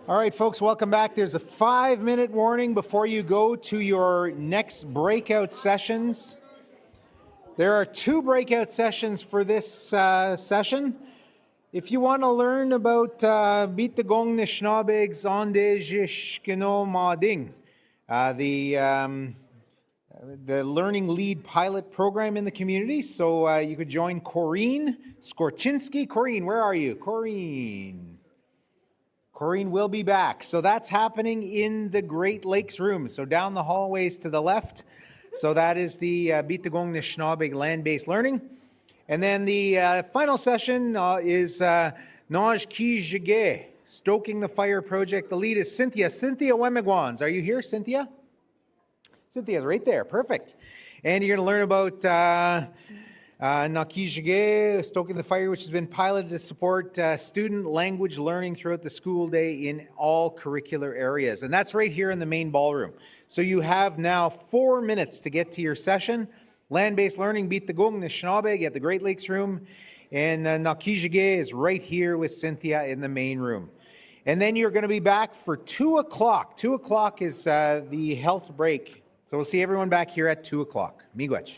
All right, folks, welcome back. There's a 5-minute warning before you go to your next breakout sessions. There are 2 breakout sessions for this session. If you want to learn about Bitagong Nishinabek Kinoomaadziwin, the Learning Lead Pilot Program in the community, so you could join Corrine Skorczynski. Corrine, where are you? Corrine will be back. So that's happening in the Great Lakes room. So down the hallways to the left. So that is the Bitagong Nishinabek land-based learning. And then the final session is Niigaan Stoking the Fire Project. The lead is Cynthia Wemigwans. Are you here, Cynthia? Cynthia's right there. Perfect. And you're going to learn about Niigaan Stoking the Fire, which has been piloted to support student language learning throughout the school day in all curricular areas. And that's right here in the main ballroom. So you have now 4 minutes to get to your session. Land-based learning, Bitagong Nishinabek at the Great Lakes room. And Niigaan is right here with Cynthia in the main room. And then you're going to be back for 2 o'clock. 2 o'clock is the health break. So we'll see everyone back here at 2 o'clock. Miigwech.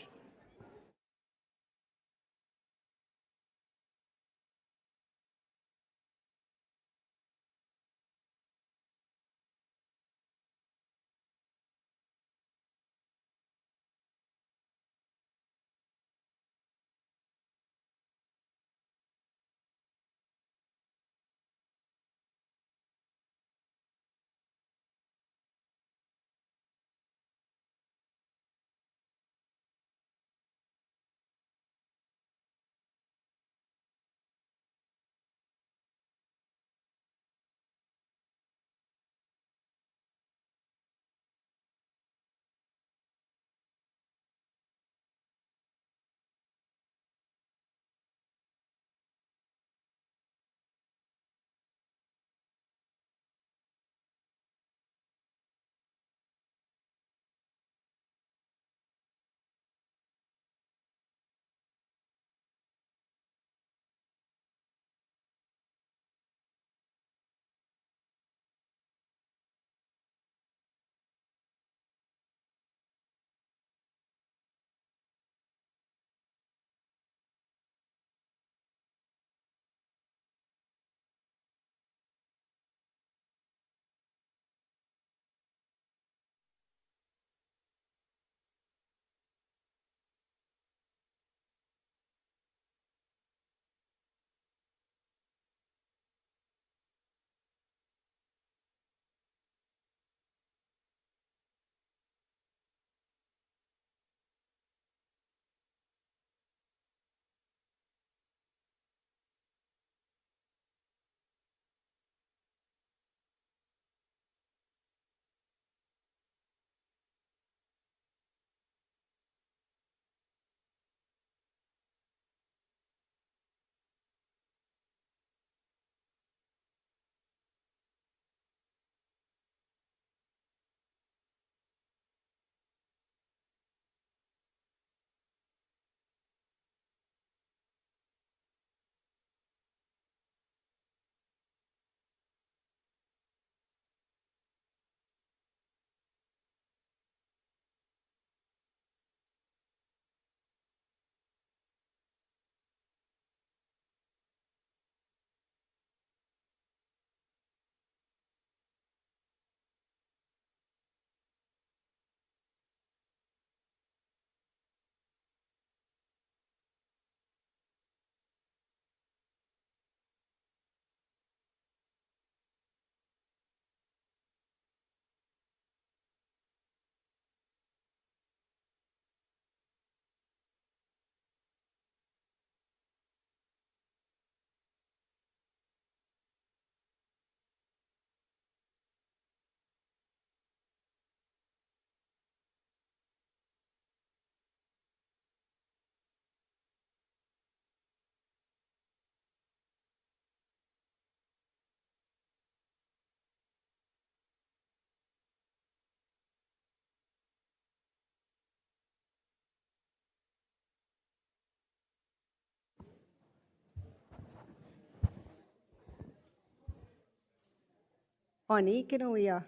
Aanii kina wiya.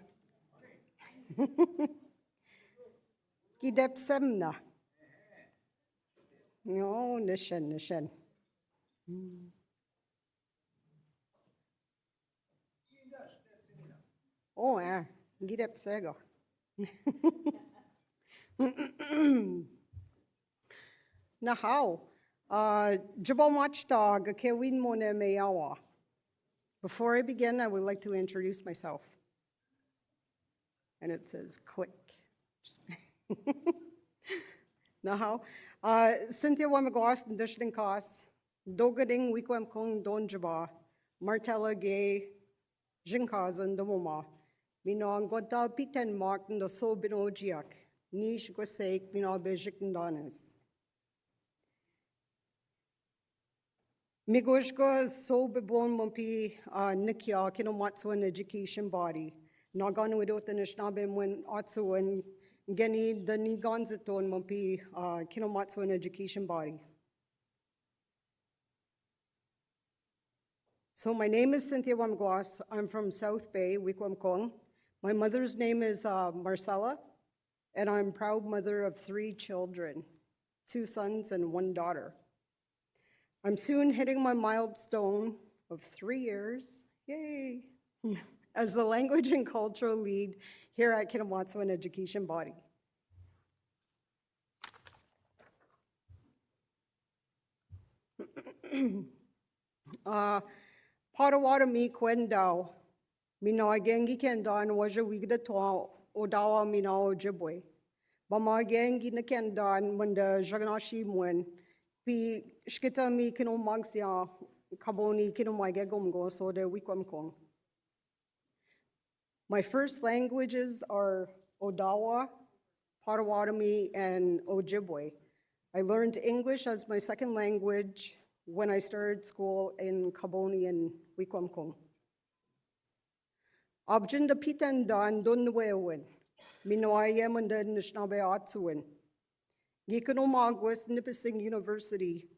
Gdizhaami. No, nishan. Oh, Gdizhaami. Na how? Jabomachta gakewin mone meyawa. Before I begin, I would like to introduce myself. And it says click. Na how? Cynthia Wamagwas and Dishling Kos, Dogading Wikwam Kong Don Jaba, Martella Gay, Jinkaz and Domoma, Minong Goda Piten Mark and the So Binojiak, Nish Gosake, Mino Bejik and Donis. Miigwech so bebon mumpi Niigaan Kinoomaadziwin Education Body. Niigaan Gdizhaami Forum geni the Niigaan Gdizhaami mumpi Kinoomaadziwin Education Body. So my name is Cynthia Wamagwas. I'm from South Bay, Wikwamkong. My mother's name is Marcella, and I'm proud mother of 3 children, 2 sons and 1 daughter. I'm soon hitting my milestone of 3 years, yay, as the language and cultural lead here at Kinoomaadziwin Education Body. Parawara mi kwendao, mina gengi kendan waja wigda toa odawa mina ojibwe. Bama gengi na kendan munda jagnashi mwen, pi shkita mi Kinoomaadziwin kaboni Kinoomaadziwin gomgo so de wikwamkong. My first languages are Odawa, Potawatomi, and Ojibwe. I learned English as my second language when I started school in Kaboni and Wikwamkong. Abjinda pitan dan donwewin, minoayemanda Anishinabek Education University,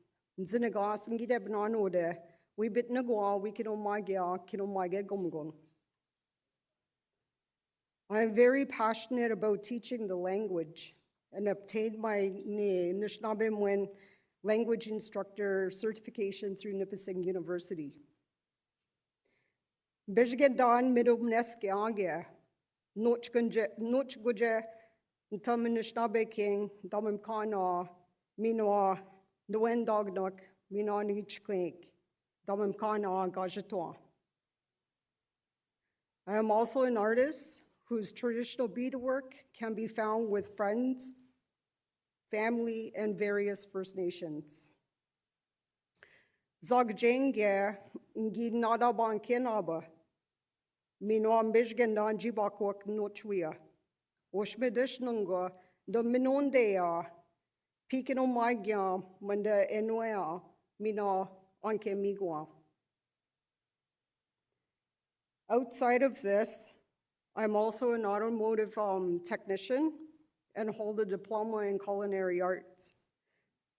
Nzinagas and Gidebnanode, we bit Nagwa, we Kinoomaadziwin Gomgong. I am very passionate about teaching the language and obtained my Anishinabek language instructor certification through Nipissing University. Bijgedan midumneske age, nochguje, Ntaminishnabe King, Damim Kana, Minoa, Nuendognok, Minon Ichquink, Damim Kana Gajatoa. I am also an artist whose traditional beadwork can be found with friends, family, and various First Nations. Zagjenge ngi nadaban kenaba, minoam bijgendan jibakwak nochwia, oshmedishnunga the minondea, Kinoomaadziwin manda enoya, mina anke Miigwech. Outside of this, I'm also an automotive technician and hold a diploma in culinary arts.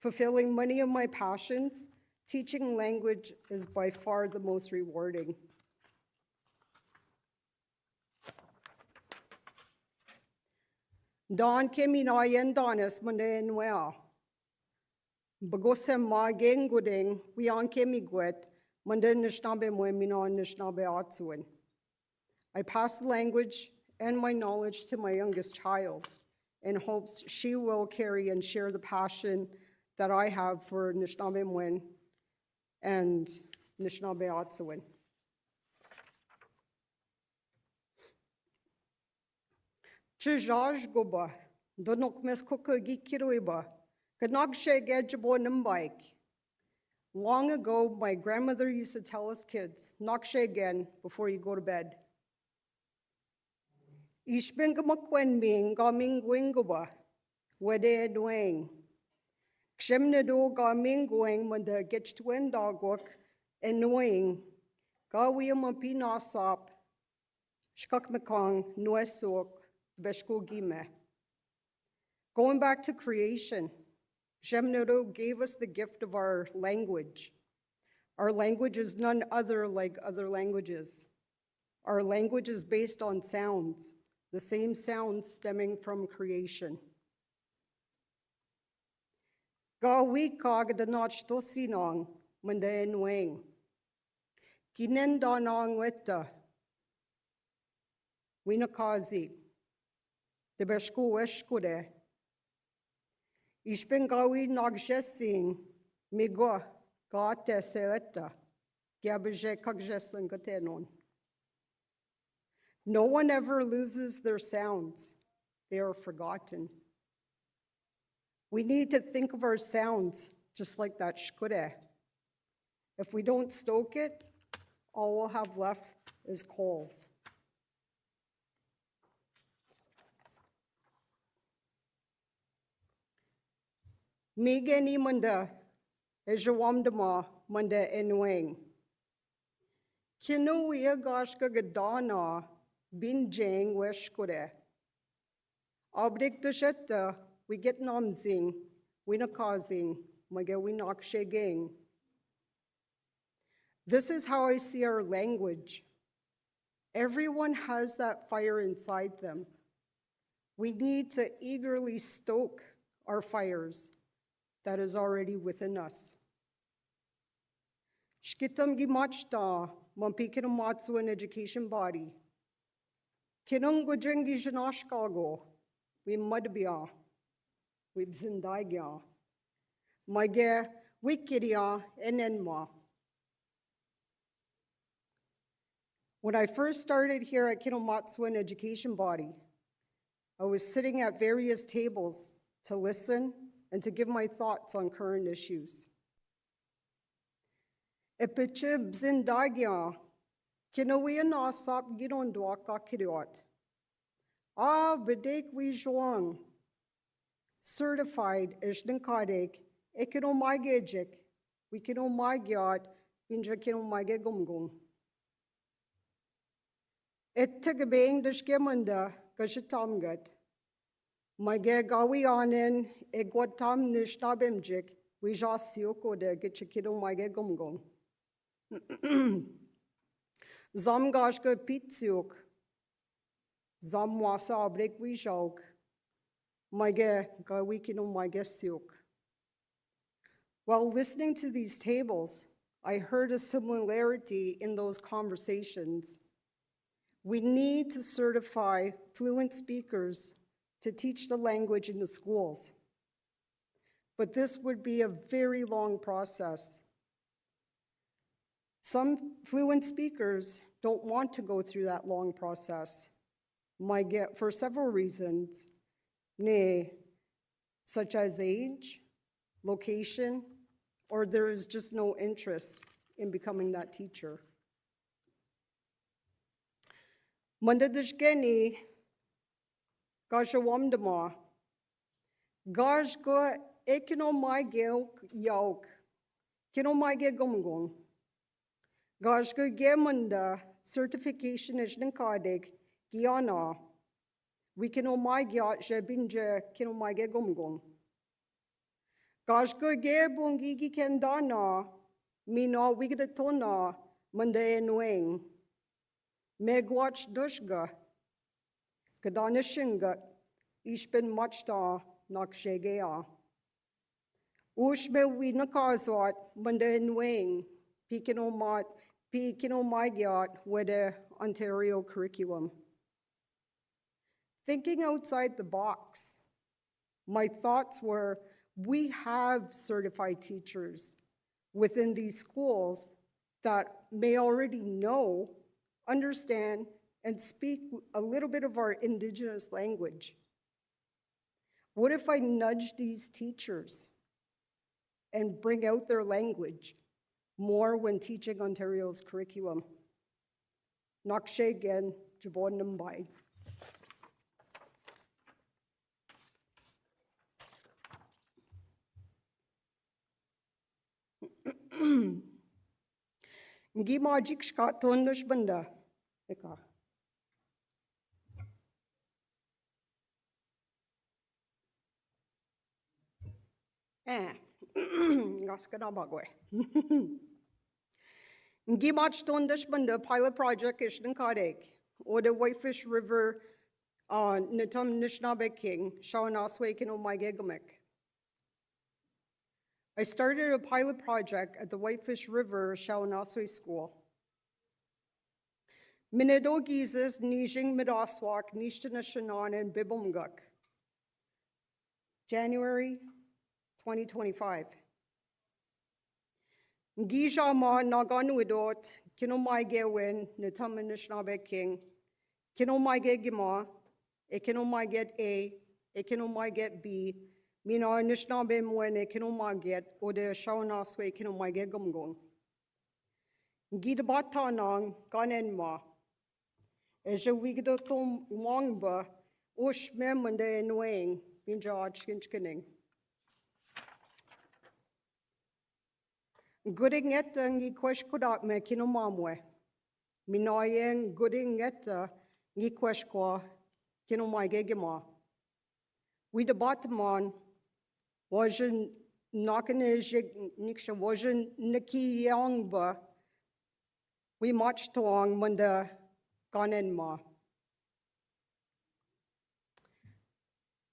Fulfilling many of my passions, teaching language is by far the most rewarding. Don keminayen donis mandenwea. Bagosem ma genguding wian Miigwech manden Anishinabek mina Anishinabek. I pass the language and my knowledge to my youngest child in hopes she will carry and share the passion that I have for Anishinabek and Anishinabek. Chijaj goba, donok mes kuka gikiruiba, kanagshe gejabo numbike. Long ago, my grandmother used to tell us kids, nakshe again before you go to bed. Ishbengamakwenbing gaming wingoba, wede dueng. Kshemnedo gaming going when the getchtwen dogwok and knowing gawiamapi nasap, shkakmekong nuesok beshko gime. Going back to creation, Shemnedo gave us the gift of our language. Our language is none other like other languages. Our language is based on sounds, the same sounds stemming from creation. Ga wika gadanach to sinong mandain wing. Kinen danong wetta. Winakazi. De besku weshkude. Ich bin gawi nagjesing. Miigwech gate seetta. Gabeje kagjesan gatenon. No one ever loses their sounds. They are forgotten. We need to think of our sounds just like that shkude. If we don't stoke it, all we'll have left is coals. Miigani manda ejawamdama manda enwing. Kinoomaadziwin gashka gadana binjang weshkude. Abdik dushetta we get namzing, winakazing, mage winaksheging. This is how I see our language. Everyone has that fire inside them. We need to eagerly stoke our fires that is already within us. Shkitam gimachta, mampi Kinoomaadziwin Education Body. Kinoomaadziwin Gdizhaami we mudbia, we bzindagya, mage wikidia enenma. When I first started here at Kinoomaadziwin Education Body, I was sitting at various tables to listen and to give my thoughts on current issues. Epiche bzindagya, kinowiya nasap gidondwaka kiriot. Bedek we joang. Certified ishdinkadek, ekinoomaadziwin, we Kinoomaadziwin, binja Kinoomaadziwin gumgung. Ettegabeng dishgemunda gashitamgat. Mage gawianen egwatam nishtabimjik, we jasioko de Kinoomaadziwin gumgung. Zamgashka pitsiuk. Zamwasa abrek we joke. Mage gawi Kinoomaadziwin siuk. While listening to these tables, I heard a similarity in those conversations. We need to certify fluent speakers to teach the language in the schools. But this would be a very long process. Some fluent speakers don't want to go through that long process, for several reasons, such as age, location, or there is just no interest in becoming that teacher. Mandadishgeni gashawamdama gashgo ekinoomaadziwin yauk Kinoomaadziwin gumgung gashgo gemunda certification ishdinkadek giana we Kinoomaadziwin jebinja Kinoomaadziwin gumgung gashgo gebungi kendana mina wigadatona mandaenwing Miigwech dushga, Gadanishinga, Ishbin machta nakshegea. Ushbe we nakazwat mandaenwing, Kinoomaadziwin with the Ontario curriculum. Thinking outside the box, my thoughts were, we have certified teachers within these schools that may already know, understand, and speak a little bit of our Indigenous language. What if I nudge these teachers and bring out their language more when teaching Ontario's curriculum? Nakshe again, Jabon Nambai. Ngi majik shkaton banda. Eka. Gaskana bagwe. Ngimachton Dishmanda pilot project is Nkadek, or the Whitefish River Nitum Nishnabek King, Shawanaswe Kinoomaadziwin. I started a pilot project at the Whitefish River Shawanaswe School. Minidogizes Nijing Midaswak Nishtanashanan and Bibumguk. January 2025. Ngijama Naganuidot, Kinoomaadziwin Nitum Nishnabek King, Kinoomaadziwin, Kinoomaadziwin B, Mina Nishnabemwen Kinoomaadziwin, or the Shawanaswe Kinoomaadziwin. Gidabatanang Ganenma. As a wigadotum wangba, ush memunda and wing, binja achkinchkining. Gooding etta ngi kweshkodak me kinomamwe. Minayeng gooding etta ngi kweshkwa kinoomaadziwin. We debatman wajan nakanejig niksha wajan niki yangba. We march tong munda ganenma.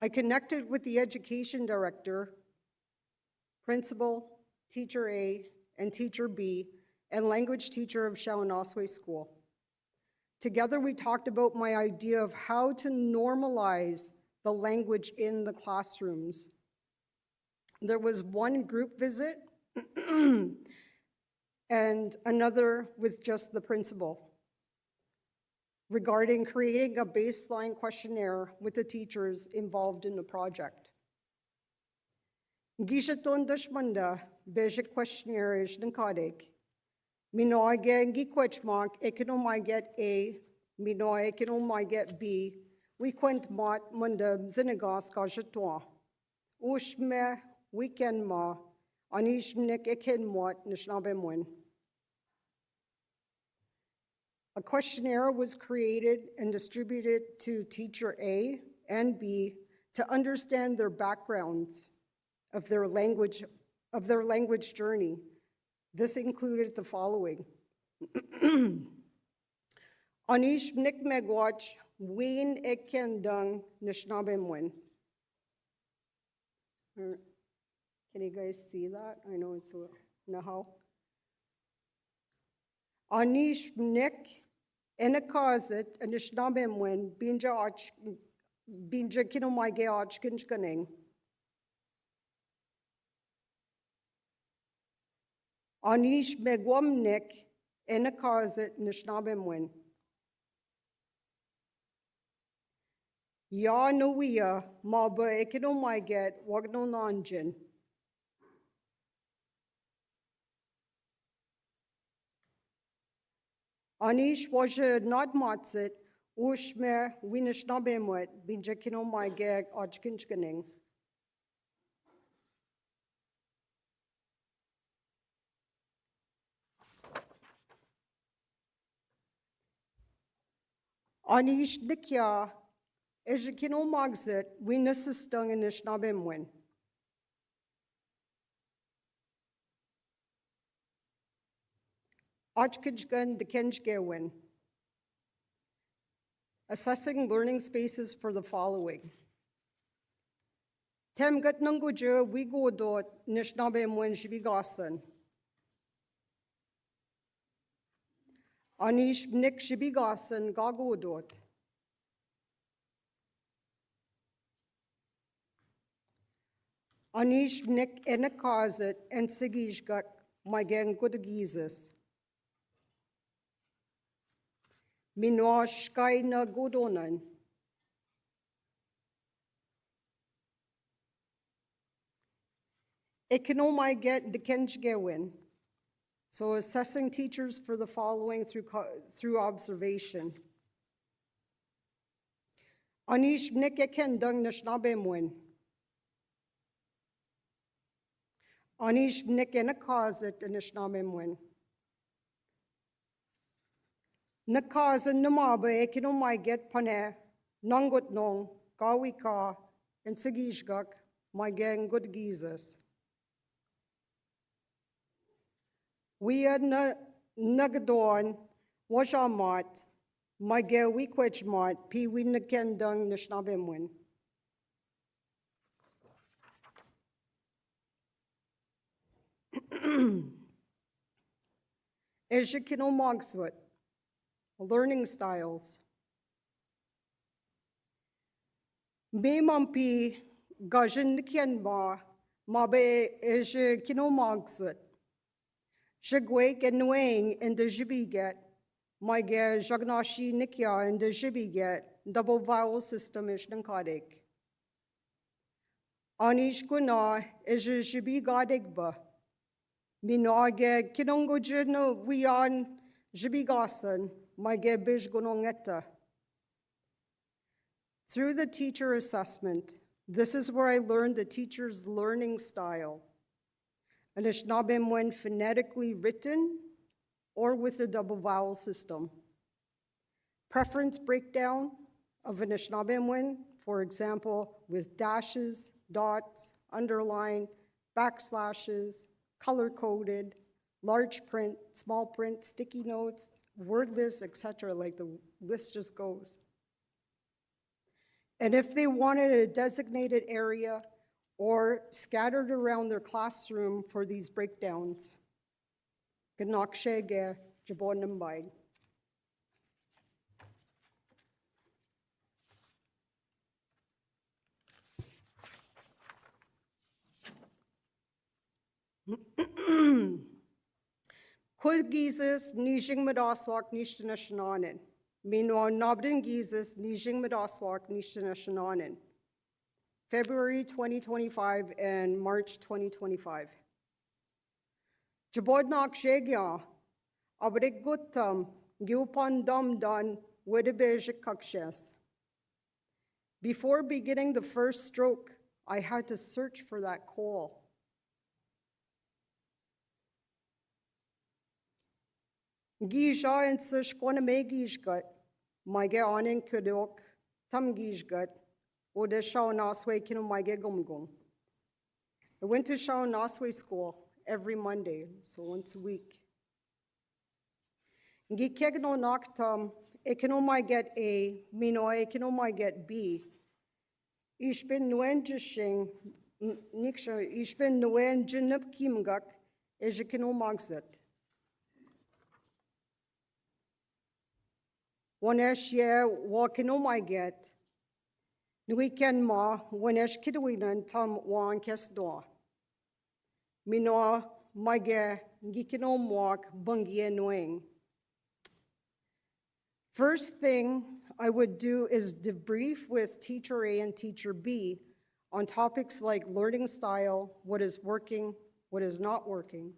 I connected with the education director, principal, teacher A, and teacher B, and language teacher of Shawanaswe School. Together we talked about my idea of how to normalize the language in the classrooms. There was one group visit and another with just the principal regarding creating a baseline questionnaire with the teachers involved in the project. Gishaton dashmanda beje questionnaire is nkadek. Minoage ngikwechmak Kinoomaadziwin A, minoe Kinoomaadziwin B, we kwent mat munda zinigas kajatwa. Ushme weekend ma anishmnik ekenmot nishnabemwen. A questionnaire was created and distributed to teacher A and B to understand their backgrounds of their language journey. This included the following. Anish Miigwech Ween Ekendung Nishnabemwen. Can you guys see that? I know it's a nahaw. Anish Nik Enakazit Anishinabek Binja Kinoomaadziwin. Anish Megwamnik Enakazit Nishnabemwen. Ya no wiya Maba Kinoomaadziwin Wagno Nanjin. Anish waja not matsit, ushme winishnabemwet, binja Kinoomaadziwin achkinchkaning. Anish dikya, eja Kinoomaadziwin, winisistung inishnabemwen. Achkinchkan Dekenchgewin. Assessing learning spaces for the following. Temgat Nunguja Wigodot Nishnabemwen Shibigasan. Anish Nik Shibigasan Gagodot. Anish Nik Enakazit and Sigishgak Miigwech Gdizhaami. Minosh Kaina Godonan. Kinoomaadziwin Gdizhaami. So assessing teachers for the following through observation. Anish Nikekendung Nishnabemwen. Anish Nikenakazit Nishnabemwen. Nakazan Namaba Kinoomaadziwin Pane, Nangut Nong, Gawika, and Sigishgak, Miigwech Gdizhaami. Wiya nagadon, wajamat, Miigwech Miigwech mat, pi winakendang nishnabemwin. As you Kinoomaadziwin, learning styles. Me mampi gajan nikianba, mabe as you Kinoomaadziwin. Miigwech and Nuang in the Jibiget, Miigwech Jagnashi Nikya in the Jibiget, double vowel system is Nankadik. Aanii Guna is a Jibigadigba. Minage Kinongojino Wiyan Jibigasan, Miigwech Bijgunongeta. Through the teacher assessment, this is where I learned the teacher's learning style. Anishinabek phonetically written or with a double vowel system. Preference breakdown of Anishinabek, for example, with dashes, dots, underline, backslashes, color-coded, large print, small print, sticky notes, word lists, etc. Like the list just goes. And if they wanted a designated area or scattered around their classroom for these breakdowns, Ganakshege Jabonambide. Kulgizes Niigaan Madaswak Nishtanashananen. Meanwhile, Nabdin Gizes Niigaan Madaswak Nishtanashananen. February 2025 and March 2025. Jabodnak Shegya, Abrik Guttam, Gyupan Dam Dan, Wedebejik Kakshes. Before beginning the first stroke, I had to search for that call. Gija and Sishkwaname Gijgut, Miigwech Aning Kudok, Tam Gijgut, Ode Shawnaswe Kinoomaadziwin Gumgum. I went to Shawnaswe school every Monday, so once a week. Gikegno Naktam, Kinoomaadziwin A, Mino Kinoomaadziwin B. Ich bin Nuenjishing, Niksha, ich bin Nuenjinub Kimgak, Kinoomaadziwin. Wanesh ye wa Kinoomaadziwin. Weekend ma wanesh kidwinan tam wan kesdoa. Mino Miigwech Gikinoomwak bungie Nuang. First thing I would do is debrief with teacher A and teacher B on topics like learning style, what is working, what is not working.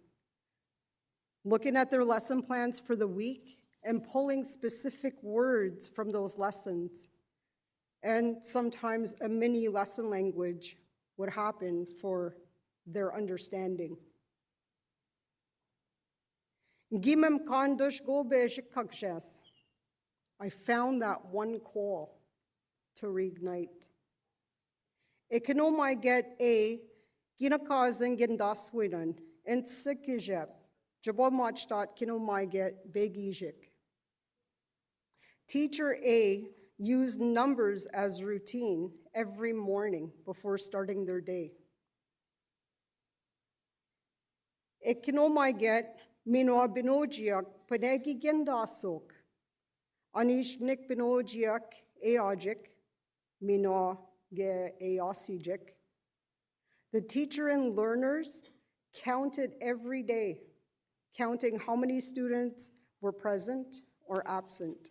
Looking at their lesson plans for the week and pulling specific words from those lessons. And sometimes a mini lesson language would happen for their understanding. Gimem kandush gobejik kakshes. I found that one call to reignite. Kinoomaadziwin A, ginakazin gendaswinan, and sikijep, jabomachtat Kinoomaadziwin begijik. Teacher A used numbers as routine every morning before starting their day. Kinoomaadziwin minoa binojiak panegi gendasok. Anishnik binojiak eajik minoa ge easijik. The teacher and learners counted every day, counting how many students were present or absent.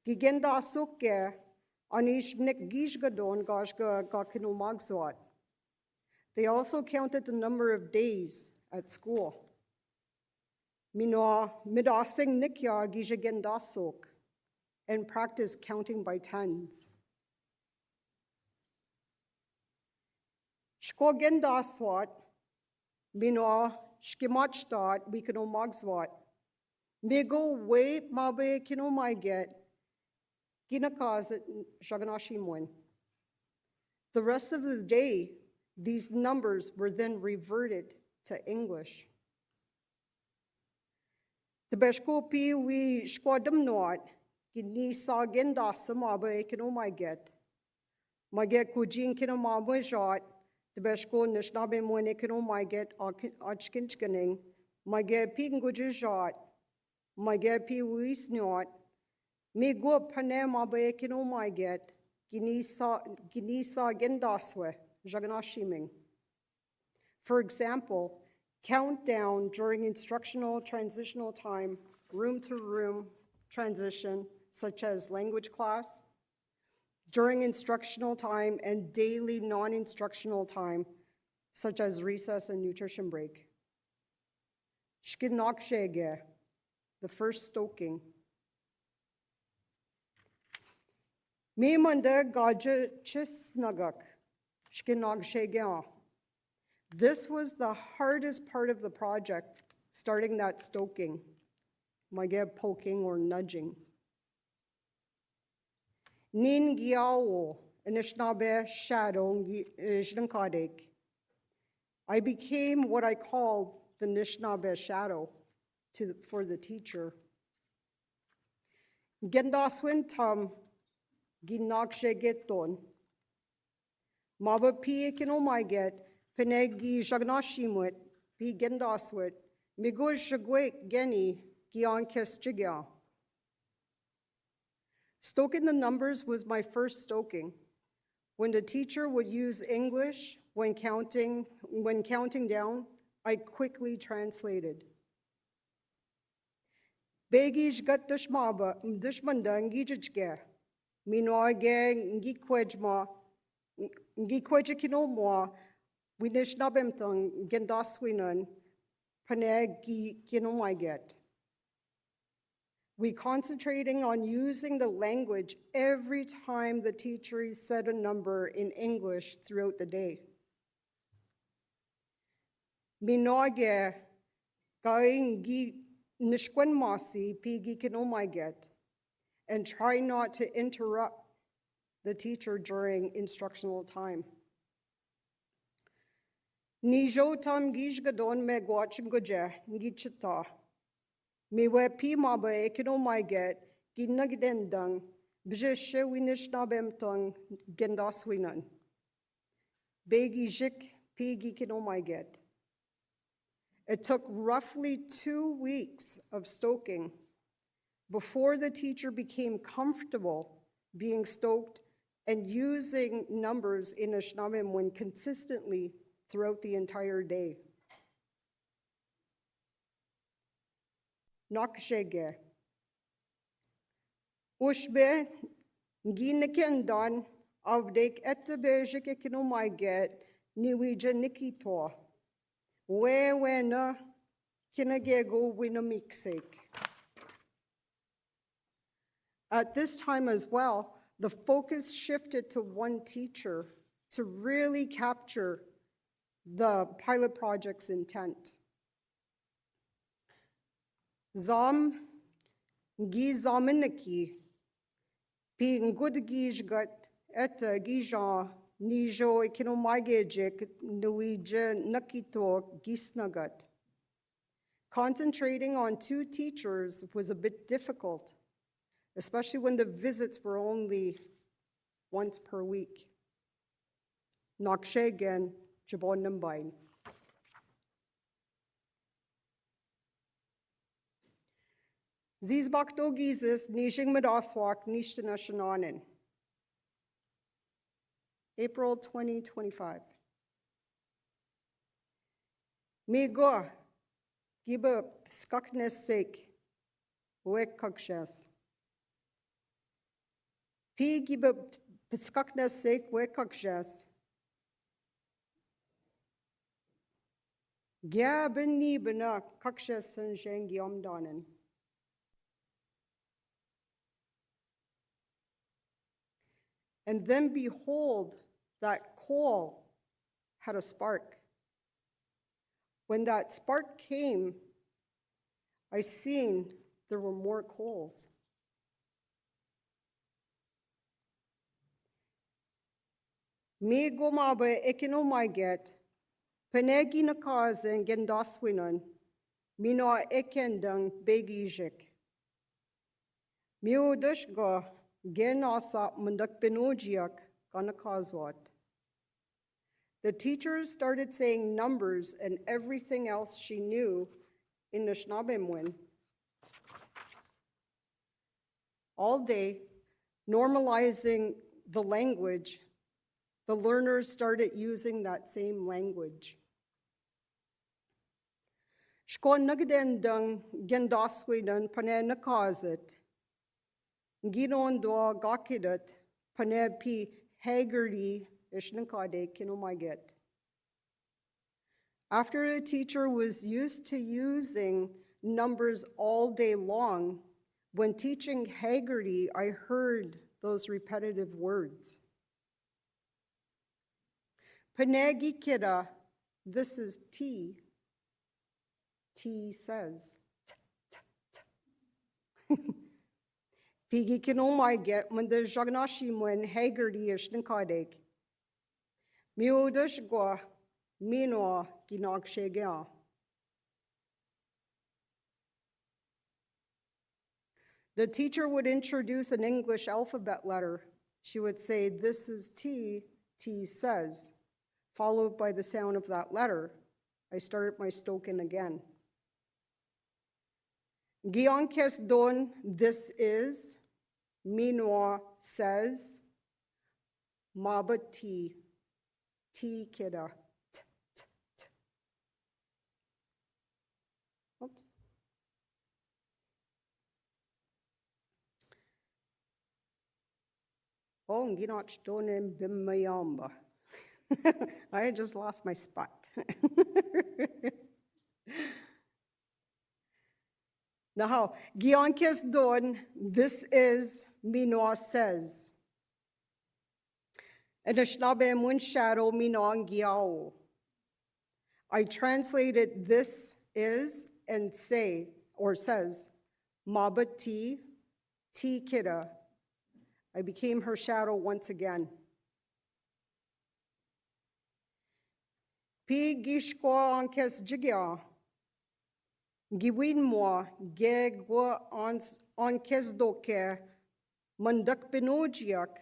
Gigendasok ge anishnik gijgadon gashga ga Kinoomaadziwin. They also counted the number of days at school. Minoa midasing nikya gijagendasok and practice counting by tens. Shkogendaswat minoa shkimachtat Kinoomaadziwin. Migo way mabe Kinoomaadziwin ginakazit shaganashimwin. The rest of the day, these numbers were then reverted to English. Tibeshko pi we squadam not, Gini sa gendasa maba Kinoomaaget. Maget kujin Kinoomaadziwin jot, Tibeshko Nishnabe Moine Kinoomaaget Ochkinchkaning, Maget Pinguja jot, Maget pi wis not, Miigwech pane maba Kinoomaaget, Gini sa gendaswe, Jaganashiming. For example, countdown during instructional transitional time, room-to-room transition, such as language class, during instructional time and daily non-instructional time, such as recess and nutrition break. Shkinakshege, the first stoking. Mimanda gaja chisnagak, shkinakshege. This was the hardest part of the project, starting that stoking, Maget poking or nudging. Nin giawo, Anishinabek shadow Jdankadek. I became what I called the Anishinabek shadow for the teacher. Gendaswin tam ginakshegeton. Maba pi Kinoomaaget. Penegi Jagnashimwit, P. Gendaswit, Miigwech Geni, Gian Kestjigya. Stoking the numbers was my first stoking. When the teacher would use English when counting down, I quickly translated. Begish gat dishmanda ngijijge, minoage ngikwejma, ngikweja Kinoomaadziwin Winishnabemtung Gendaswinan Panegi Kinoomaaget. We concentrating on using the language every time the teacher said a number in English throughout the day. Minoage Gaingi Nishkwen Masi Pigi Kinoomaaget, and try not to interrupt the teacher during instructional time. Nijo tam gijgadon Miigwech ngichita. Miwe pi maba Kinoomaaget ginagdendang bjishe winishnabemtung gendaswinan. Begi jik pigi Kinoomaaget. It took roughly 2 weeks of stoking before the teacher became comfortable being stoked and using numbers in Anishinabek consistently throughout the entire day. Nakshege. Ushbe nginakendan avdek etebejike Kinoomaaget niwija nikito. Wena kinagego winamiksek. At this time as well, the focus shifted to one teacher to really capture the pilot project's intent. Zam gizaminaki pi ngudgijgat eta gijan nijo Kinoomaaget nuija nakito gisnagat. Concentrating on 2 teachers was a bit difficult, especially when the visits were only once per week. Nakshegen Jabon Nambain. Zizbakto Gizis Nijing Medaswak Nishtanashananen. April 2025. Miigwech Giba Skaknes Sake Wek Kakshes. P. Giba Skaknes Sake Wek Kakshes. Gya ben Nibana Kakshes and Shengyom Donan. And then behold, that coal had a spark. When that spark came, I seen there were more coals. Miigwech Kinoomaaget, Penegi Nakazen Gendaswinan, mino ekendang begijik. Miudushga genasa mundak benojiak ganakazwat. The teacher started saying numbers and everything else she knew in Anishinabek. All day, normalizing the language, the learners started using that same language. Shkon nagdendang gendaswedan pane nakazit. Ginon doa gakidat pane pi Haggerty ishnankade Kinoomaadziwin. After the teacher was used to using numbers all day long, when teaching Haggerty, I heard those repetitive words. Panagi kida, this is T. T says. Pigi Kinoomaadziwin munda jagnashimwen Haggerty ishnankadek. Miudush gwa mino ginagshegia. The teacher would introduce an English alphabet letter. She would say, this is T, T says, followed by the sound of that letter. I started my stoking again. Giankes don, this is, Minoa says, Maba T, T kida, t, t, t. Oops. Oh, ginach donem bimmayamba. I just lost my spot. Now, Giankes don, this is, Minoa says. Anishinabek shadow minong giao. I translated this is and say, or says, Maba T, T kida. I became her shadow once again. Pi gishko ankes jigya. Giwin mo ge gwa ankes doke mandak benojiak.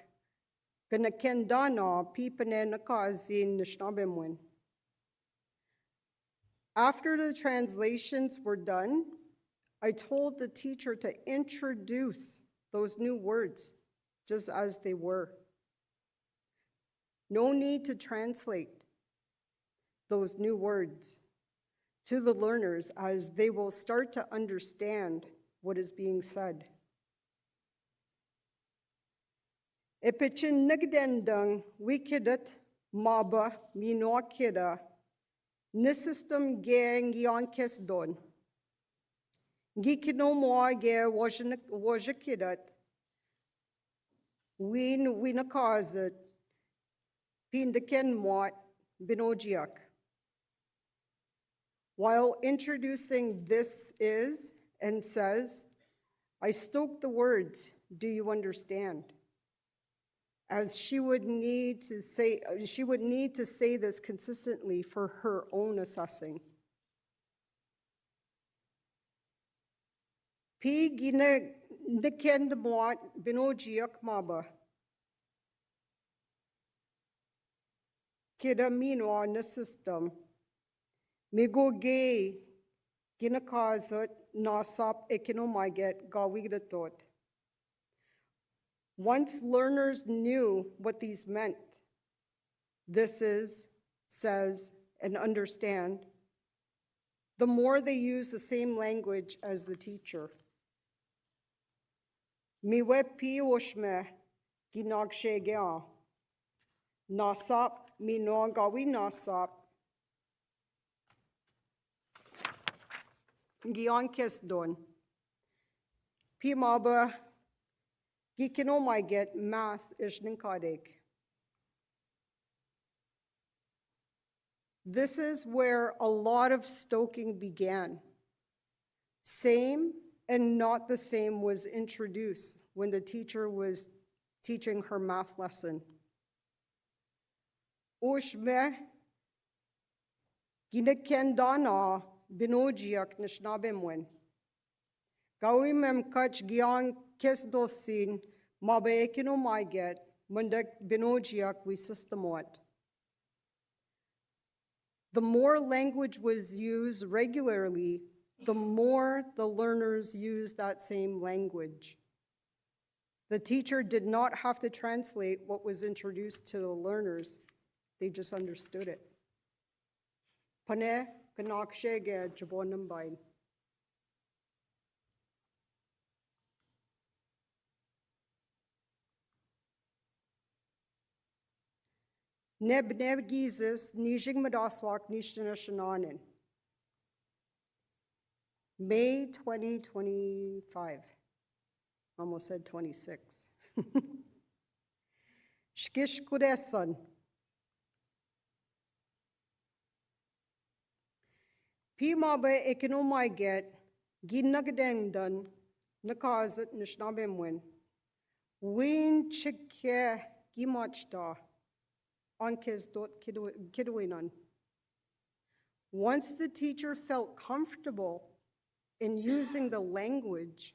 Gana kendana pi panenakazin Anishinabek. After the translations were done, I told the teacher to introduce those new words just as they were. No need to translate those new words to the learners as they will start to understand what is being said. Epichin nagdendang wikidat maba minoa kida nisystem gang yankes don. Gikinomoa ge wajakidat winakazat pindaken mot binojiak. While introducing this is and says, I stoked the words, do you understand? As she would need to say this consistently for her own assessing. Pi gina nikendamot binojiak maba. Kida mino na system. Migo gay ginakazat nasap Kinoomaadziwin gawigatot. Once learners knew what these meant, this is, says, and understand, the more they use the same language as the teacher. Miwe pi oshme ginagshegia. Nasap mino gawi nasap. Giankes don. Pi maba Kinoomaadziwin math ishnankadek. This is where a lot of stoking began. Same and not the same was introduced when the teacher was teaching her math lesson. Ushme ginakendana binojiak nishnabemwen. Gawimem kach gyang kesdosin mabe Kinoomaadziwin mundak binojiak we systemot. The more language was used regularly, the more the learners used that same language. The teacher did not have to translate what was introduced to the learners. They just understood it. Pane kanakshege jabonambain. Neb gizes Niigaan Gdizhaami Forum. May 2025. Almost said 26. Shkish kudesan. Pimabe Kinoomaadziwin ginagdengdan nakazat nishnabemwen. Win chike gimachda. Once the teacher felt comfortable in using the language,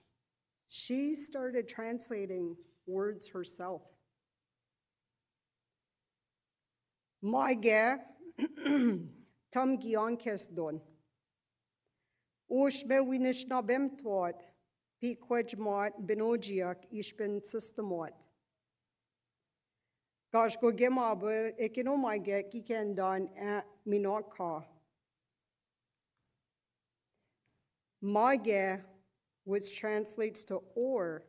she started translating words herself. Maige tam giankesdon. Ushbe winishnabem tuat, pikwejmat binojiak ishben systemot. Gosh go gemabe Kinoomaadziwin kikendan at minotka. Maige, which translates to or,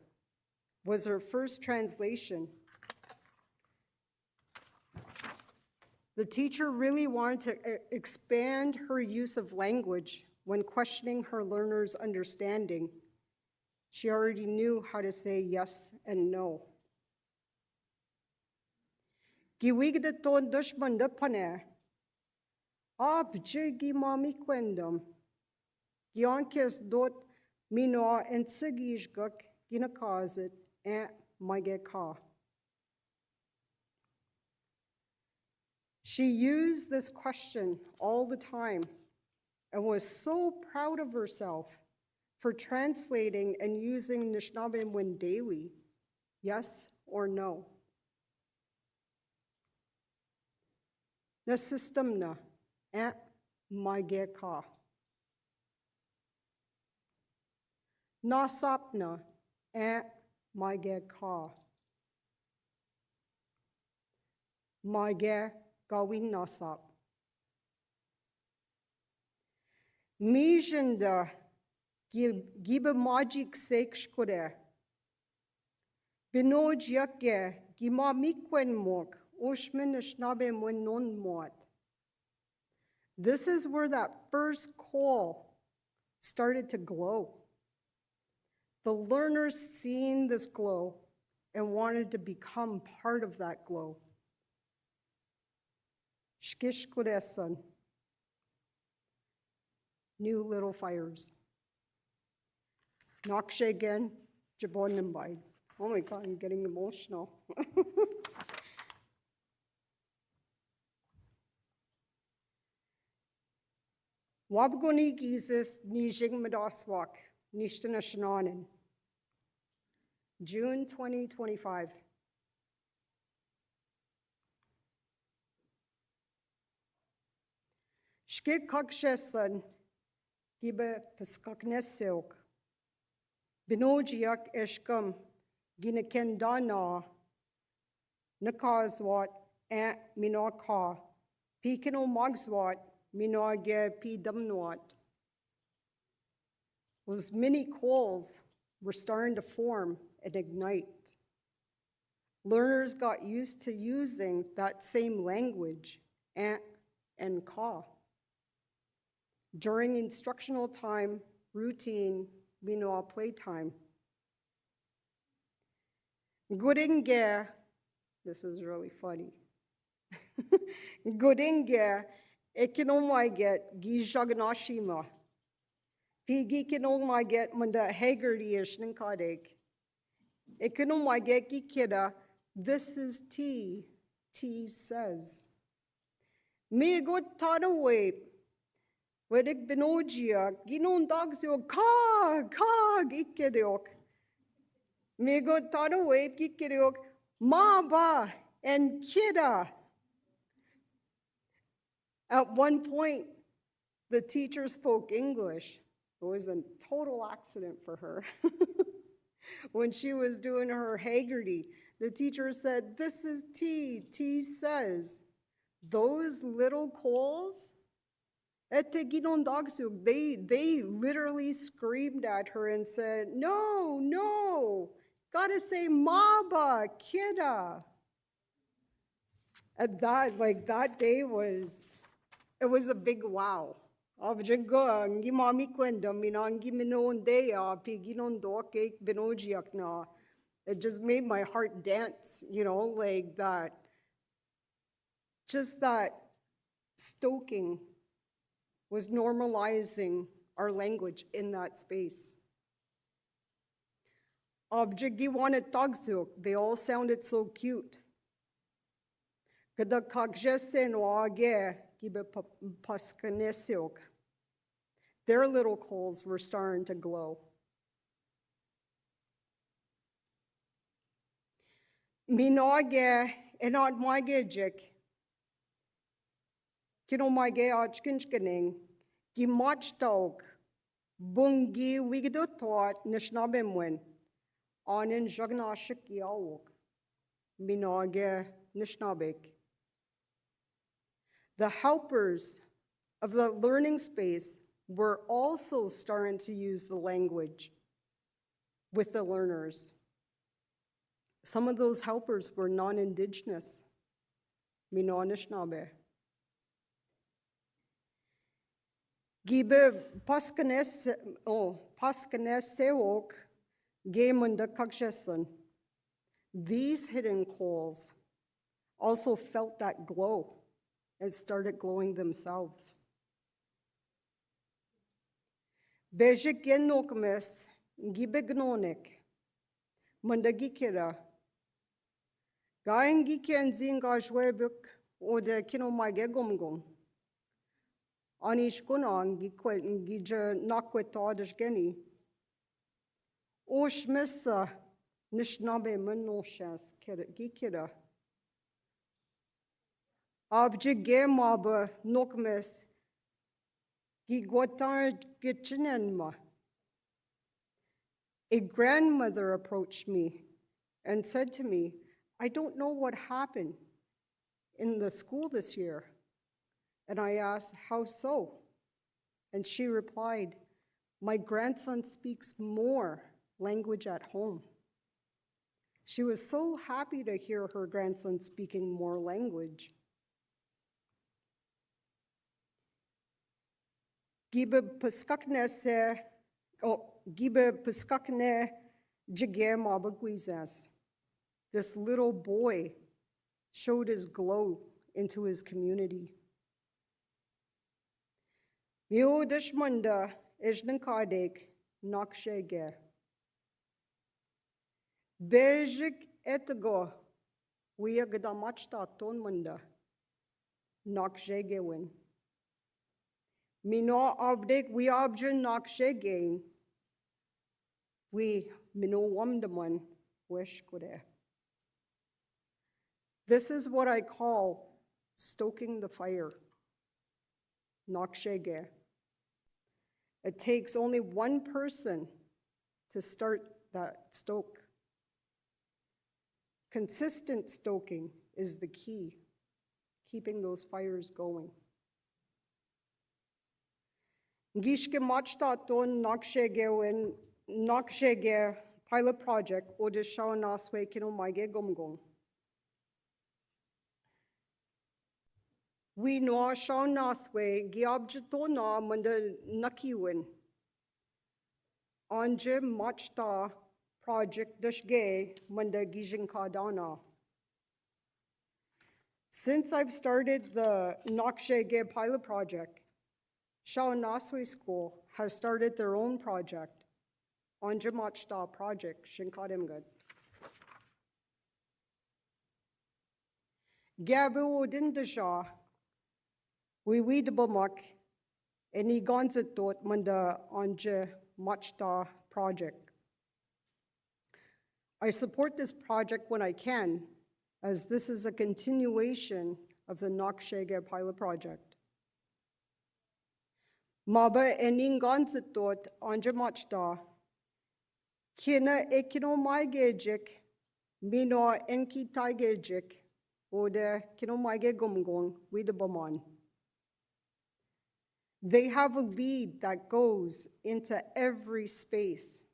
was her first translation. The teacher really wanted to expand her use of language when questioning her learners' understanding. She already knew how to say yes and no. Giwigda ton dushmanda pane. Abjigi mami kwendam. Gyankes dot mino and sigishguk ginakazit and mageka. She used this question all the time and was so proud of herself for translating and using Nishnabemwen daily, yes or no. Na systemna at Miigwech. Na sapna at Miigwech. Miigwech gawin nasap. Mijenda gibe magic sake shkode. Binoj yakge gima mikwen mok. This is where that first coal started to glow. The learners seen this glow and wanted to become part of that glow. Shkish kudesan. New little fires. Nakshe again, Jabonambai. Oh my God, I'm getting emotional. Wabgoni gizes Niigaan Gdizhaami June 2025. Shkik kakshesan gibe peskaknesilk. Binojiak eshkam ginakendana nakazwat at minaka. Kinoomaadziwin Minage P. Dumnwat. Those mini coals were starting to form and ignite. Learners got used to using that same language, and ka. During instructional time, routine, playtime. Gudinge, this is really funny. Gudinge Kinoomaadziwin Gdizhaami. Pigi Kinoomaadziwin munda Hagarty-ish Ninkadek. Kinoomaadziwin kida, this is tea. Tea says. Miigwech tana way. Wat ik benojiak, ginon dagsio, kag, ikkeriok. Mego tada wave, ikkeriok, maba, and kida. At one point, the teacher spoke English. It was a total accident for her. When she was doing her Haggerty, the teacher said, "This is T." T says, "Those little coals," they literally screamed at her and said, no, gotta say maba, kida. And that day it was a big wow. It just made my heart dance, like that. Just that stoking was normalizing our language in that space. They all sounded so cute. Their little coals were starting to glow. Minage enot magejik. Kinoomaadziwin Education Gimachtaug bungi wigidotot nishnabemwen anin jagnashik yawok minage nishnabek. The helpers of the learning space were also starting to use the language with the learners. Some of those helpers were non-Indigenous, Mino Anishinabek. Gibe paskanesewok gemunda kaksheson. These hidden coals also felt that glow and started glowing themselves. Bejik yenokmes gibegnonik mundagikira. Gain giken zingajwebuk or the Kinoomaadziwin Aanii gija nakwetadishgeni. Oshmissa nishnabe menoshas gikira. Abjige maba nokmes gigwatar gichinenma. A grandmother approached me and said to me, "I don't know what happened in the school this year." And I asked, "How so?" And she replied, "My grandson speaks more language at home." She was so happy to hear her grandson speaking more language. Gibe puskakne jigem abagwizas. This little boy showed his glow into his community. Mio dishmunda ijnankadek nakshege. Bejik etago wiya gadamachta tonmunda nakshegewin. Mino abdek we abjun nakshegain. We mino wamdaman wish kude. This is what I call stoking the fire. Nakshege. It takes only one person to start that stoke. Consistent stoking is the key, keeping those fires going. Gishke machtaton nakshege pilot project odishaw naswe Kinoomaadziwin. We know shaw naswe giabjito na munda nakiwin. Anje machta project dashge munda gijinkadana. Since I've started the Nakshege pilot project, Shaw Naswe School has started their own project, Anje machta project shinkadimgad. Gabu odindasha. We weedabamak Niigaan Gdizhaami manda anja machta project. I support this project when I can, as this is a continuation of the Niigaan pilot project. Maba Niigaan Gdizhaami anja machta kina Kinoomaadziwin mino enki taigejik oder Kinoomaadziwin Education. They have a lead that goes into every space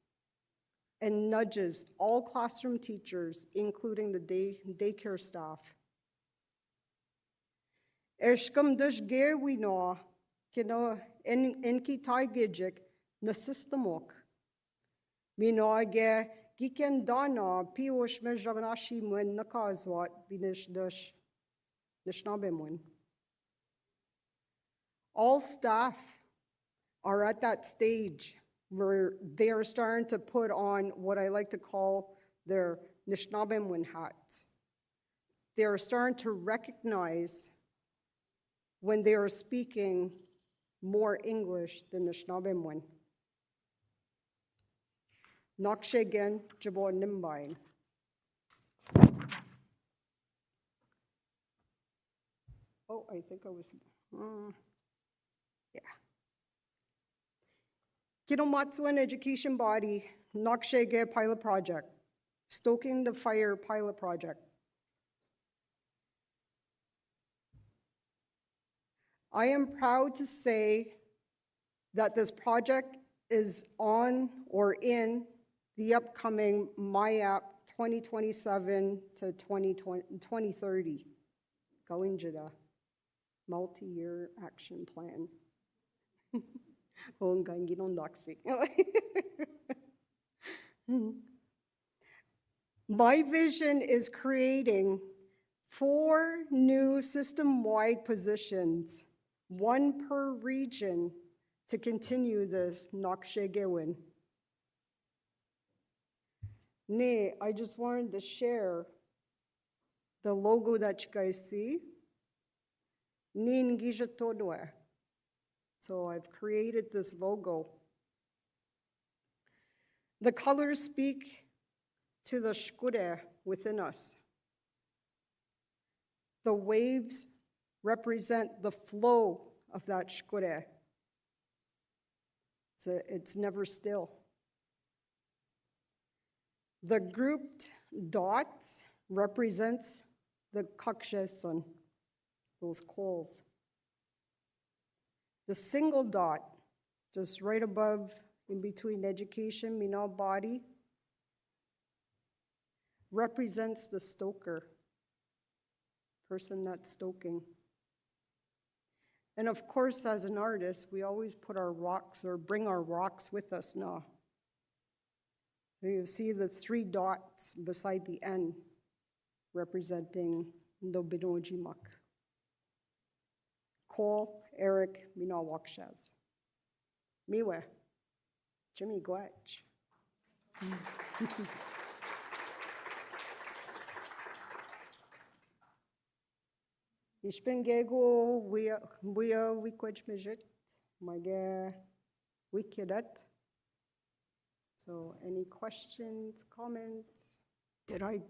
and nudges all classroom teachers, including the daycare staff. Erskam dus gear we know, kino enki taigejik na systemok. Mino ge giken dana piosh me jagnashi mwen nakazwat binish dush nishnabemwen. All staff are at that stage where they are starting to put on what I like to call their Nishnabemwin hats. They are starting to recognize when they are speaking more English than Nishnabemwin. Nakshegen Jabo Nimbain. Oh, I think I was. Yeah. Kinoomaadziwin Education Body, Niigaan Pilot Project, Stoking the Fire Pilot Project. I am proud to say that this project is on or in the upcoming MyApp 2027 to 2030. Gawinjida, multi-year action plan. My vision is creating 4 new system-wide positions, 1 per region, to continue this Niigaan. I just wanted to share the logo that you guys see. Niigaan. So I've created this logo. The colors speak to the shkure within us. The waves represent the flow of that shkure. So it's never still. The grouped dots represents the kaksheson, those coals. The single dot, just right above, in between education, Mina body, represents the stoker, person that's stoking. And of course, as an artist, we always put our rocks or bring our rocks with us now. So you see the 3 dots beside the N representing Ndobinojimak. Cole, Eric, Miigwech. Miigwech, Miigwech. Ich bin gego wiya wikwech mijit, mage wikidat. So any questions, comments? Did I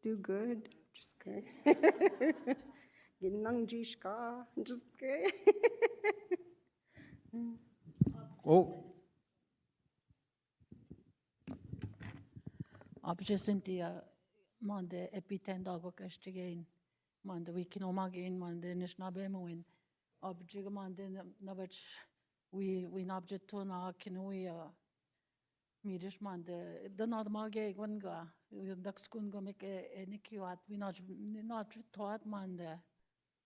do good? Just kidding. Ginangjishka, just kidding. Oh, Abgesintia mande epitendago kashtigain mande we Kinoomaadziwin mande Anishinabek abjiga mande nabach we nabjeto na kinuya midish mande the not mage gunga dakskunga make enikiwat we not taught mande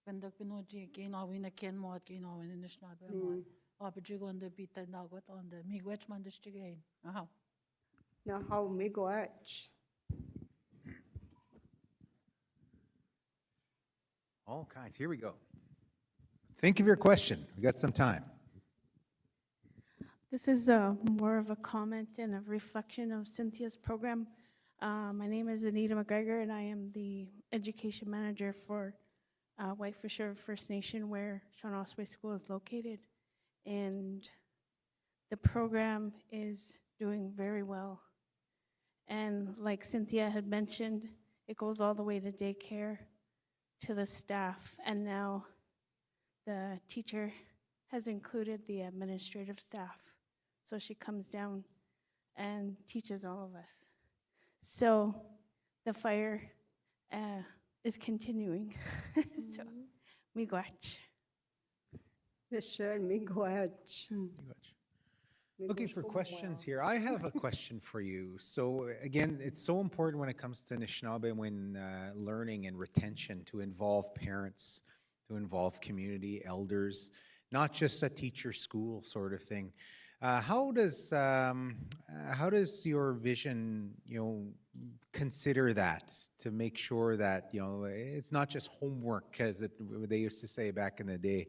when the pinoji kina we na ken mod kina we Anishinabek abjiga on the pitendago on the Miigwech mande stigain aha. Now how Miigwech. all kinds. Here we go. Think of your question. We got some time. This is more of a comment and a reflection of Cynthia's program. My name is Anita McGregor, and I am the education manager for Whitefish River First Nation, where Shawn Osway School is located. and the program is doing very well. And like Cynthia had mentioned, it goes all the way to daycare, to the staff, and now the teacher has included the administrative staff. So she comes down and teaches all of us. So the fire is continuing. So, Miigwech. Miigwech. Looking for questions here. I have a question for you. So again, it's so important when it comes to Anishinaabe learning and retention to involve parents, to involve community elders, not just a teacher school sort of thing. How does your vision, consider that to make sure that it's not just homework, as they used to say back in the day,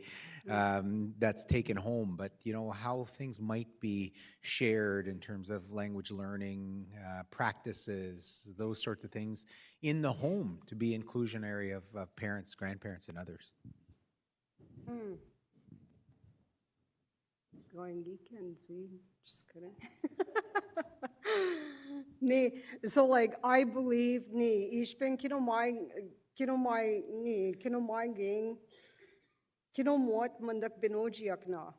that's taken home, but how things might be shared in terms of language learning practices, those sorts of things in the home to be inclusionary of parents, grandparents, and others. Going geeking, see, just kidding. So like I believe ishpen kinoomaadziwin mandak binoji akna.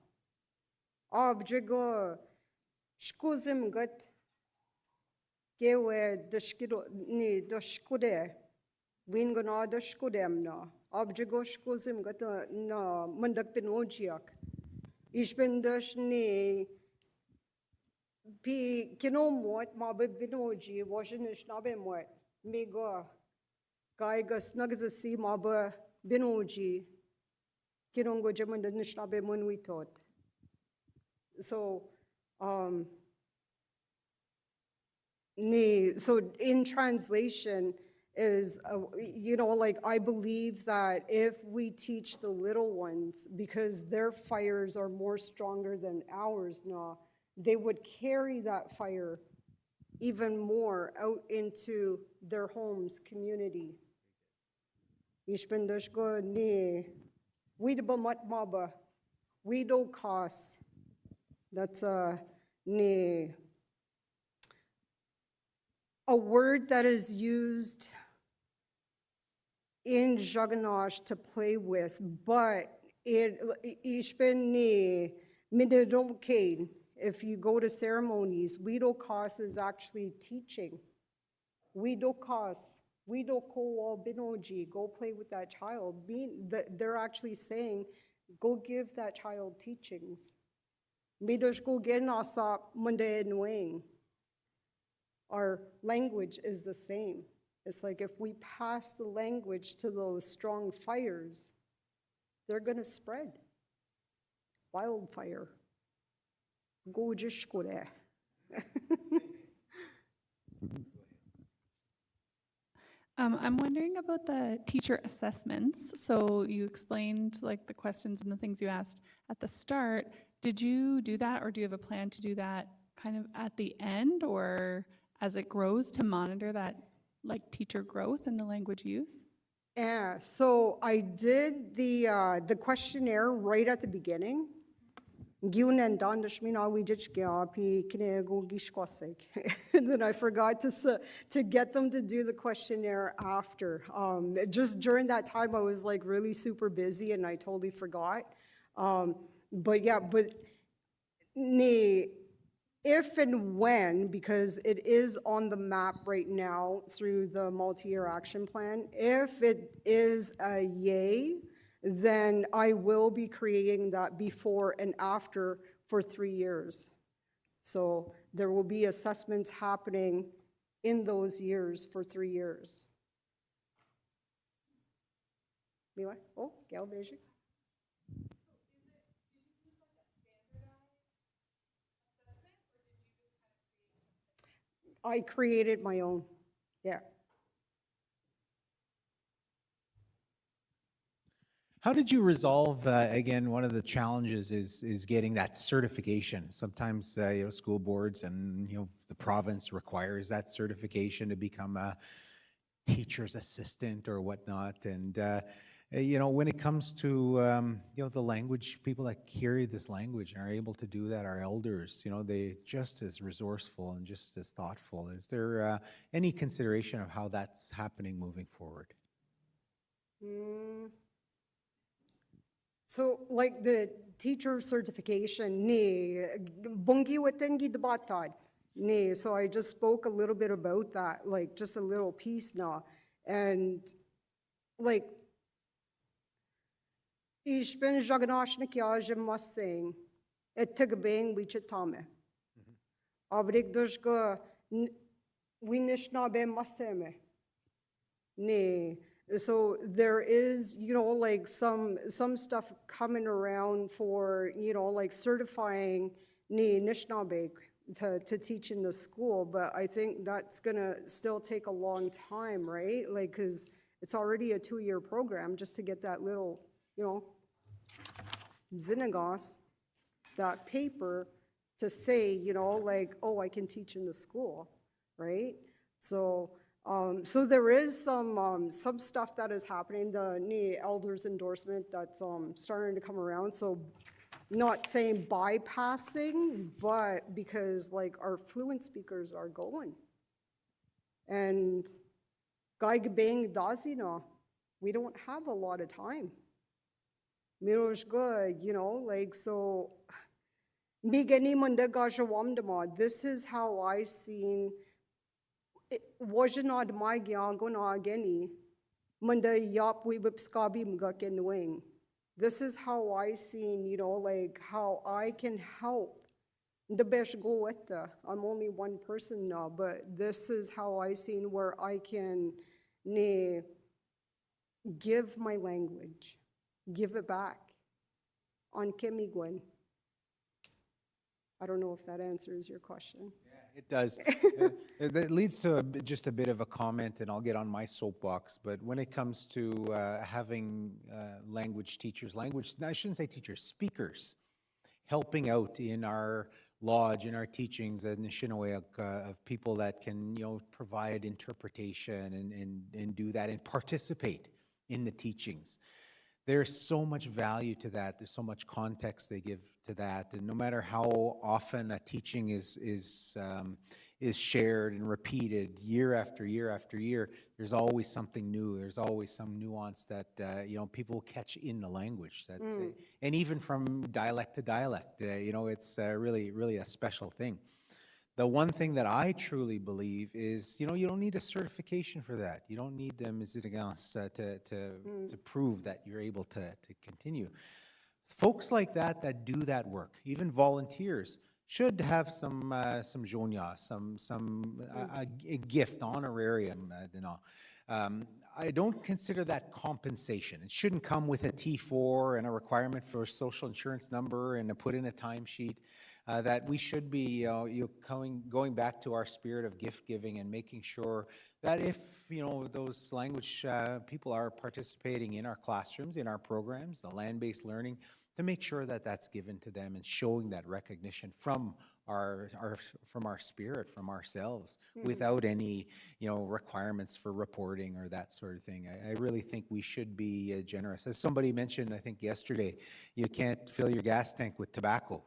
Abjigo shkuzim gat gewe dashkude wingana dashkudem na. Abjigo shkuzim gat na mandak binoji ak. Ich bin durch pi Kinoomaadziwin mabe binoji washin Anishinaabe mot migo gas nagazasi mabe binoji kinongo jaman Anishinaabe mun we taught. So so in translation is, like I believe that if we teach the little ones, because their fires are more stronger than ours now, they would carry that fire even more out into their homes, community. Ich bin durchgo wiidaba matmaba, wiido kas. That's a word that is used in Jaganash to play with, but ich bin mideromkein. If you go to ceremonies, wido kas is actually teaching. Wido kas, wido ko binoji, go play with that child. They're actually saying, go give that child teachings. Midosh go get asap munde nuing. Our language is the same. It's like if we pass the language to those strong fires, they're going to spread. Wildfire. Gojishkore. I'm wondering about the teacher assessments. So you explained like the questions and the things you asked at the start. Did you do that, or do you have a plan to do that kind of at the end or as it grows to monitor that like teacher growth and the language use? Yeah, so I did the questionnaire right at the beginning. And then I forgot to get them to do the questionnaire after. Just during that time, I was like really super busy and I totally forgot. But if and when, because it is on the map right now through the multi-year action plan, if it is a yay, then I will be creating that before and after for 3 years. So there will be assessments happening in those years for 3 years. Oh, Gail Beijing. I created my own, yeah. How did you resolve, again, one of the challenges is getting that certification. Sometimes, school boards and, the province requires that certification to become a teacher's assistant or whatnot. And when it comes to, the language, people that carry this language and are able to do that, our elders, they just as resourceful and just as thoughtful. Is there any consideration of how that's happening moving forward? So like the teacher certification, bungi watengi debatad. So I just spoke a little bit about that, like just a little piece now. And like, ich bin jaganashnik yajem masing, et tigabing wichitame. Aber ik dus go, winish na be maseme. So there is, like some stuff coming around for, like certifying Anishinabek to teach in the school, but I think that's gonna still take a long time, right? Like, cause it's already a 2-year program just to get that little, zinagos, that paper to say, like, oh, I can teach in the school, right? So there is some stuff that is happening, the elders endorsement that's starting to come around. So not saying bypassing, but because like our fluent speakers are going. And Gaigabang Dazina, we don't have a lot of time. Miroshga, like so Migani Manda Gajawamdama, this is how I seen Wajanad my Gyangona Geni, Munda Yap we Bipskabi Mgakin Wing. This is how I seen, like how I can help the best go with the. I'm only one person now, but this is how I seen where I can give my language, give it back on Miigwech. I don't know if that answers your question. It does. That leads to just a bit of a comment, and I'll get on my soapbox. But when it comes to having language teachers, I shouldn't say teachers, speakers, helping out in our lodge, in our teachings, and Anishinaabe of people that can, provide interpretation and do that and participate in the teachings. There's so much value to that. There's so much context they give to that, and no matter how often a teaching is shared and repeated year after year after year, there's always something new. There's always some nuance that people catch in the language. That's and even from dialect to dialect, it's really a special thing. The one thing that I truly believe is, you don't need a certification for that. You don't need them to prove that you're able to continue. Folks like that do that work, even volunteers, should have some zhonya, a gift, honorarium. I don't consider that compensation. It shouldn't come with a T4 and a requirement for a social insurance number and to put in a timesheet. That we should be going back to our spirit of gift giving and making sure that if those language people are participating in our classrooms, in our programs, the land-based learning, to make sure that that's given to them and showing that recognition from our spirit, from ourselves, without any requirements for reporting or that sort of thing. I really think we should be generous. As somebody mentioned, I think yesterday, you can't fill your gas tank with tobacco.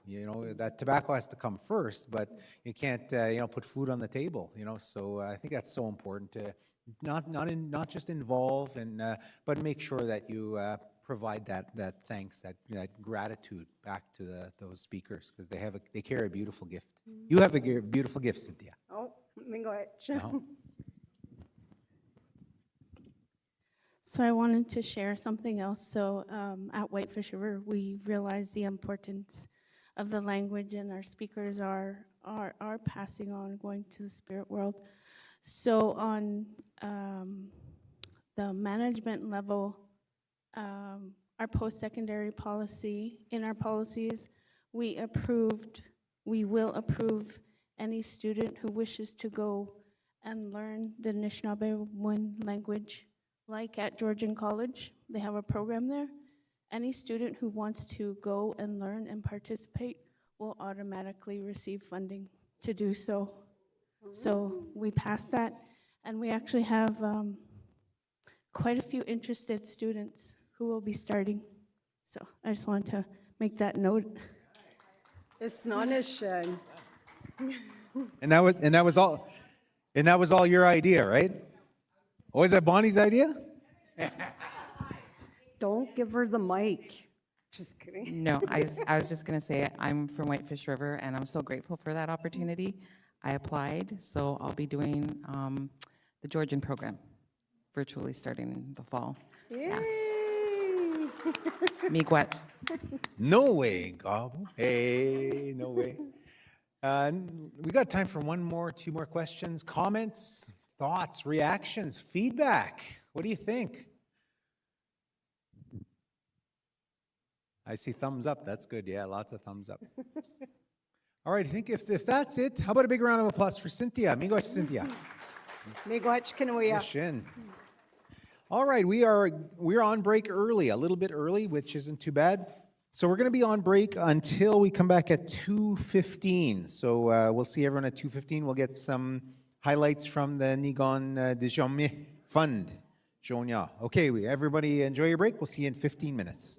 That tobacco has to come first, but you can't put food on the table. So I think that's so important to not just involve but make sure that you provide that thanks, that gratitude back to those speakers, because they carry a beautiful gift. You have a beautiful gift, Cynthia. Oh, Miigwech. So I wanted to share something else. So at Whitefish River, we realized the importance of the language, and our speakers are passing on, going to the spirit world. So on the management level, our post-secondary policy, in our policies, we will approve any student who wishes to go and learn the Anishinaabe language, like at Georgian College. They have a program there. Any student who wants to go and learn and participate will automatically receive funding to do so. So we passed that, and we actually have quite a few interested students who will be starting. So I just wanted to make that note. Astonishing. And that was all your idea, right? Or is that Bonnie's idea? Don't give her the mic. Just kidding. No, I was just going to say, I'm from Whitefish River, and I'm so grateful for that opportunity. I applied, so I'll be doing the Georgian program virtually starting in the fall. Yay! Miigwech. No way, Gobble. Hey, no way. We got time for two more questions, comments, thoughts, reactions, feedback. What do you think? I see thumbs up. That's good. Yeah, lots of thumbs up. All right, I think if that's it, how about a big round of applause for Cynthia? Miigwech, Cynthia. Miigwech, kina, wiya. Shin. All right, we're on break early, a little bit early, which isn't too bad. So we're going to be on break until we come back at 2:15. So we'll see everyone at 2:15. We'll get some highlights from the Niigaan Gdizhaami Fund. Okay, everybody enjoy your break. We'll see you in 15 minutes.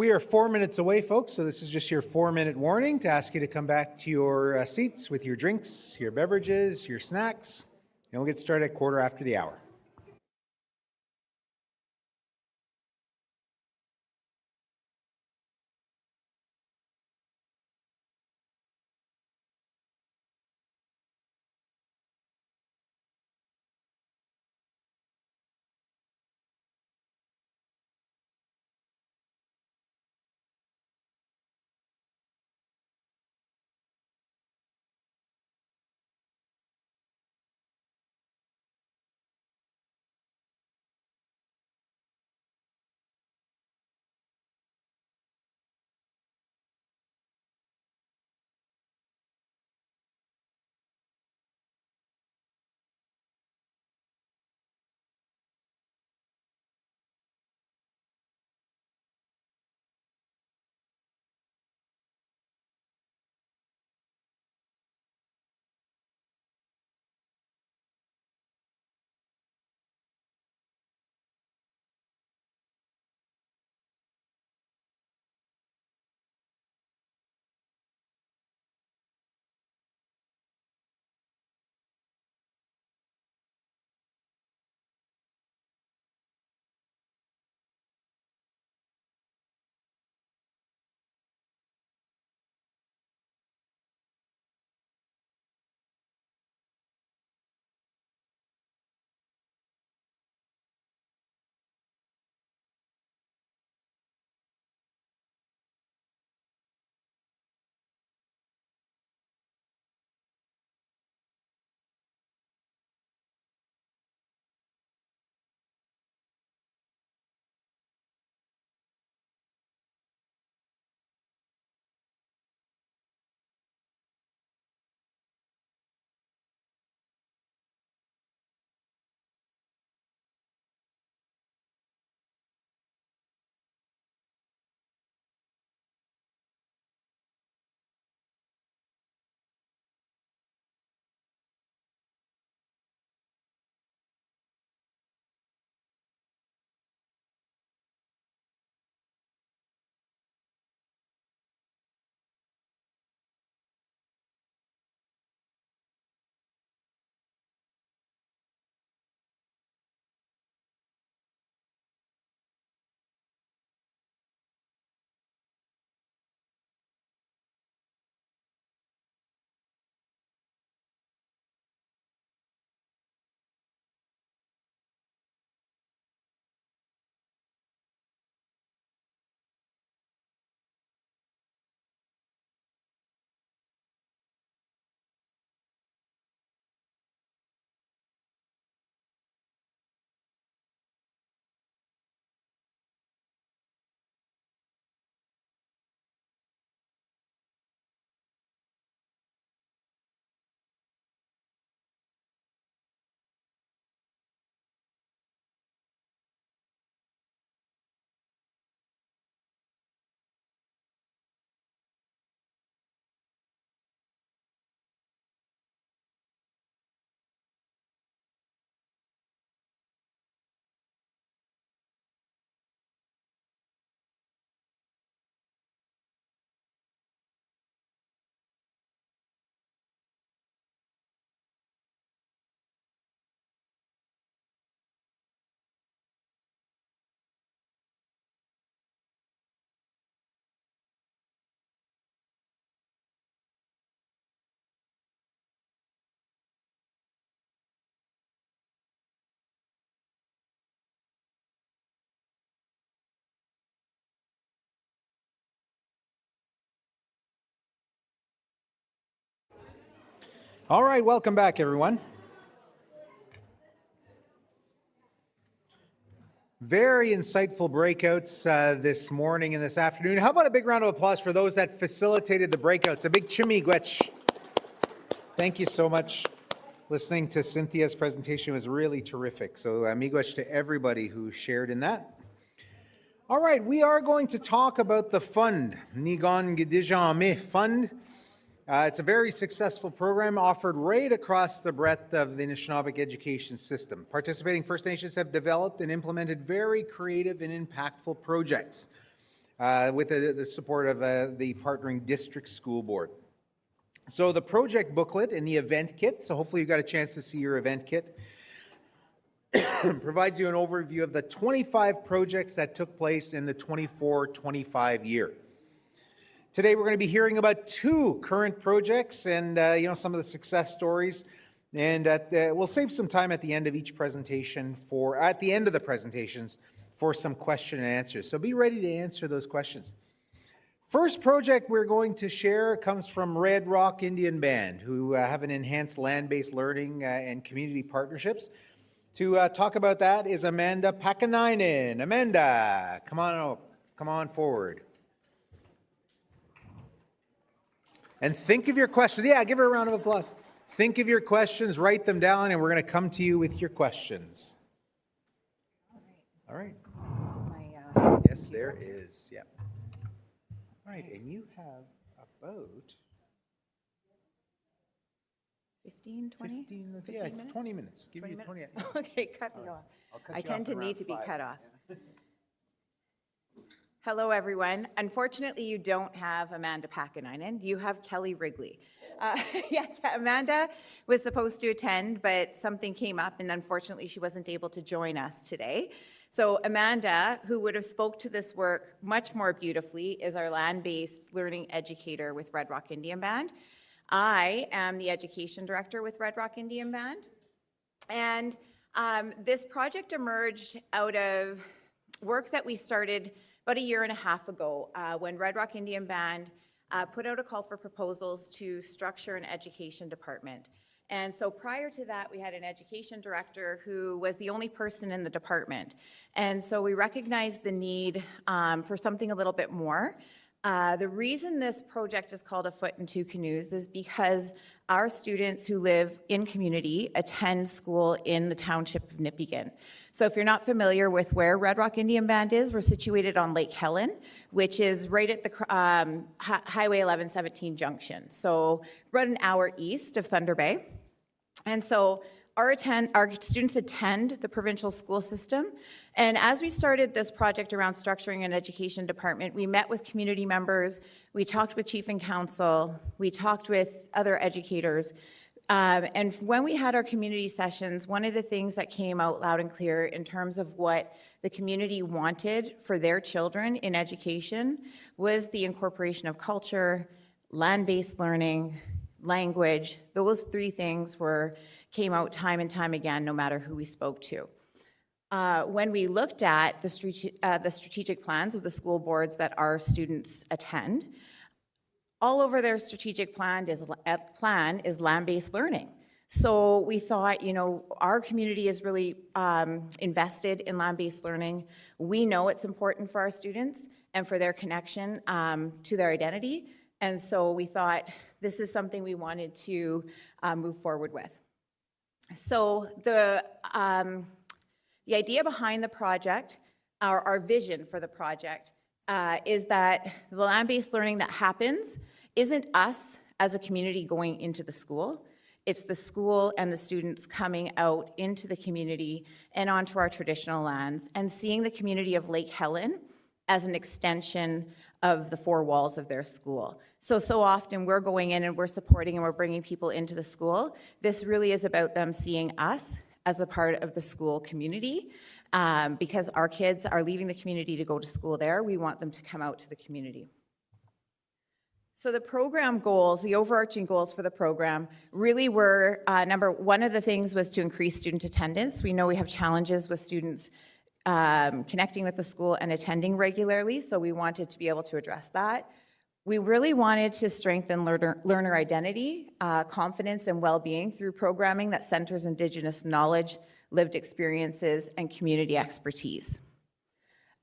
We are 4 minutes away, folks, so this is just your 4-minute warning to ask you to come back to your seats with your drinks, your beverages, your snacks, and we'll get started at 1:15. All right, welcome back, everyone. Very insightful breakouts this morning and this afternoon. How about a big round of applause for those that facilitated the breakouts? A big Miigwech. Thank you so much. Listening to Cynthia's presentation was really terrific. So Miigwech to everybody who shared in that. All right, we are going to talk about the fund, Niigaan Gdizhaami Fund. It's a very successful program offered right across the breadth of the Anishinabek Education System. Participating First Nations have developed and implemented very creative and impactful projects. with the support of the partnering district school board. So the project booklet and the event kit, so hopefully you got a chance to see your event kit, provides you an overview of the 25 projects that took place in the 24-25 year. Today we're going to be hearing about 2 current projects and some of the success stories, and we'll save some time at the end of each presentation at the end of the presentations for some question and answers. So be ready to answer those questions. First project we're going to share comes from Red Rock Indian Band, who have an enhanced land-based learning and community partnerships. To talk about that is Amanda Pakanainen. Amanda, come on forward. And think of your questions. Yeah, give her a round of applause. Think of your questions, write them down, and we're going to come to you with your questions. All right. Yes, there is. Yeah. All right, and you have about 15, 20? 15 minutes? 20 minutes. Give you 20 minutes. Okay, cut me off. I tend to need to be cut off. Yeah. Hello, everyone. Unfortunately, you don't have Amanda Pakanainen. You have Kelly Wrigley. Amanda was supposed to attend, but something came up, and unfortunately, she wasn't able to join us today. So Amanda, who would have spoke to this work much more beautifully, is our land-based learning educator with Red Rock Indian Band. I am the education director with Red Rock Indian Band. And this project emerged out of work that we started about 1.5 years ago when Red Rock Indian Band put out a call for proposals to structure an education department. And so prior to that, we had an education director who was the only person in the department. And so we recognized the need for something a little bit more. The reason this project is called A Foot in Two Canoes is because our students who live in community attend school in the township of Niigaan. So if you're not familiar with where Red Rock Indian Band is, we're situated on Lake Helen, which is right at the Highway 1117 junction. So about an hour east of Thunder Bay. And so our students attend the provincial school system. And as we started this project around structuring an education department, we met with community members, we talked with chief and council, we talked with other educators. And when we had our community sessions, one of the things that came out loud and clear in terms of what the community wanted for their children in education was the incorporation of culture, land-based learning, language. Those 3 things came out time and time again, no matter who we spoke to. When we looked at the strategic plans of the school boards that our students attend, all over their strategic plan is land-based learning. So we thought, our community is really invested in land-based learning. We know it's important for our students and for their connection to their identity. And so we thought this is something we wanted to move forward with. So the idea behind the project, our vision for the project, is that the land-based learning that happens isn't us as a community going into the school. It's the school and the students coming out into the community and onto our traditional lands and seeing the community of Lake Helen as an extension of the 4 walls of their school. So often we're going in and we're supporting and we're bringing people into the school. This really is about them seeing us as a part of the school community. Because our kids are leaving the community to go to school there, we want them to come out to the community. So the program goals, the overarching goals for the program really were, one of the things was to increase student attendance. We know we have challenges with students connecting with the school and attending regularly, so we wanted to be able to address that. We really wanted to strengthen learner identity, confidence, and well-being through programming that centers Indigenous knowledge, lived experiences, and community expertise.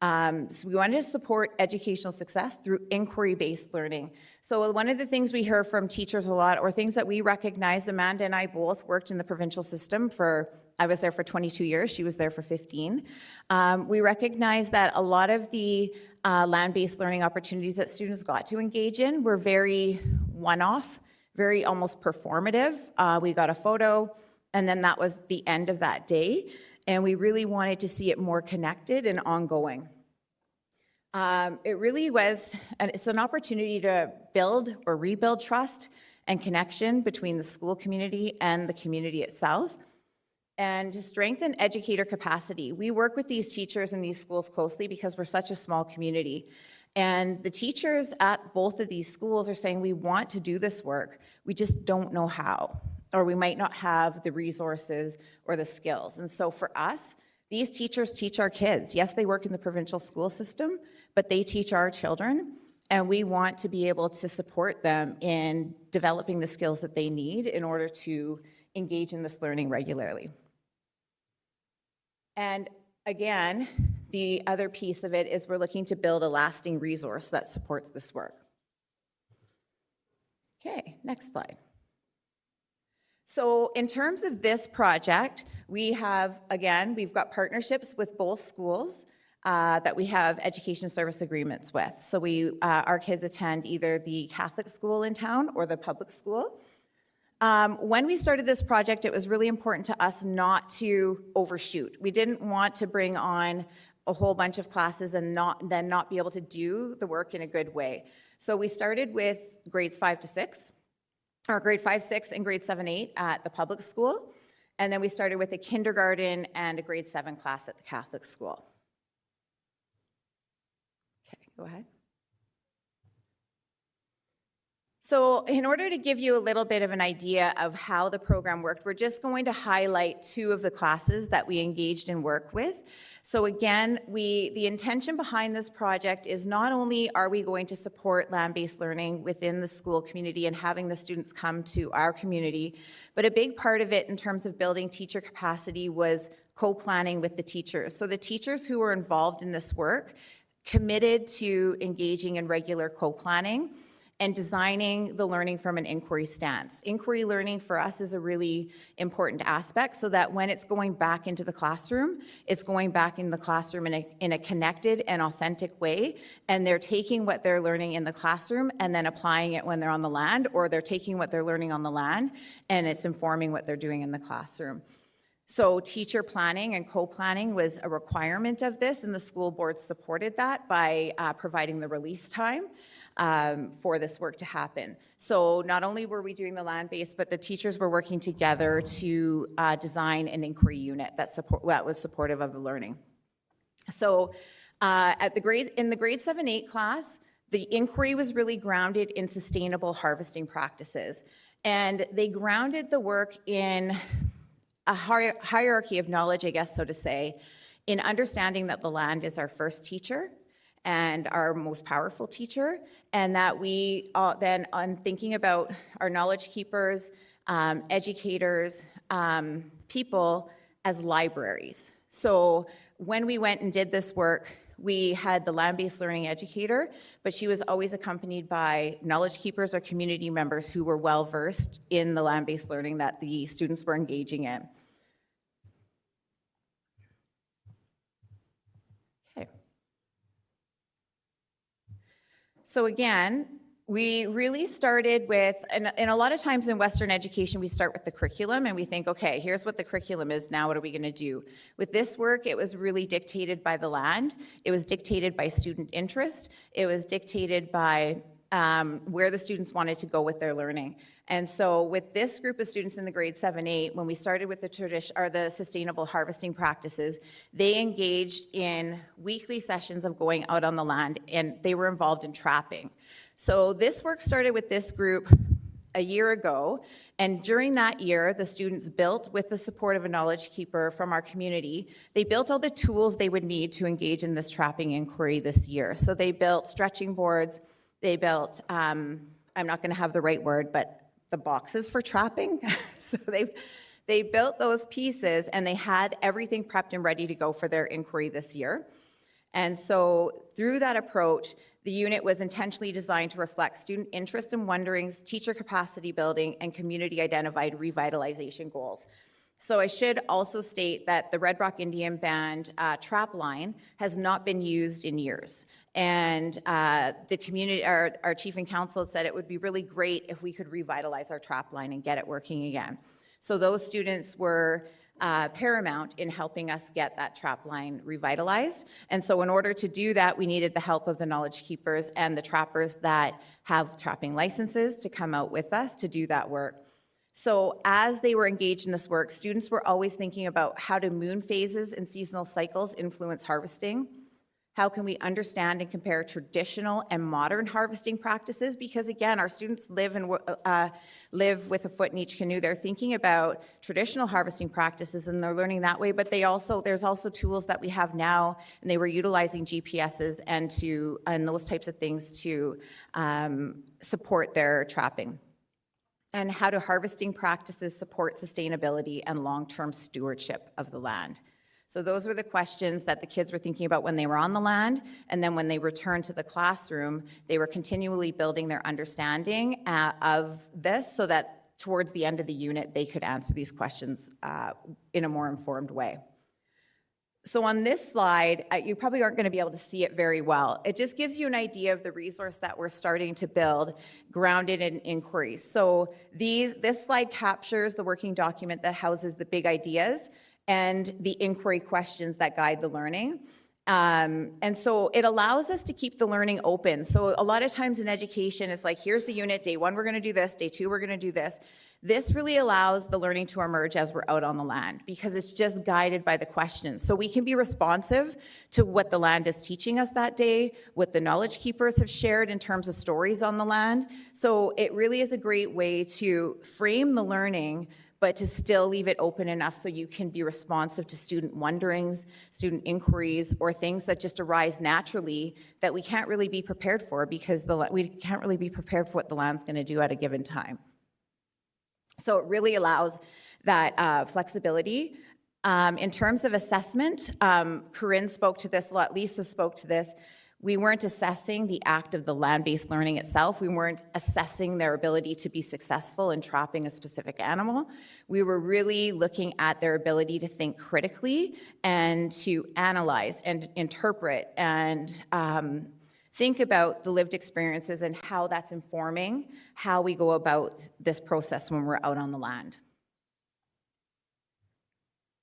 So we wanted to support educational success through inquiry-based learning. So one of the things we hear from teachers a lot, or things that we recognize, Amanda and I both worked in the provincial system I was there for 22 years, she was there for 15. We recognize that a lot of the land-based learning opportunities that students got to engage in were very one-off, very almost performative. We got a photo, and then that was the end of that day. And we really wanted to see it more connected and ongoing. It really was, and it's an opportunity to build or rebuild trust and connection between the school community and the community itself, and to strengthen educator capacity. We work with these teachers in these schools closely because we're such a small community. And the teachers at both of these schools are saying, we want to do this work, we just don't know how, or we might not have the resources or the skills. And so for us, these teachers teach our kids. Yes, they work in the provincial school system, but they teach our children, and we want to be able to support them in developing the skills that they need in order to engage in this learning regularly. And again, the other piece of it is we're looking to build a lasting resource that supports this work. Okay, next slide. So in terms of this project, we have, again, we've got partnerships with both schools that we have education service agreements with. So our kids attend either the Catholic school in town or the public school. When we started this project, it was really important to us not to overshoot. We didn't want to bring on a whole bunch of classes and then not be able to do the work in a good way. So we started with grades 5 to 6, or grade 5, 6, and grade 7, 8 at the public school. And then we started with a kindergarten and a grade 7 class at the Catholic school. Okay, go ahead. So in order to give you a little bit of an idea of how the program worked, we're just going to highlight 2 of the classes that we engaged in work with. So again, the intention behind this project is not only are we going to support land-based learning within the school community and having the students come to our community, but a big part of it in terms of building teacher capacity was co-planning with the teachers. So the teachers who were involved in this work committed to engaging in regular co-planning and designing the learning from an inquiry stance. Inquiry learning for us is a really important aspect so that when it's going back into the classroom, it's going back in the classroom in a connected and authentic way, and they're taking what they're learning in the classroom and then applying it when they're on the land, or they're taking what they're learning on the land and it's informing what they're doing in the classroom. So teacher planning and co-planning was a requirement of this, and the school board supported that by providing the release time for this work to happen. So not only were we doing the land-based, but the teachers were working together to design an inquiry unit that was supportive of the learning. So in the grade 7, 8 class, the inquiry was really grounded in sustainable harvesting practices. And they grounded the work in a hierarchy of knowledge, I guess, so to say, in understanding that the land is our first teacher and our most powerful teacher, and that we then, on thinking about our knowledge keepers, educators, people as libraries. So when we went and did this work, we had the land-based learning educator, but she was always accompanied by knowledge keepers or community members who were well-versed in the land-based learning that the students were engaging in. So again, we really started with, and a lot of times in Western education, we start with the curriculum and we think, okay, here's what the curriculum is, now what are we going to do? With this work, it was really dictated by the land. It was dictated by student interest. It was dictated by where the students wanted to go with their learning. And so with this group of students in the grade 7, 8, when we started with the sustainable harvesting practices, they engaged in weekly sessions of going out on the land, and they were involved in trapping. So this work started with this group a year ago, and during that year, the students built, with the support of a knowledge keeper from our community, they built all the tools they would need to engage in this trapping inquiry this year. So they built stretching boards, they built, I'm not going to have the right word, but the boxes for trapping. So they built those pieces, and they had everything prepped and ready to go for their inquiry this year. And so through that approach, the unit was intentionally designed to reflect student interest and wonderings, teacher capacity building, and community-identified revitalization goals. So I should also state that the Red Rock Indian Band trap line has not been used in years. And the community, our chief and council said it would be really great if we could revitalize our trap line and get it working again. So those students were paramount in helping us get that trap line revitalized. And so in order to do that, we needed the help of the knowledge keepers and the trappers that have trapping licenses to come out with us to do that work. So as they were engaged in this work, students were always thinking about how do moon phases and seasonal cycles influence harvesting? How can we understand and compare traditional and modern harvesting practices? Because again, our students live with a foot in each canoe. They're thinking about traditional harvesting practices and they're learning that way, but there's also tools that we have now, and they were utilizing GPSs and those types of things to support their trapping. And how do harvesting practices support sustainability and long-term stewardship of the land? So those were the questions that the kids were thinking about when they were on the land, and then when they returned to the classroom, they were continually building their understanding of this so that towards the end of the unit, they could answer these questions in a more informed way. So on this slide, you probably aren't going to be able to see it very well. It just gives you an idea of the resource that we're starting to build, grounded in inquiries. So this slide captures the working document that houses the big ideas and the inquiry questions that guide the learning. And so it allows us to keep the learning open. So a lot of times in education, it's like, here's the unit, day 1, we're gonna do this, day 2, we're gonna do this. This really allows the learning to emerge as we're out on the land because it's just guided by the questions. So we can be responsive to what the land is teaching us that day, what the knowledge keepers have shared in terms of stories on the land. So it really is a great way to frame the learning, but to still leave it open enough so you can be responsive to student wonderings, student inquiries, or things that just arise naturally that we can't really be prepared for because we can't really be prepared for what the land's going to do at a given time. So it really allows that flexibility. In terms of assessment, Corinne spoke to this a lot, Lisa spoke to this. We weren't assessing the act of the land-based learning itself. We weren't assessing their ability to be successful in trapping a specific animal. We were really looking at their ability to think critically and to analyze and interpret and think about the lived experiences and how that's informing how we go about this process when we're out on the land.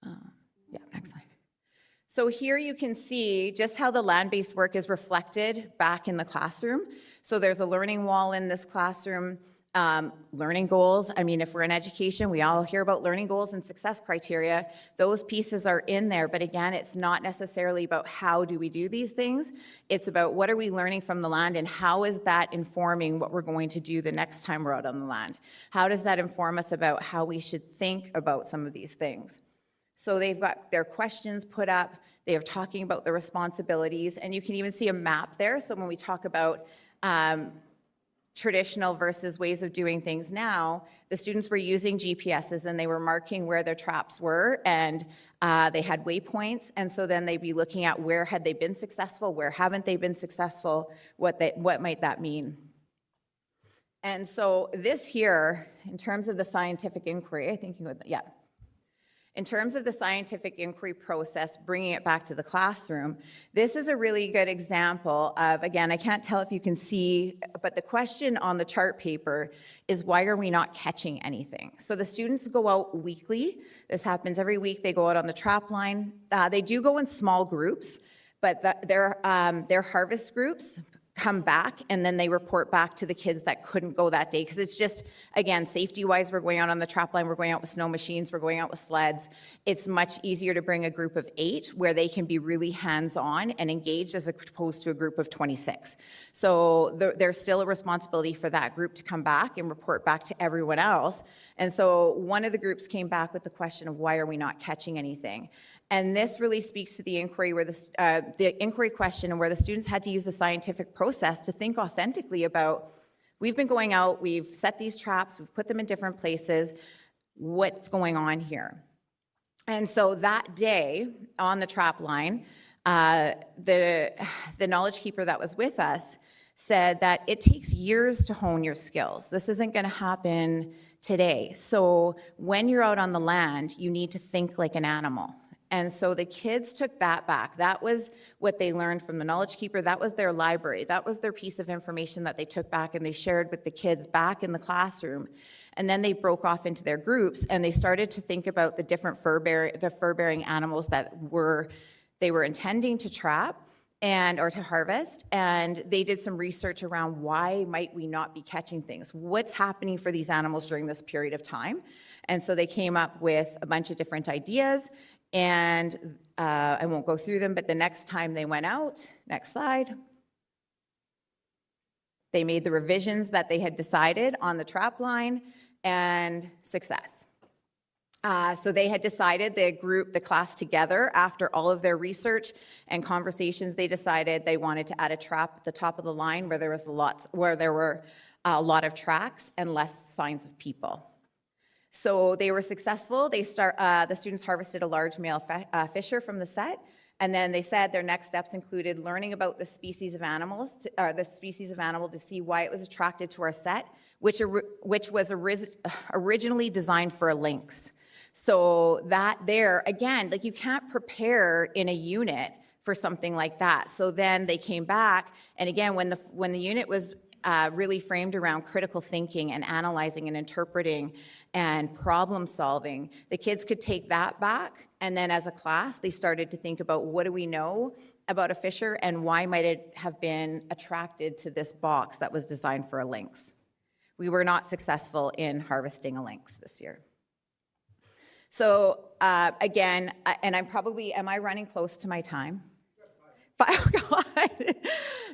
Yeah, next slide. So here you can see just how the land-based work is reflected back in the classroom. So there's a learning wall in this classroom, learning goals. I mean, if we're in education, we all hear about learning goals and success criteria. Those pieces are in there, but again, it's not necessarily about how do we do these things. It's about what are we learning from the land and how is that informing what we're going to do the next time we're out on the land? How does that inform us about how we should think about some of these things? So they've got their questions put up, they are talking about the responsibilities, and you can even see a map there. So when we talk about traditional versus ways of doing things now, the students were using GPSs and they were marking where their traps were, and they had waypoints, and so then they'd be looking at where had they been successful, where haven't they been successful, what might that mean. And so this here, in terms of the scientific inquiry, I think you would, yeah. In terms of the scientific inquiry process, bringing it back to the classroom, this is a really good example of, again, I can't tell if you can see, but the question on the chart paper is, why are we not catching anything? So the students go out weekly. This happens every week. They go out on the trap line. They do go in small groups, but their harvest groups come back and then they report back to the kids that couldn't go that day, because it's just, again, safety-wise, we're going out on the trap line, we're going out with snow machines, we're going out with sleds. It's much easier to bring a group of 8 where they can be really hands-on and engaged as opposed to a group of 26. So there's still a responsibility for that group to come back and report back to everyone else. And so one of the groups came back with the question of, why are we not catching anything? And this really speaks to the inquiry where the inquiry question, and where the students had to use a scientific process to think authentically about, we've been going out, we've set these traps, we've put them in different places, what's going on here? And so that day on the trap line, the knowledge keeper that was with us said that it takes years to hone your skills. This isn't going to happen today. So when you're out on the land, you need to think like an animal. And so the kids took that back. That was what they learned from the knowledge keeper. That was their library. That was their piece of information that they took back and they shared with the kids back in the classroom. And then they broke off into their groups and they started to think about the different fur-bearing animals that they were intending to trap or to harvest, and they did some research around why might we not be catching things? What's happening for these animals during this period of time? And so they came up with a bunch of different ideas, and I won't go through them, but the next time they went out, next slide, they made the revisions that they had decided on the trap line, and success. So they had decided, they grouped the class together after all of their research and conversations. They decided they wanted to add a trap at the top of the line where there were a lot of tracks and less signs of people. So they were successful. The students harvested a large male fisher from the set, and then they said their next steps included learning about the species of animal to see why it was attracted to our set, which was originally designed for a lynx. So that there, again, like you can't prepare in a unit for something like that. So then they came back, and again, when the unit was really framed around critical thinking and analyzing and interpreting and problem solving, the kids could take that back, and then as a class, they started to think about what do we know about a fisher and why might it have been attracted to this box that was designed for a lynx. We were not successful in harvesting a lynx this year. So again, and am I running close to my time? Oh God.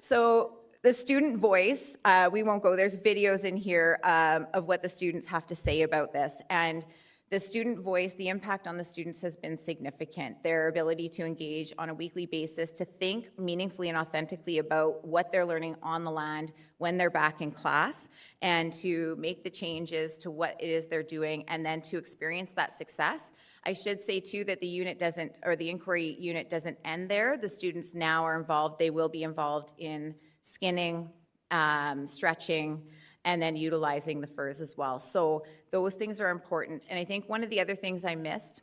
So the student voice, we won't go, there's videos in here of what the students have to say about this. And the student voice, the impact on the students has been significant. Their ability to engage on a weekly basis, to think meaningfully and authentically about what they're learning on the land when they're back in class, and to make the changes to what it is they're doing, and then to experience that success. I should say too that the inquiry unit doesn't end there. The students now are involved, they will be involved in skinning, stretching, and then utilizing the furs as well. So those things are important. And I think one of the other things I missed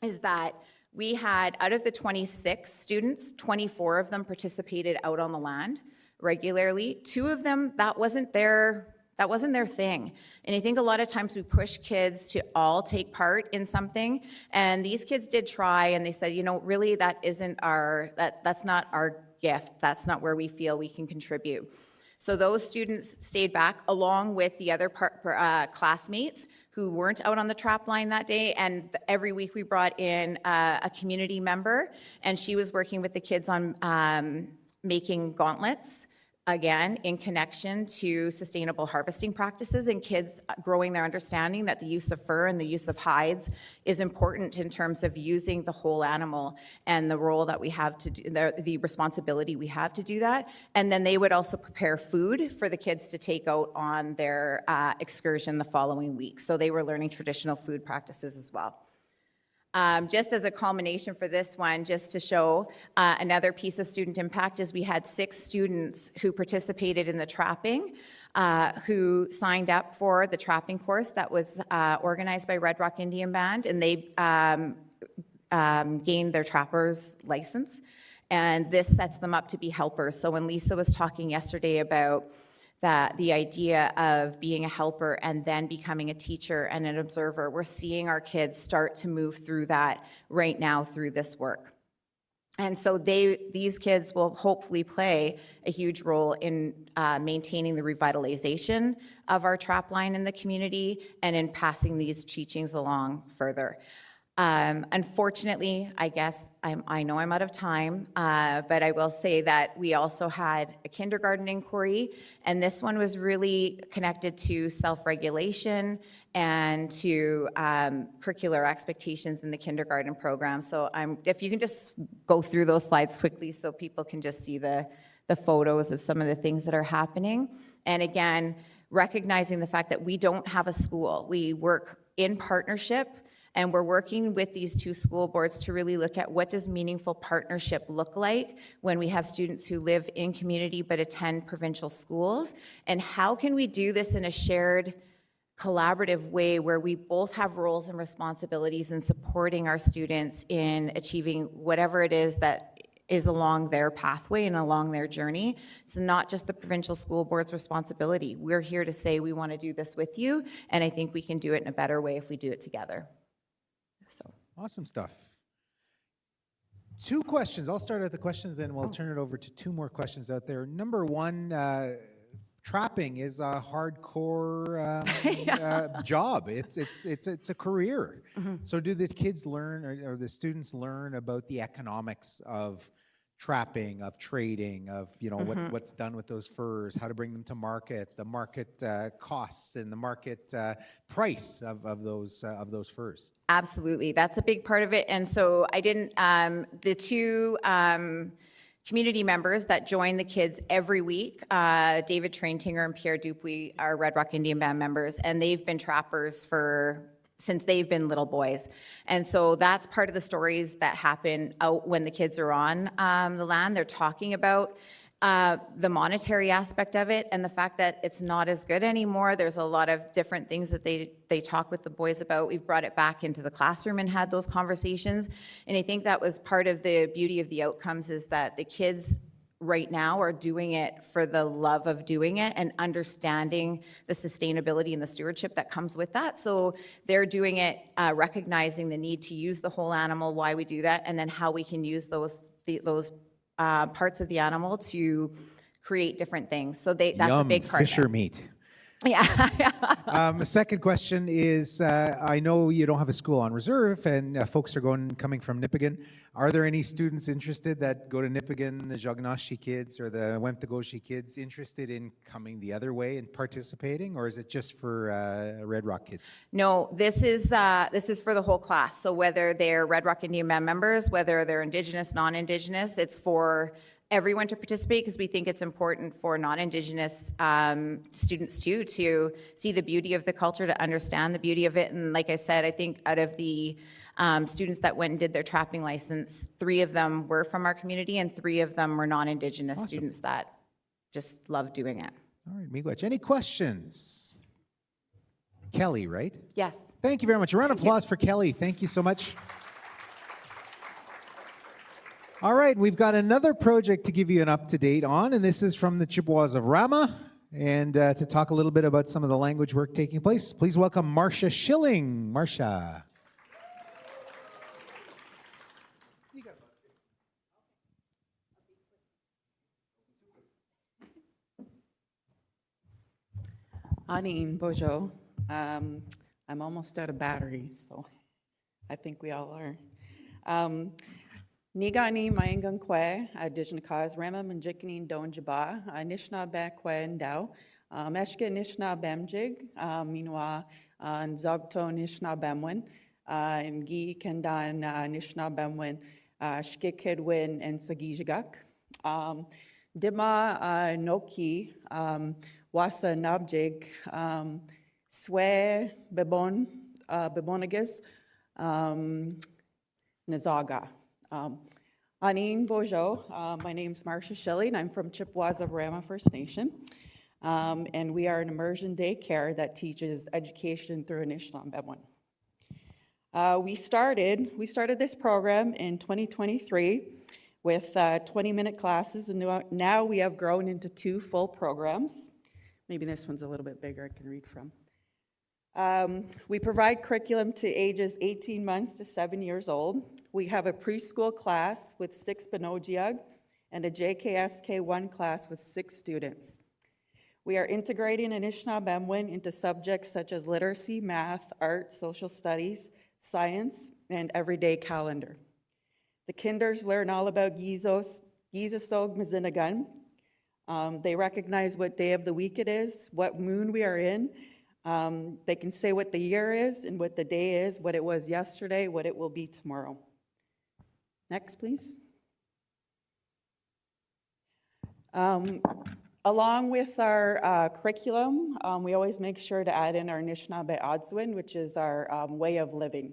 is that we had, out of the 26 students, 24 of them participated out on the land regularly. 2 of them, that wasn't their thing. And I think a lot of times we push kids to all take part in something, and these kids did try, and they said, you know, really that isn't that's not our gift. That's not where we feel we can contribute. So those students stayed back along with the other classmates who weren't out on the trap line that day. And every week we brought in a community member, and she was working with the kids on making gauntlets, again, in connection to sustainable harvesting practices, and kids growing their understanding that the use of fur and the use of hides is important in terms of using the whole animal and the role that we have to do, the responsibility we have to do that. And then they would also prepare food for the kids to take out on their excursion the following week. So they were learning traditional food practices as well. Just as a culmination for this one, just to show another piece of student impact, is we had 6 students who participated in the trapping, who signed up for the trapping course that was organized by Red Rock Indian Band, and they gained their trapper's license, and this sets them up to be helpers. So when Lisa was talking yesterday about the idea of being a helper and then becoming a teacher and an observer, we're seeing our kids start to move through that right now through this work. And so these kids will hopefully play a huge role in maintaining the revitalization of our trap line in the community and in passing these teachings along further. Unfortunately, I guess I know I'm out of time, but I will say that we also had a kindergarten inquiry, and this one was really connected to self-regulation and to curricular expectations in the kindergarten program. So if you can just go through those slides quickly so people can just see the photos of some of the things that are happening. And again, recognizing the fact that we don't have a school. We work in partnership, and we're working with these 2 school boards to really look at what does meaningful partnership look like when we have students who live in community but attend provincial schools, and how can we do this in a shared collaborative way where we both have roles and responsibilities in supporting our students in achieving whatever it is that is along their pathway and along their journey. It's not just the provincial school board's responsibility. We're here to say we want to do this with you, and I think we can do it in a better way if we do it together. So. Awesome stuff. 2 questions. I'll start at the questions, then we'll turn it over to 2 more questions out there. Number 1, trapping is a hardcore job. It's a career. So do the kids learn, or the students learn about the economics of trapping, of trading, of what's done with those furs, how to bring them to market, the market costs, and the market price of those furs? Absolutely, that's a big part of it. And so I didn't. The 2 community members that join the kids every week, David Traintinger and Pierre Dupuy, are Red Rock Indian Band members, and they've been trappers since they've been little boys. And so that's part of the stories that happen out when the kids are on the land. They're talking about the monetary aspect of it and the fact that it's not as good anymore. There's a lot of different things that they talk with the boys about. We've brought it back into the classroom and had those conversations. And I think that was part of the beauty of the outcomes, is that the kids right now are doing it for the love of doing it and understanding the sustainability and the stewardship that comes with that. So they're doing it, recognizing the need to use the whole animal, why we do that, and then how we can use those parts of the animal to create different things. So that's a big part Fisher of it. meat. Yeah. The second question is, I know you don't have a school on reserve, and folks are coming from Nipigon. Are there any students interested that go to Nipigon, the Jognashi kids or the Wemtegoshi kids, interested in coming the other way and participating, or is it just for Red Rock kids? No, this is for the whole class. So whether they're Red Rock Indian Band members, whether they're Indigenous, non-Indigenous, it's for everyone to participate, because we think it's important for non-Indigenous students too to see the beauty of the culture, to understand the beauty of it. And like I said, I think out of the students that went and did their trapping license, 3 of them were from our community and 3 of them were non-Indigenous students that just love doing it. All right, Miigwech, any questions? Kelly, right? Yes. Thank you very much. A round of applause for Kelly. Thank you so much. All right, we've got another project to give you an up-to-date on, and this is from the Chippewas of Rama. And to talk a little bit about some of the language work taking place, please welcome Marcia Schilling. Marcia. Aanii, Bojo. I'm almost out of battery, so I think we all are. Niigaan Gdizhaami Forum, Adijnakaz, Rama Manjikanin Donjaba, Anishinabek Education Meshka Anishinabemjig, Minwa, Nzogto Anishinabemwin, Ngi Kendan Anishinabemwin, Shkikidwin, and Sagijagak. Dima Noki, Wasa Nabjig, Swe Bebonagas, Nazaga. Aanii Bojo, my name's Marcia Schilling. I'm from Chippewas of Rama First Nation, and we are an immersion daycare that teaches education through Anishinabemwin. We started this program in 2023 with 20-minute classes, and now we have grown into 2 full programs. Maybe this one's a little bit bigger, I can read from. We provide curriculum to ages 18 months to 7 years old. We have a preschool class with 6 Benojiag and a JKSK1 class with 6 students. We are integrating Anishinabemwin into subjects such as literacy, math, art, social studies, science, and everyday calendar. The kinders learn all about Gizasog Mazinagan. They recognize what day of the week it is, what moon we are in. They can say what the year is and what the day is, what it was yesterday, what it will be tomorrow. Next, please. Along with our curriculum, we always make sure to add in our Anishinabek Education, which is our way of living.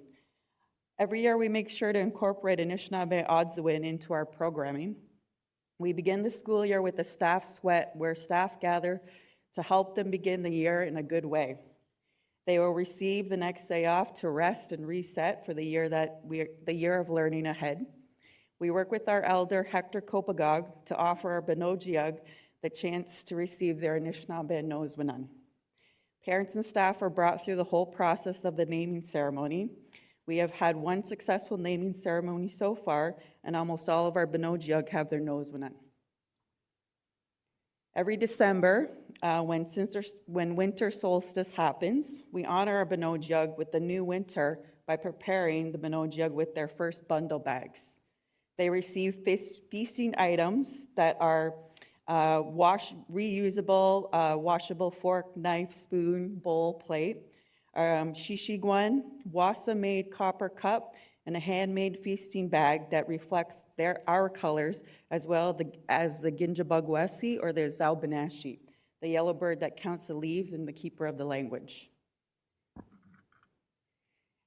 Every year we make sure to incorporate Anishinabek Education into our programming. We begin the school year with a staff sweat where staff gather to help them begin the year in a good way. They will receive the next day off to rest and reset for the year of learning ahead. We work with our elder, Hector Kopagog, to offer our Binojiag the chance to receive their Anishinaabe Noswinan. Parents and staff are brought through the whole process of the naming ceremony. We have had one successful naming ceremony so far, and almost all of our Binojiag have their Noswinan. Every December, when winter solstice happens, we honor our Binojiag with the new winter by preparing the Binojiag with their first bundle bags. They receive feasting items that are reusable, washable fork, knife, spoon, bowl, plate, shishiguan, wasa-made copper cup, and a handmade feasting bag that reflects our colors, as well as the Ginjabagwesi or the Zaubanashi, the yellow bird that counts the leaves and the keeper of the language.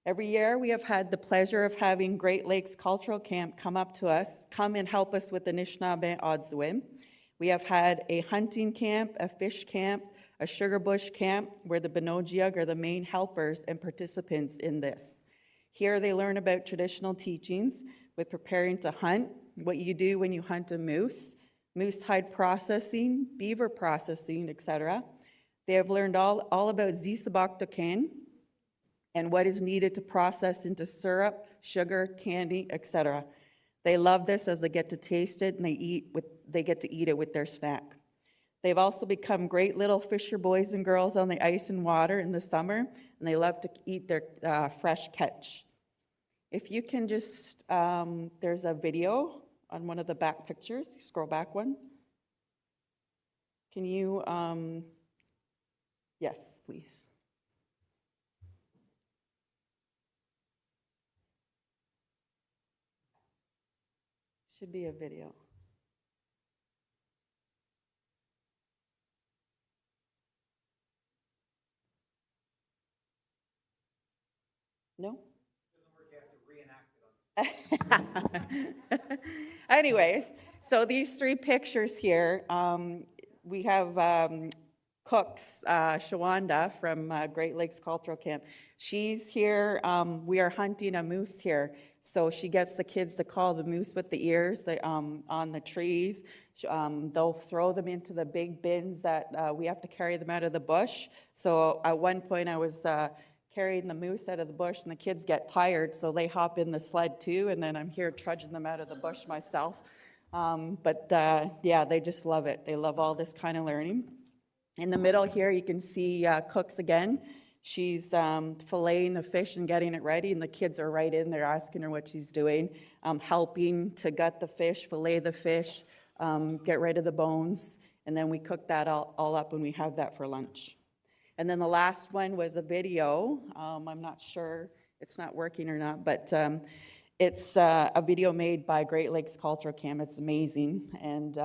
Every year, we have had the pleasure of having Great Lakes Cultural Camp come and help us with Niigaan Gdizhaami. We have had a hunting camp, a fish camp, a sugar bush camp, where the Binojiag are the main helpers and participants in this. Here they learn about traditional teachings with preparing to hunt, what you do when you hunt a moose hide processing, beaver processing, etc. They have learned all about zisabaktoken and what is needed to process into syrup, sugar, candy, etc. They love this as they get to taste it and they get to eat it with their snack. They've also become great little fisher boys and girls on the ice and water in the summer, and they love to eat their fresh catch. If you can just, there's a video on one of the back pictures. Scroll back one. Can you, yes, please. Should be a video. No? Anyways, so these three pictures here, we have Cooks, Shawanda from Great Lakes Cultural Camp. She's here, we are hunting a moose here. So she gets the kids to call the moose with the ears on the trees. They'll throw them into the big bins that we have to carry them out of the bush. So at one point I was carrying the moose out of the bush and the kids get tired, so they hop in the sled too, and then I'm here trudging them out of the bush myself. Yeah, they just love it. They love all this kind of learning. In the middle here, you can see Cooks again. She's filleting the fish and getting it ready, and the kids are right in there asking her what she's doing, helping to gut the fish, fillet the fish, get rid of the bones, and then we cook that all up and we have that for lunch. And then the last one was a video. I'm not sure it's not working or not, but it's a video made by Great Lakes Cultural Camp. It's amazing, and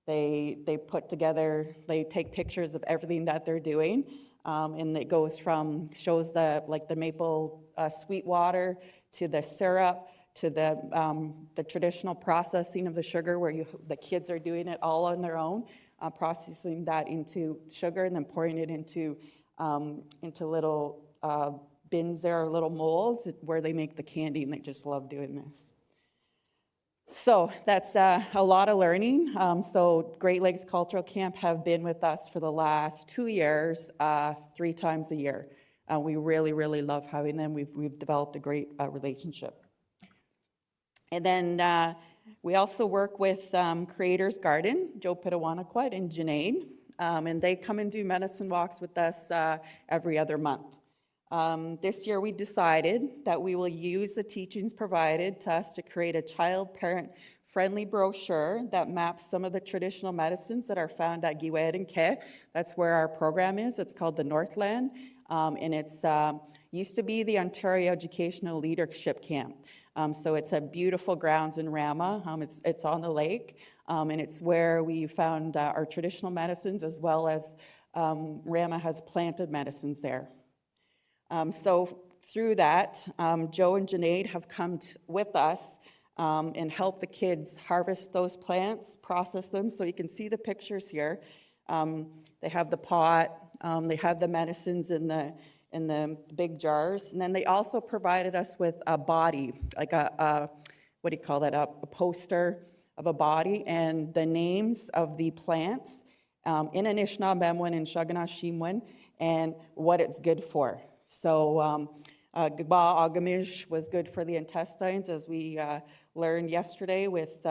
they put together, they take pictures of everything that they're doing, and it goes from, shows the maple sweet water to the syrup to the traditional processing of the sugar, where the kids are doing it all on their own, processing that into sugar and then pouring it into little bins there, or little molds where they make the candy, and they just love doing this. So that's a lot of learning. So Great Lakes Cultural Camp have been with us for the last 2 years, 3 times a year. We really, really love having them. We've developed a great relationship. And then we also work with Creators Garden, Joe Pitawanakwat and Janae, and they come and do medicine walks with us every other month. This year we decided that we will use the teachings provided to us to create a child-parent friendly brochure that maps some of the traditional medicines that are found at Miigwech and Ke. That's where our program is. It's called the Northland, and it's used to be the Ontario Educational Leadership Camp. So it's a beautiful grounds in Rama. It's on the lake, and it's where we found our traditional medicines, as well as Rama has planted medicines there. So through that, Joe and Janae have come with us and helped the kids harvest those plants, process them. So you can see the pictures here. They have the pot, they have the medicines in in the big jars. And then they also provided us with a body, like what do you call that, a poster of a body and the names of the plants in Anishinabemowin and Shaganaashimowin and what it's good for. So Gba Agamish was good for the intestines, as we learned yesterday with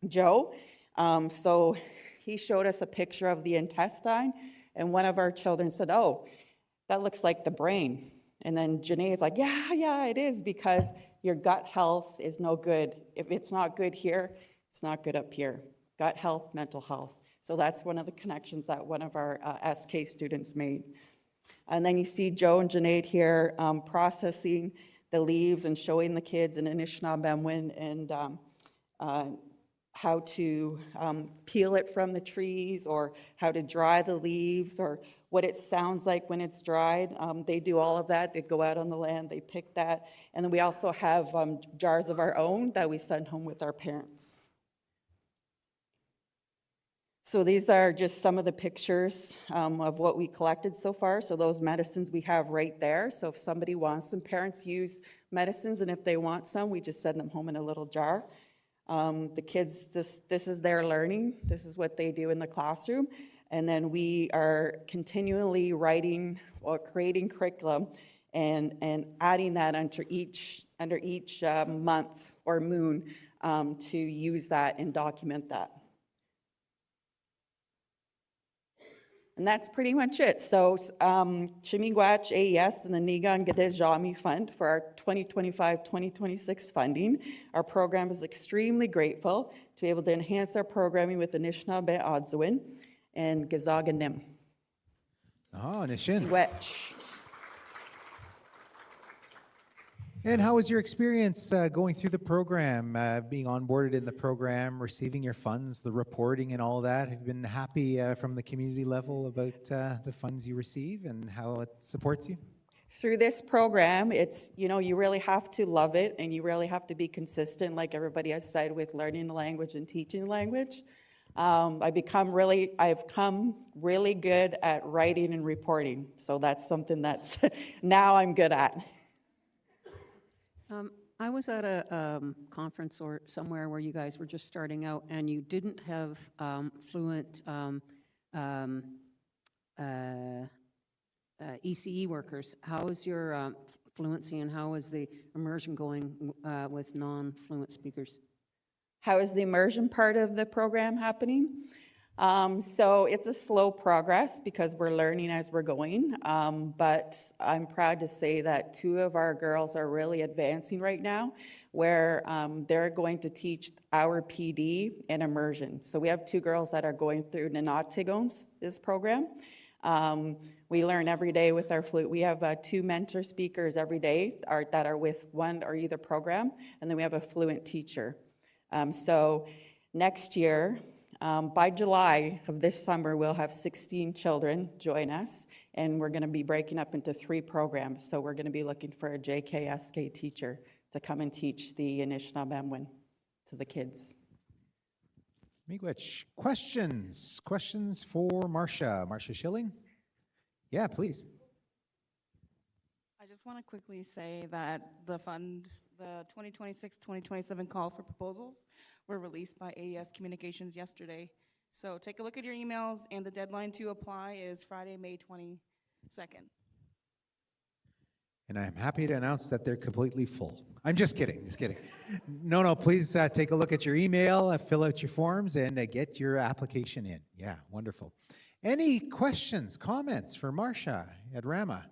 Joe. So he showed us a picture of the intestine, and one of our children said, "Oh, that looks like the brain." And then Janae is like, yeah, it is, because your gut health is no good. If it's not good here, it's not good up here. Gut health, mental health. So that's one of the connections that one of our SK students made. And then you see Joe and Janae here processing the leaves and showing the kids in Anishinabemowin and how to peel it from the trees, or how to dry the leaves, or what it sounds like when it's dried. They do all of that. They go out on the land, they pick that. And then we also have jars of our own that we send home with our parents. So these are just some of the pictures of what we collected so far. So those medicines we have right there. So if somebody wants them, parents use medicines, and if they want some, we just send them home in a little jar. The kids, this is their learning. This is what they do in the classroom. And then we are continually writing or creating curriculum and adding that under each month or moon to use that and document that. And that's pretty much it. So Miigwech AES and the Niigaan Gdizhaami Fund for our 2025-2026 funding. Our program is extremely grateful to be able to enhance our programming with Anishinabek Education and Gdizhaami. Oh, Nishin. Miigwech. And how was your experience going through the program, being onboarded in the program, receiving your funds, the reporting and all that? Have you been happy from the community level about the funds you receive and how it supports you? Through this program, it's, you really have to love it, and you really have to be consistent, like everybody has said, with learning the language and teaching the language. I've come really good at writing and reporting. So that's something that's now I'm good at. I was at a conference or somewhere where you guys were just starting out, and you didn't have fluent ECE workers. How is your fluency, and how is the immersion going with non-fluent speakers? How is the immersion part of the program happening? So it's a slow progress because we're learning as we're going, but I'm proud to say that 2 of our girls are really advancing right now, where they're going to teach our PD and immersion. So we have 2 girls that are going through Nanaatigon's program. We learn every day with our flute. We have 2 mentor speakers every day that are with one or either program, and then we have a fluent teacher. So next year, by July of this summer, we'll have 16 children join us, and we're going to be breaking up into 3 programs. So we're going to be looking for a JKSK teacher to come and teach the Anishinabemowin to the kids. Miigwech, questions for Marcia. Marcia Schilling? Yeah, please. I just want to quickly say that the 2026-2027 call for proposals were released by AES Communications yesterday. So take a look at your emails, and the deadline to apply is Friday, May 22nd. And I'm happy to announce that they're completely full. I'm just kidding. No, please take a look at your email, fill out your forms, and get your application in. Yeah, wonderful. Any questions, comments for Marcia at Rama?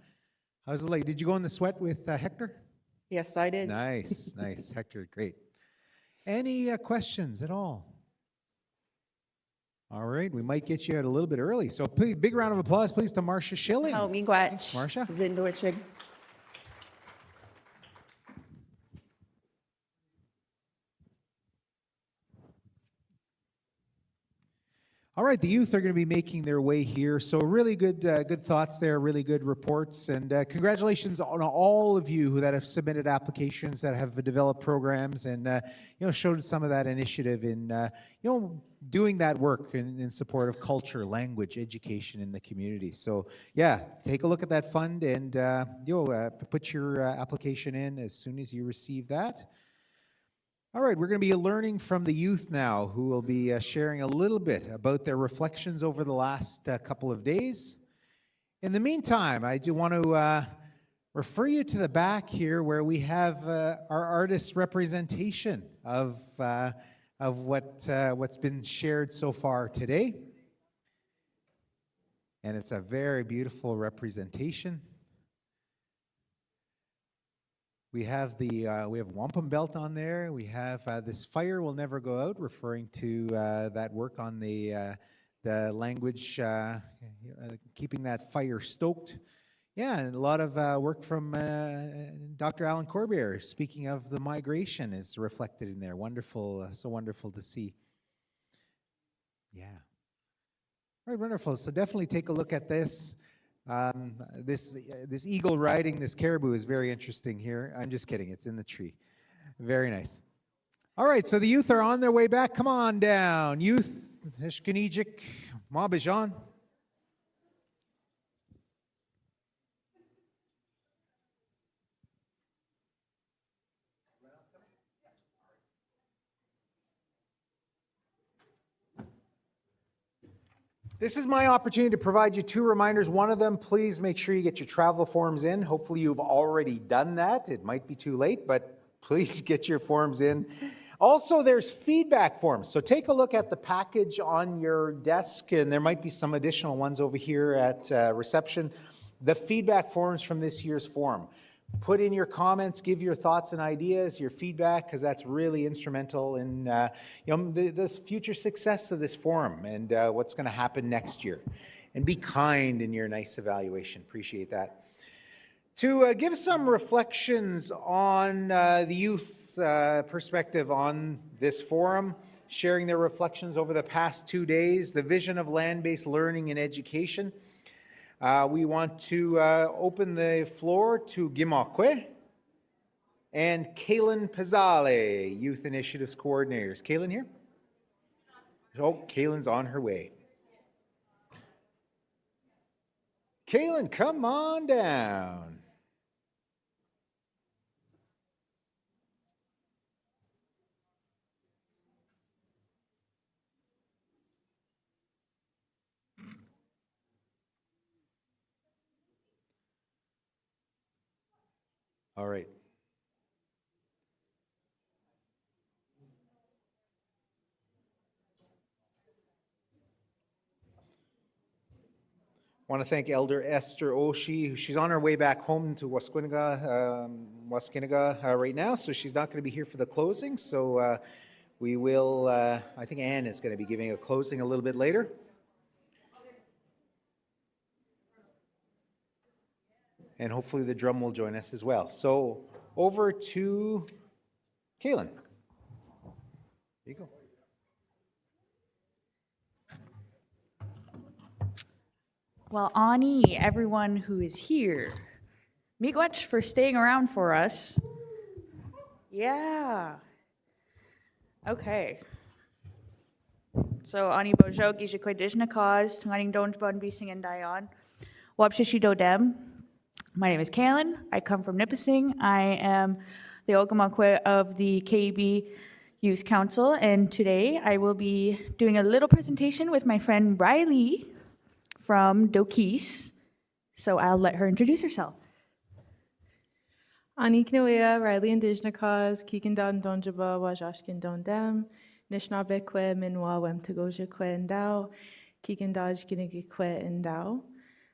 How's it like? Did you go in the sweat with Hector? Yes, I did. Nice. Hector, great. Any questions at all? All right, we might get you out a little bit early. So big round of applause, please, to Marcia Schilling. Oh, Miigwech. Marcia? Zinduichig. All right, the youth are going to be making their way here. So really good thoughts there, really good reports. And congratulations on all of you that have submitted applications, that have developed programs and, showed some of that initiative in, doing that work in support of culture, language, education in the community. So yeah, take a look at that fund and, put your application in as soon as you receive that. All right, we're going to be learning from the youth now, who will be sharing a little bit about their reflections over the last couple of days. In the meantime, I do want to refer you to the back here where we have our artist representation of what's been shared so far today. And it's a very beautiful representation. We have wampum belt on there. We have this fire will never go out, referring to that work on the language, keeping that fire stoked. Yeah, and a lot of work from Dr. Alan Corbier, speaking of the migration, is reflected in there. Wonderful, so wonderful to see. Yeah. All right, wonderful. So definitely take a look at this. This eagle riding this caribou is very interesting here. I'm just kidding. It's in the tree. Very nice. All right, so the youth are on their way back. Come on down. Youth, Niigaan Gdizhaami. This is my opportunity to provide you two reminders. One of them, please make sure you get your travel forms in. Hopefully you've already done that. It might be too late, but please get your forms in. Also, there's feedback forms. So take a look at the package on your desk, and there might be some additional ones over here at reception. The feedback forms from this year's forum. Put in your comments, give your thoughts and ideas, your feedback, because that's really instrumental in this future success of this forum and what's going to happen next year. And be kind in your nice evaluation. Appreciate that. To give some reflections on the youth's perspective on this forum, sharing their reflections over the past 2 days, the vision of land-based learning and education. We want to open the floor to Miigwech and Kaylin Pizzale, Youth Initiatives Coordinators. Kaylin here? Oh, Kaylin's on her way. Kaylin, come on down. All right. I want to thank Elder Esther Oshie. She's on her way back home to Waskinaga right now, so she's not going to be here for the closing. So we will, I think Anne is going to be giving a closing a little bit later. And hopefully the drum will join us as well. So over to Kaylin. There you go. Well, Aanii, everyone who is here. Miigwech for staying around for us. Yeah. Okay. So Aanii Bojo, Gdizhaami Education Body, Donjbon Bising and Dayan. Wapshishi Dem. My name is Kaylin. I come from Nipissing. I am the Miigwech of the KEB Youth Council, and today I will be doing a little presentation with my friend Riley from Dokis. So I'll let her introduce herself. Aanii Wiya, Riley Indigenous Cause, Kikindan Donjaba, Wajashkin Dondem, Anishinabek Minwa Wemtagoja Ndao, Kikindaj Ginigikwe Ndao.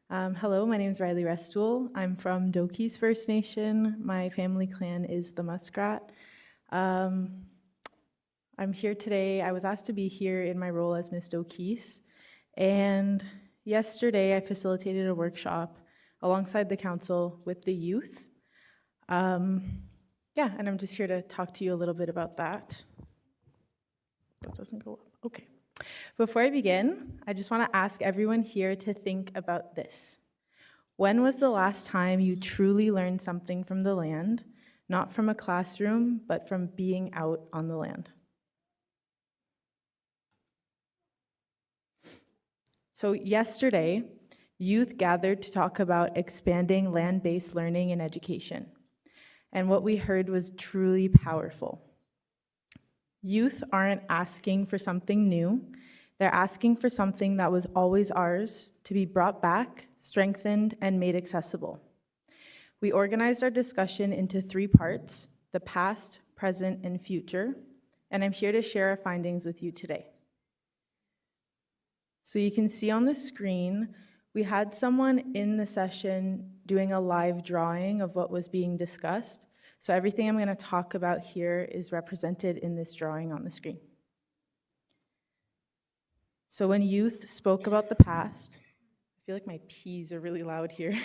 Hello, my name is Riley Restool. I'm from Dokis First Nation. My family clan is the Muskrat. I'm here today. I was asked to be here in my role as Miss Dokis. And yesterday I facilitated a workshop alongside the council with the youth. And I'm just here to talk to you a little bit about that. That doesn't go up. Okay. Before I begin, I just want to ask everyone here to think about this. When was the last time you truly learned something from the land, not from a classroom, but from being out on the land? So yesterday, youth gathered to talk about expanding land-based learning in education. And what we heard was truly powerful. Youth aren't asking for something new. They're asking for something that was always ours to be brought back, strengthened, and made accessible. We organized our discussion into 3 parts: the past, present, and future, and I'm here to share our findings with you today. So you can see on the screen, we had someone in the session doing a live drawing of what was being discussed. So everything I'm going to talk about here is represented in this drawing on the screen. So when youth spoke about the past, I feel like my P's are really loud here.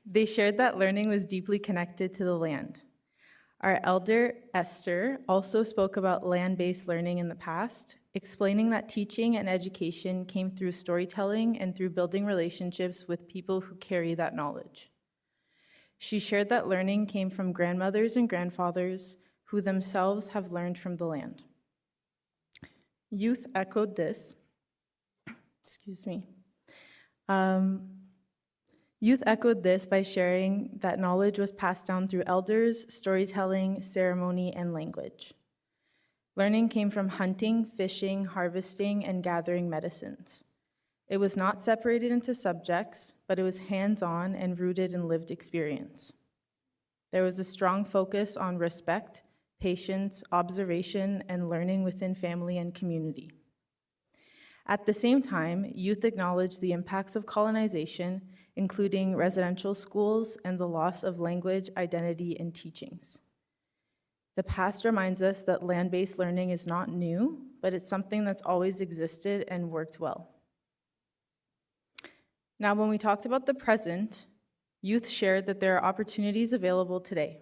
They shared that learning was deeply connected to the land. Our elder, Esther, also spoke about land-based learning in the past, explaining that teaching and education came through storytelling and through building relationships with people who carry that knowledge. She shared that learning came from grandmothers and grandfathers who themselves have learned from the land. Youth echoed this. Excuse me. Youth echoed this by sharing that knowledge was passed down through elders, storytelling, ceremony, and language. Learning came from hunting, fishing, harvesting, and gathering medicines. It was not separated into subjects, but it was hands-on and rooted in lived experience. There was a strong focus on respect, patience, observation, and learning within family and community. At the same time, youth acknowledged the impacts of colonization, including residential schools and the loss of language, identity, and teachings. The past reminds us that land-based learning is not new, but it's something that's always existed and worked well. Now, when we talked about the present, youth shared that there are opportunities available today.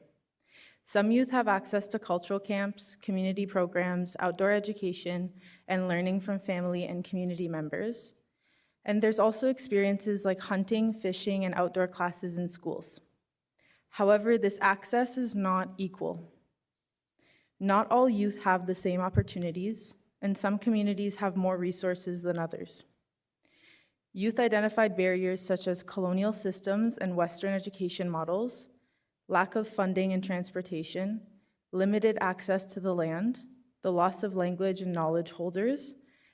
Some youth have access to cultural camps, community programs, outdoor education, and learning from family and community members. And there's also experiences like hunting, fishing, and outdoor classes in schools. However, this access is not equal. Not all youth have the same opportunities, and some communities have more resources than others. Youth identified barriers such as colonial systems and Western education models, lack of funding and transportation, limited access to the land, the loss of language and knowledge holders,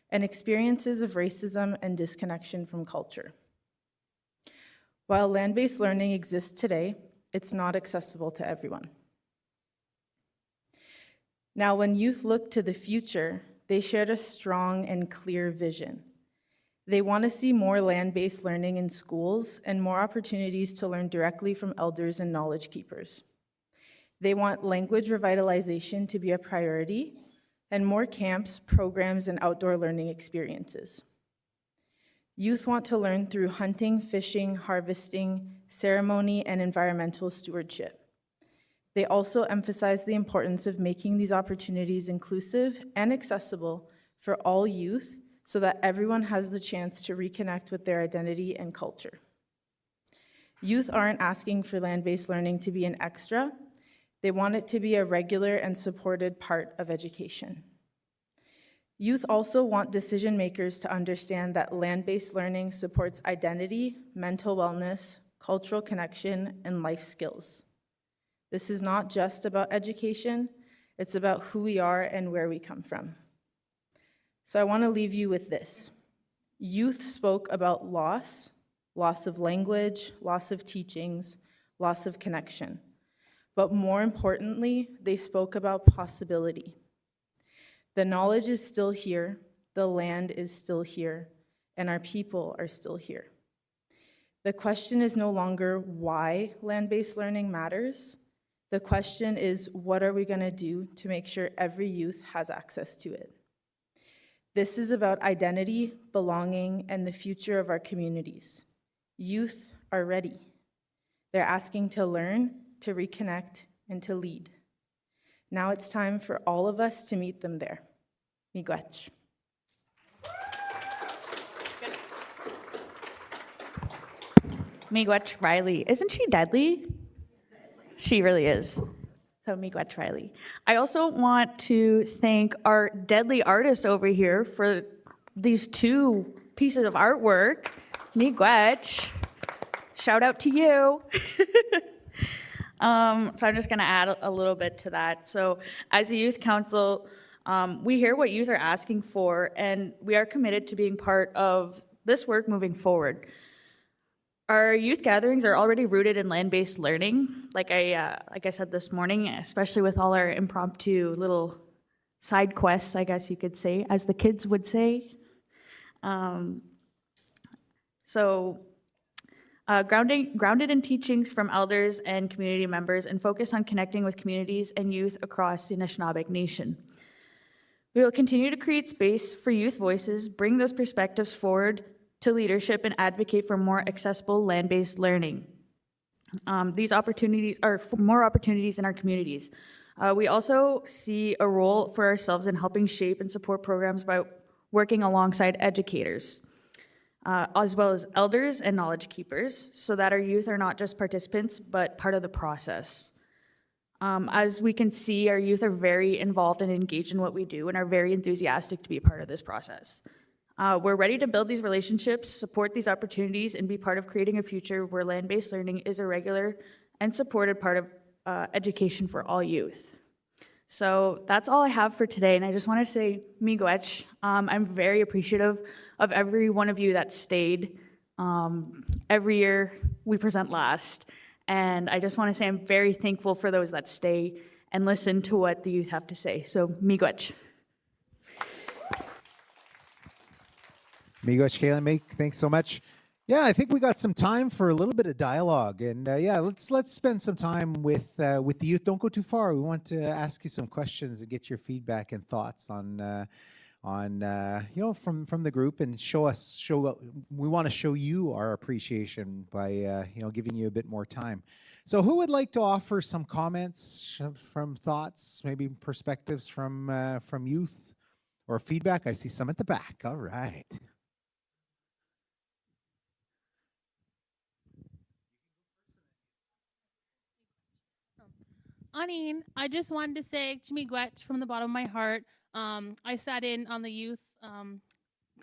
and experiences of racism and disconnection from culture. While land-based learning exists today, it's not accessible to everyone. Now, when youth look to the future, they shared a strong and clear vision. They want to see more land-based learning in schools and more opportunities to learn directly from elders and knowledge keepers. They want language revitalization to be a priority and more camps, programs, and outdoor learning experiences. Youth want to learn through hunting, fishing, harvesting, ceremony, and environmental stewardship. They also emphasize the importance of making these opportunities inclusive and accessible for all youth so that everyone has the chance to reconnect with their identity and culture. Youth aren't asking for land-based learning to be an extra. They want it to be a regular and supported part of education. Youth also want decision makers to understand that land-based learning supports identity, mental wellness, cultural connection, and life skills. This is not just about education, it's about who we are and where we come from. So I want to leave you with this. Youth spoke about loss of language, loss of teachings, loss of connection. But more importantly, they spoke about possibility. The knowledge is still here, the land is still here, and our people are still here. The question is no longer why land-based learning matters. The question is, what are we going to do to make sure every youth has access to it? This is about identity, belonging, and the future of our communities. Youth are ready. They're asking to learn, to reconnect, and to lead. Now it's time for all of us to meet them there. Miigwech. Miigwech Riley. Isn't she deadly? She really is. So Miigwech Riley. I also want to thank our deadly artist over here for these 2 pieces of artwork. Miigwech, shout out to you. So I'm just going to add a little bit to that. So as a youth council, we hear what youth are asking for, and we are committed to being part of this work moving forward. Our youth gatherings are already rooted in land-based learning, like I said this morning, especially with all our impromptu little side quests, I guess you could say, as the kids would say. Grounded in teachings from elders and community members, and focus on connecting with communities and youth across the Anishinabek Nation. We will continue to create space for youth voices, bring those perspectives forward to leadership, and advocate for more accessible land-based learning. These opportunities are for more opportunities in our communities. We also see a role for ourselves in helping shape and support programs by working alongside educators, as well as elders and knowledge keepers, so that our youth are not just participants, but part of the process. As we can see, our youth are very involved and engaged in what we do and are very enthusiastic to be a part of this process. We're ready to build these relationships, support these opportunities, and be part of creating a future where land-based learning is a regular and supported part of education for all youth. So that's all I have for today, and I just want to say Miigwech. I'm very appreciative of every one of you that stayed. Every year we present last, and I just want to say I'm very thankful for those that stay and listen to what the youth have to say. So Miigwech. Miigwech, Kaylin, thanks so much. Yeah, I think we got some time for a little bit of dialogue, and yeah, let's spend some time with the youth. Don't go too far. We want to ask you some questions and get your feedback and thoughts on you know, from the group, and we want to show you our appreciation by you know, giving you a bit more time. So who would like to offer some comments, from thoughts, maybe perspectives from youth, or feedback? I see some at the back. All right. Aanii, I just wanted to say Miigwech from the bottom of my heart. I sat in on the youth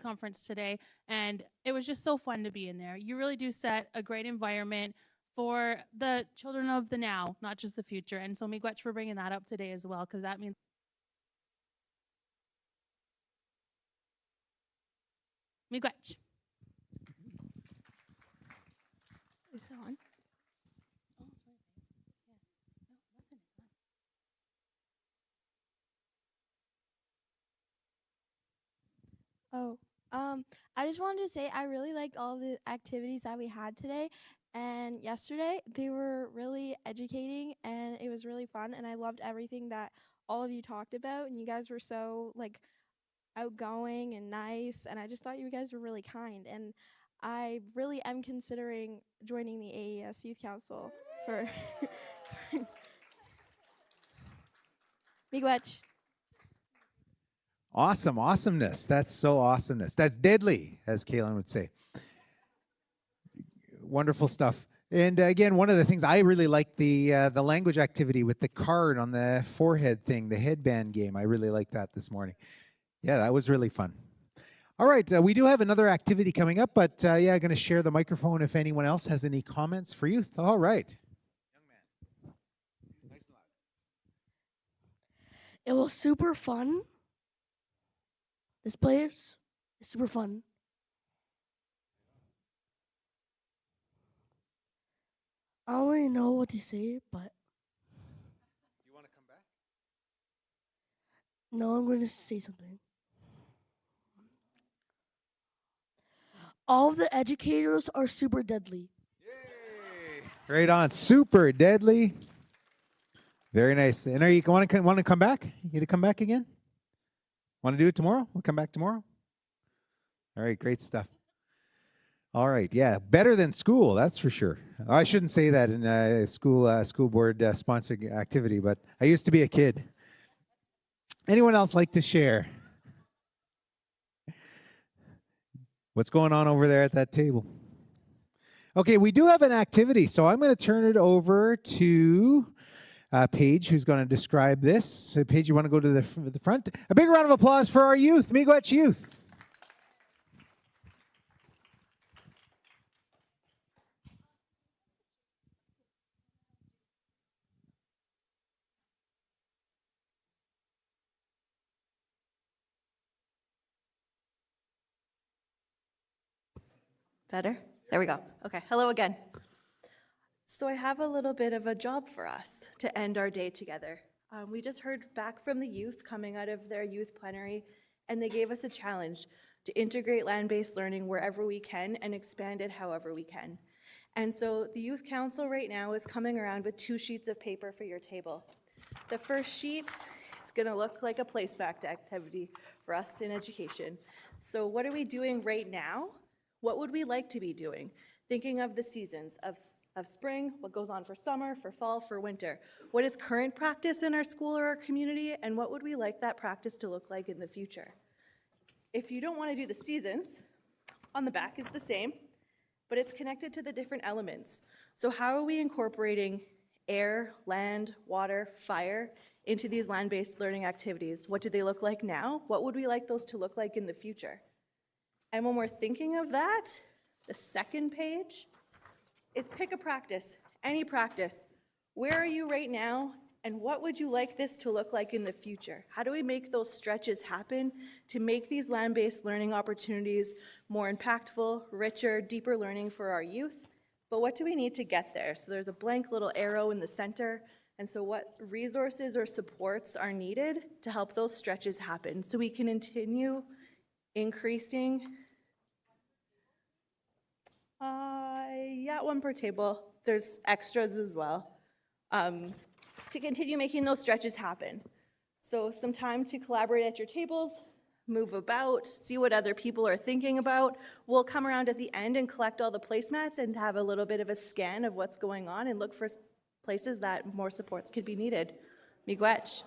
conference today, and it was just so fun to be in there. You really do set a great environment for the children of the now, not just the future. And so Miigwech for bringing that up today as well, because that means Miigwech. Is it on? Oh, I just wanted to say I really liked all the activities that we had today and yesterday. They were really educating and it was really fun, and I loved everything that all of you talked about, and you guys were so like outgoing and nice, and I just thought you guys were really kind, and I really am considering joining the AES Youth Council for Miigwech. Awesome, awesomeness. That's so awesomeness. That's deadly, as Kaylin would say. Wonderful stuff. And again, one of the things I really like, the language activity with the card on the forehead thing, the headband game. I really like that this morning. Yeah, that was really fun. All right, we do have another activity coming up, but yeah, I'm going to share the microphone if anyone else has any comments for youth. All right. Young man. Nice and loud. It was super fun. This place is super fun. I don't really know what to say, but You want to come back? no, I'm going to say something. All of the educators are super deadly. Right on. Super deadly. Very nice. And are you want to come back? You going to come back again? Want to do it tomorrow? We'll come back tomorrow. All right, great stuff. All right, yeah, better than school, that's for sure. I shouldn't say that in a school board sponsored activity, but I used to be a kid. Anyone else like to share? What's going on over there at that table? Okay, we do have an activity, so I'm going to turn it over to Paige, who's going to describe this. So Paige, you want to go to the front? A big round of applause for our youth, Miigwech youth. Better? There we go. Okay, hello again. So I have a little bit of a job for us to end our day together. We just heard back from the youth coming out of their youth plenary, and they gave us a challenge to integrate land-based learning wherever we can and expand it however we can. And so the Youth Council right now is coming around with 2 sheets of paper for your table. The first sheet, it's gonna look like a placeback activity for us in education. So what are we doing right now? What would we like to be doing? Thinking of the seasons of spring, what goes on for summer, for fall, for winter. What is current practice in our school or our community, and what would we like that practice to look like in the future? If you don't want to do the seasons, on the back is the same, but it's connected to the different elements. So how are we incorporating air, land, water, fire into these land-based learning activities? What do they look like now? What would we like those to look like in the future? And when we're thinking of that, the second page is pick a practice, any practice. Where are you right now, and what would you like this to look like in the future? How do we make those stretches happen to make these land-based learning opportunities more impactful, richer, deeper learning for our youth? But what do we need to get there? So there's a blank little arrow in the center, and so what resources or supports are needed to help those stretches happen so we can continue increasing. Yeah, 1 per table. There's extras as well. To continue making those stretches happen. So some time to collaborate at your tables, move about, see what other people are thinking about. We'll come around at the end and collect all the placemats and have a little bit of a scan of what's going on and look for places that more supports could be needed. Miigwech.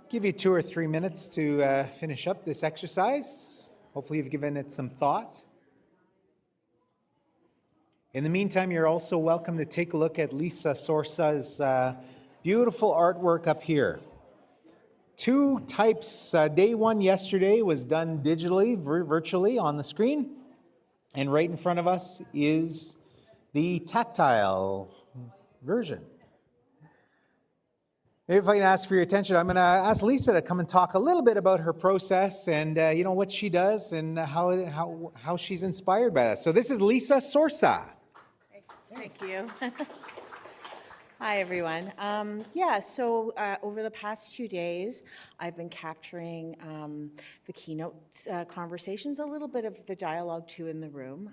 Give you 2 or 3 minutes to finish up this exercise. Hopefully you've given it some thought. In the meantime, you're also welcome to take a look at Lisa Sorsa's beautiful artwork up here. 2 types. Day 1 yesterday was done digitally, virtually on the screen. And right in front of us is the tactile version. Maybe if I can ask for your attention, I'm going to ask Lisa to come and talk a little bit about her process and what she does and how she's inspired by that. So this is Lisa Sorsa. Thank you. Hi, everyone. So over the past 2 days, I've been capturing the keynote conversations, a little bit of the dialogue too in the room.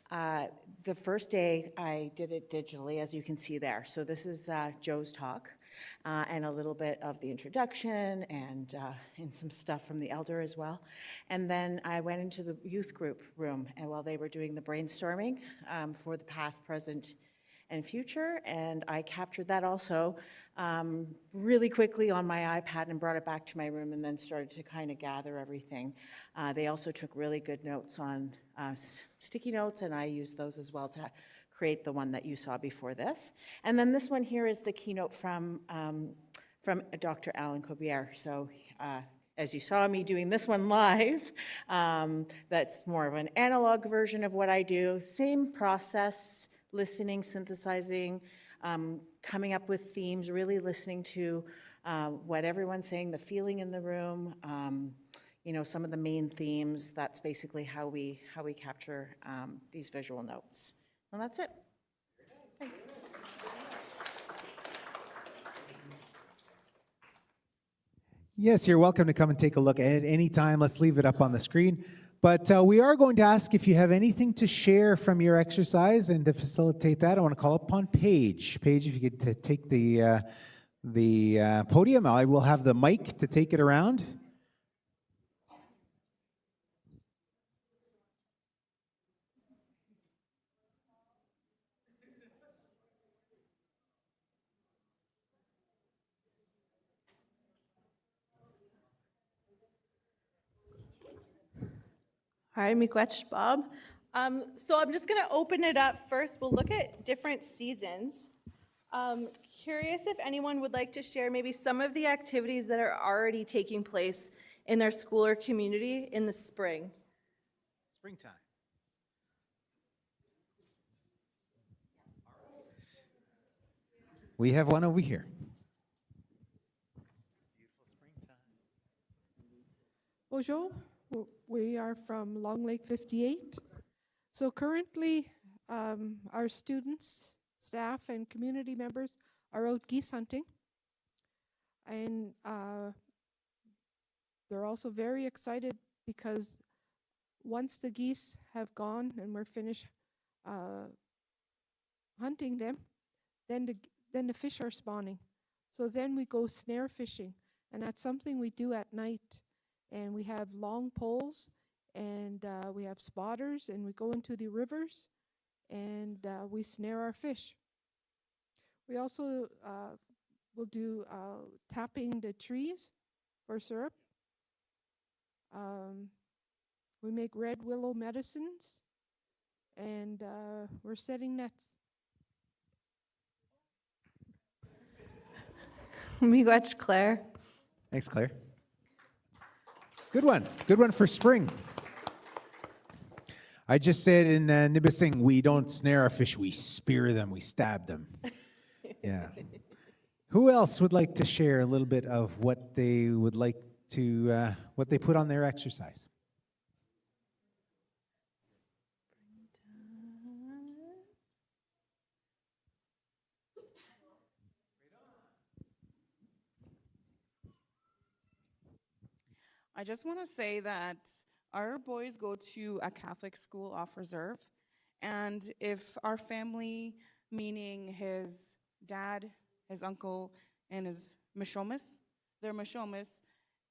The first day, I did it digitally, as you can see there. So this is Joe's talk. And a little bit of the introduction and some stuff from the elder as well. And then I went into the youth group room and while they were doing the brainstorming for the past, present, and future, and I captured that also really quickly on my iPad and brought it back to my room and then started to kind of gather everything. They also took really good notes on sticky notes, and I used those as well to create the one that you saw before this. And then this one here is the keynote from Dr. Alan Cobier. So as you saw me doing this one live, that's more of an analog version of what I do. Same process, listening, synthesizing, coming up with themes, really listening to what everyone's saying, the feeling in the room, some of the main themes. That's basically how we capture these visual notes. Well, that's it. Thanks. Yes, you're welcome to come and take a look at it anytime. Let's leave it up on the screen. But we are going to ask if you have anything to share from your exercise, and to facilitate that, I want to call upon Paige. Paige, if you could take the podium, I will have the mic to take it around. Hi, Miigwech, Bob. So I'm just going to open it up first. We'll look at different seasons. Curious if anyone would like to share maybe some of the activities that are already taking place in their school or community in the spring. Springtime. We have one over here. Bonjour, we are from Long Lake 58. So currently, our students, staff, and community members are out geese hunting. And they're also very excited because once the geese have gone and we're finished hunting them, then the fish are spawning. So then we go snare fishing, and that's something we do at night. And we have long poles, and we have spotters, and we go into the rivers, and we snare our fish. We also will do tapping the trees for syrup. We make red willow medicines, and we're setting nets. Miigwech, Claire. Thanks, Claire. Good one. Good one for spring. I just said in Nibissing, we don't snare our fish, we spear them, we stab them. Yeah. Who else would like to share a little bit of what they would like to, what they put on their exercise? I just want to say that our boys go to a Catholic school off reserve, and if our family, meaning his dad, his uncle, and his Mishomis, their Mishomis,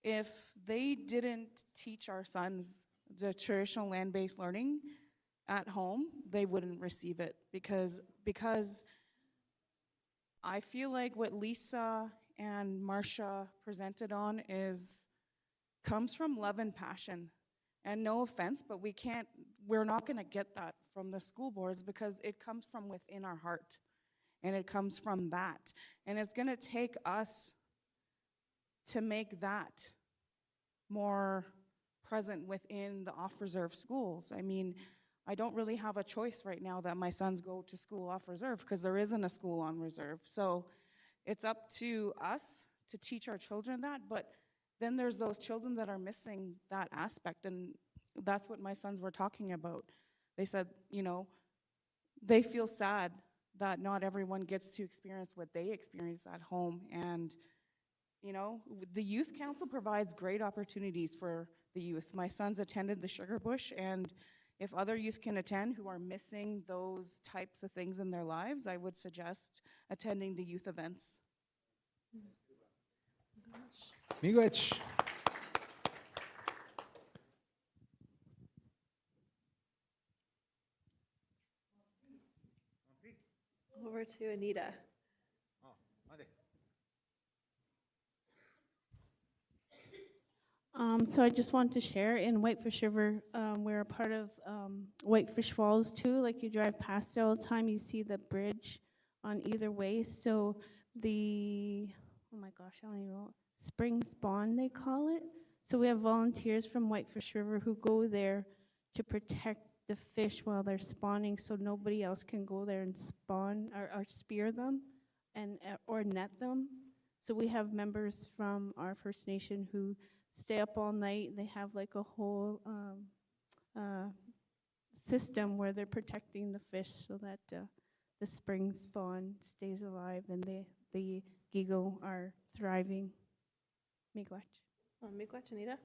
if they didn't teach our sons the traditional land-based learning at home, they wouldn't receive it because I feel like what Lisa and Marcia presented on comes from love and passion. And no offense, but we're not gonna get that from the school boards because it comes from within our heart. And it comes from that. And it's gonna take us to make that more present within the off-reserve schools. I mean, I don't really have a choice right now that my sons go to school off-reserve because there isn't a school on reserve. So it's up to us to teach our children that, but then there's those children that are missing that aspect, and that's what my sons were talking about. They said, you know, they feel sad that not everyone gets to experience what they experience at home. And, you know, the youth council provides great opportunities for the youth. My sons attended the Sugar Bush, and if other youth can attend who are missing those types of things in their lives, I would suggest attending the youth events. Miigwech. Over to Anita. So I just want to share, in Whitefish River, we're a part of Whitefish Falls too. Like, you drive past it all the time, you see the bridge on either way. So oh my gosh, I don't even know, spring spawn they call it. So we have volunteers from Whitefish River who go there to protect the fish while they're spawning, so nobody else can go there and spawn or spear them or net them. So we have members from our First Nation who stay up all night. They have like a whole system where they're protecting the fish so that the spring spawn stays alive and the gigo are thriving. Miigwech. Miigwech, Anita.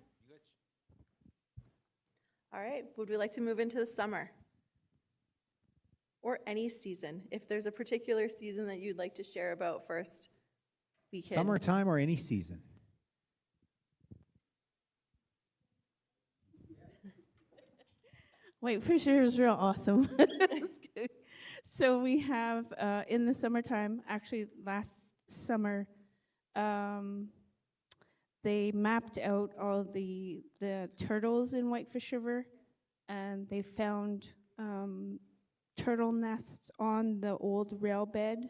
All right, would we like to move into the summer? Or any season? If there's a particular season that you'd like to share about first, we can. Summertime or any season? Whitefish River is real awesome. So we have, in the summertime, actually last summer, they mapped out all the turtles in Whitefish River, and they found turtle nests on the old rail bed.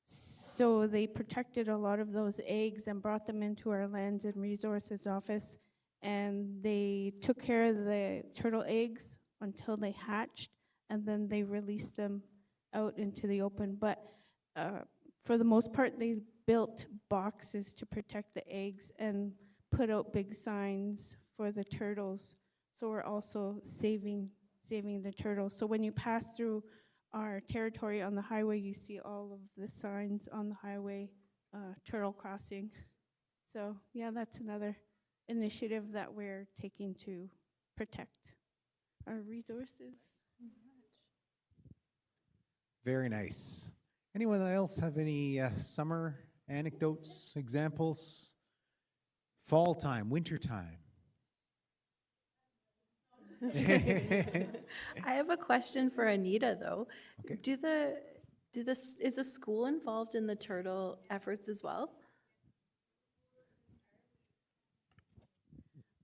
So they protected a lot of those eggs and brought them into our Lands and Resources office, and they took care of the turtle eggs until they hatched, and then they released them out into the open. But for the most part, they built boxes to protect the eggs and put out big signs for the turtles. So we're also saving the turtles. So when you pass through our territory on the highway, you see all of the signs on the highway, turtle crossing. So yeah, that's another initiative that we're taking to protect our resources. Very nice. Anyone else have any summer anecdotes, examples? Fall time, winter time? I have a question for Anita, though. Okay. Is the school involved in the turtle efforts as well?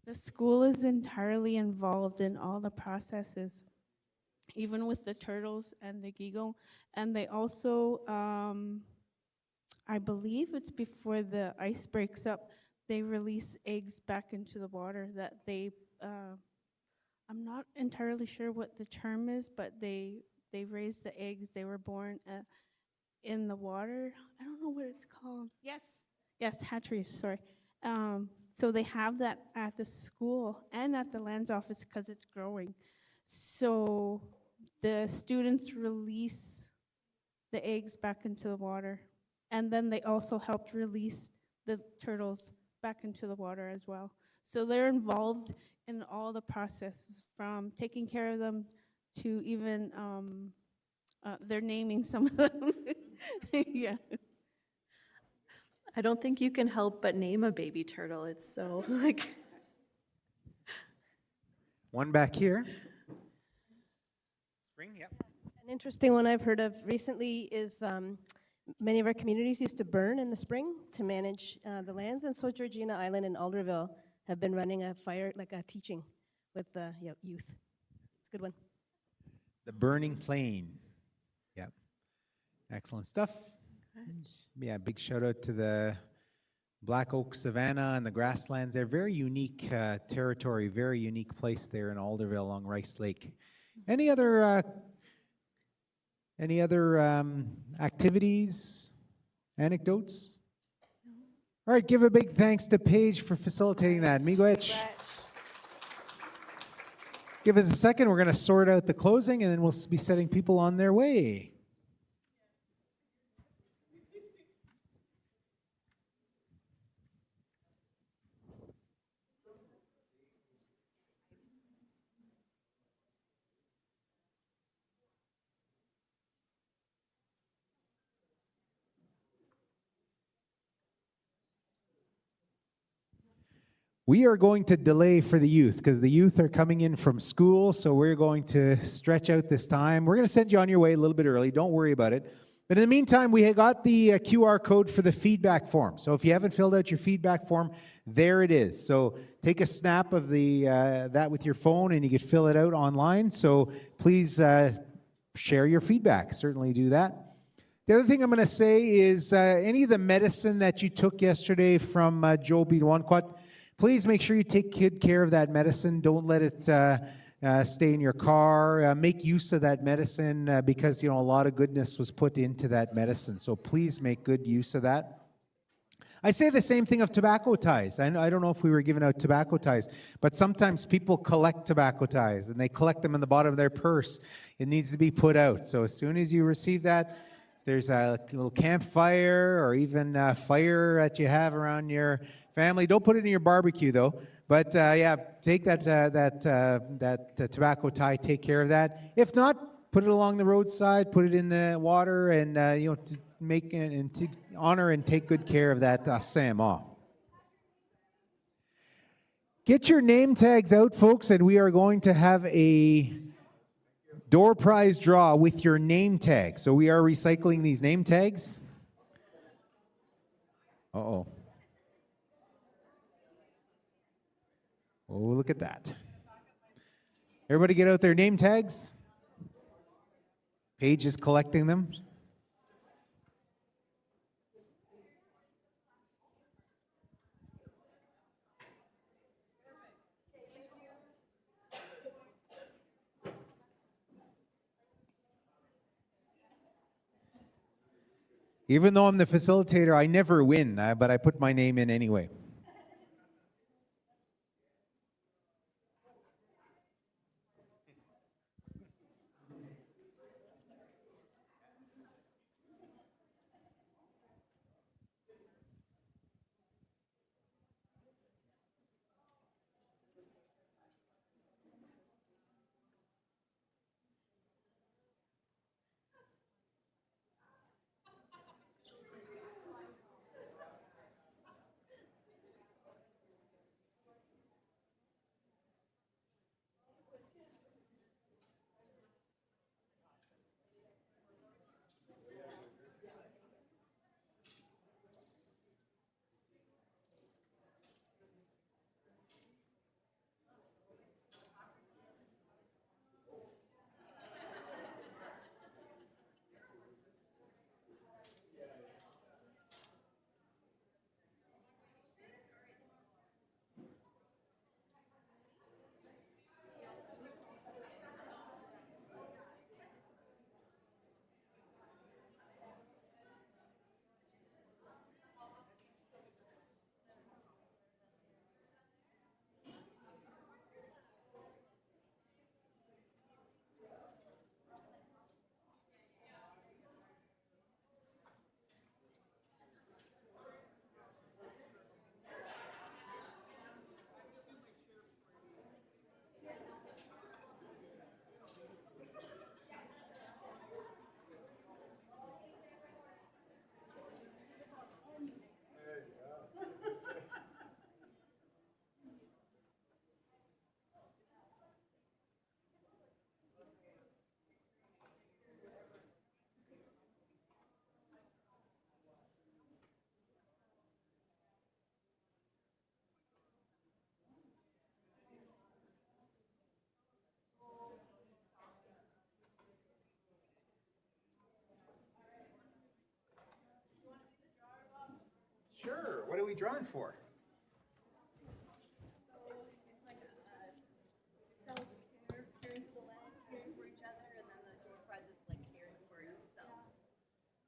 The school is entirely involved in all the processes, even with the turtles and the gigo. And they also, I believe it's before the ice breaks up, they release eggs back into the water that they, I'm not entirely sure what the term is, but they raise the eggs. They were born in the water. I don't know what it's called. Yes, hatcheries, sorry. So they have that at the school and at the lands office because it's growing. So the students release the eggs back into the water, and then they also helped release the turtles back into the water as well. So they're involved in all the process, from taking care of them to even they're naming some of them. Yeah. I don't think you can help but name a baby turtle. It's so like. One back here. Spring, yep. An interesting one I've heard of recently is Many of our communities used to burn in the spring to manage the lands, and so Georgina Island and Alderville have been running a fire, like a teaching with the youth. It's a good one. The Burning Plain. Yeah. Excellent stuff. Yeah, big shout out to the Black Oak Savannah and the grasslands. They're very unique territory, very unique place there in Alderville along Rice Lake. Any other activities, anecdotes? All right, give a big thanks to Paige for facilitating that. Miigwech. Give us a second. We're going to sort out the closing, and then we'll be setting people on their way. We are going to delay for the youth because the youth are coming in from school, so we're going to stretch out this time. We're going to send you on your way a little bit early. Don't worry about it. But in the meantime, we got the QR code for the feedback form. So if you haven't filled out your feedback form, there it is. So take a snap of that with your phone, and you can fill it out online. So please share your feedback. Certainly do that. The other thing I'm going to say is any of the medicine that you took yesterday from Joe Bidwanquat, please make sure you take good care of that medicine. Don't let it stay in your car. Make use of that medicine because a lot of goodness was put into that medicine. So please make good use of that. I say the same thing of tobacco ties. I don't know if we were giving out tobacco ties, but sometimes people collect tobacco ties and they collect them in the bottom of their purse. It needs to be put out. So as soon as you receive that, there's a little campfire or even a fire that you have around your family. Don't put it in your barbecue though. But yeah, take that tobacco tie. Take care of that. If not, put it along the roadside. Put it in the water, and to make and to honor and take good care of that Sama. Get your name tags out, folks, and we are going to have a door prize draw with your name tag. So we are recycling these name tags. Uh-oh. Oh, look at that. Everybody get out their name tags. Paige is collecting them. Even though I'm the facilitator, I never win, but I put my name in anyway. Sure. What are we drawing for?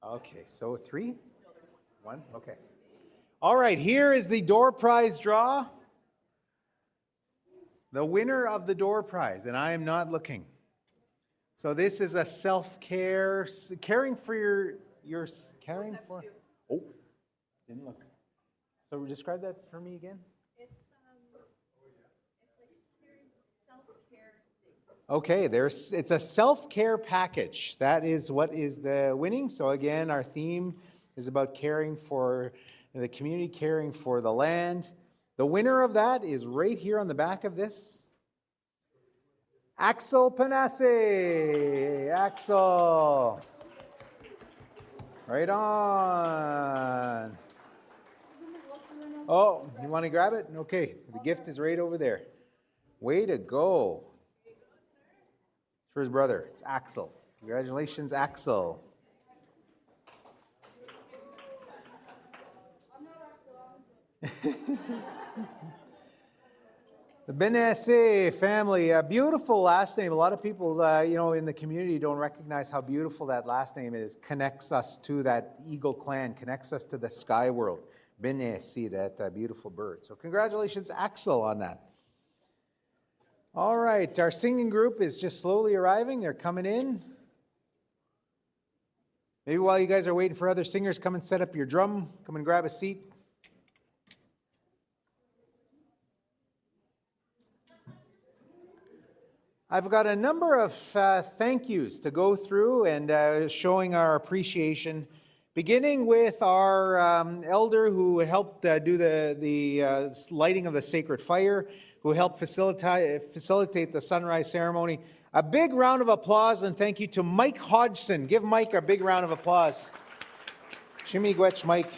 Okay, so 3? 1? Okay. All right, here is the door prize draw. The winner of the door prize, and I am not looking. So this is a self-care, caring for your caring for. Oh, didn't look. So describe that for me again. Okay, it's a self-care package. That is what is the winning. So again, our theme is about caring for the community, caring for the land. The winner of that is right here on the back of this. Axel Panase. Axel. Right on. Oh, you want to grab it? Okay, the gift is right over there. Way to go. For his brother, it's Axel. Congratulations, Axel. The Benesse family, a beautiful last name. A lot of people, in the community don't recognize how beautiful that last name is. Connects us to that eagle clan, connects us to the sky world. Benesse, that beautiful bird. So congratulations, Axel, on that. All right, our singing group is just slowly arriving. They're coming in. Maybe while you guys are waiting for other singers, come and set up your drum. Come and grab a seat. I've got a number of thank yous to go through and showing our appreciation, beginning with our elder who helped do the lighting of the sacred fire, who helped facilitate the sunrise ceremony. A big round of applause and thank you to Mike Hodgson. Give Mike a big round of applause. Miigwech, Mike.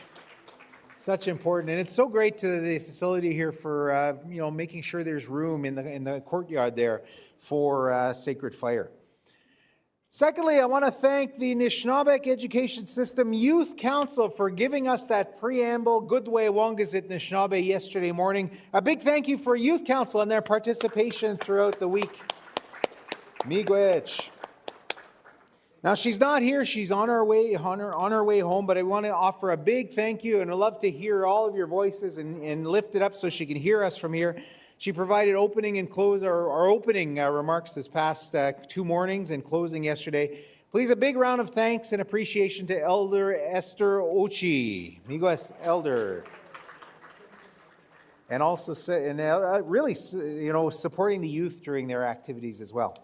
Such important. And it's so great to the facility here for, making sure there's room in the courtyard there for sacred fire. Secondly, I want to thank the Anishinabek Education System Youth Council for giving us that preamble, Goodway Wongazit Anishinaabe, yesterday morning. A big thank you for Youth Council and their participation throughout the week. Miigwech. Now, she's not here. She's on her way home, but I want to offer a big thank you, and I'd love to hear all of your voices and lift it up so she can hear us from here. She provided opening and close our opening remarks this past 2 mornings and closing yesterday. Please, a big round of thanks and appreciation to Elder Esther Ochi, Miigwech Elder, and also really supporting the youth during their activities as well.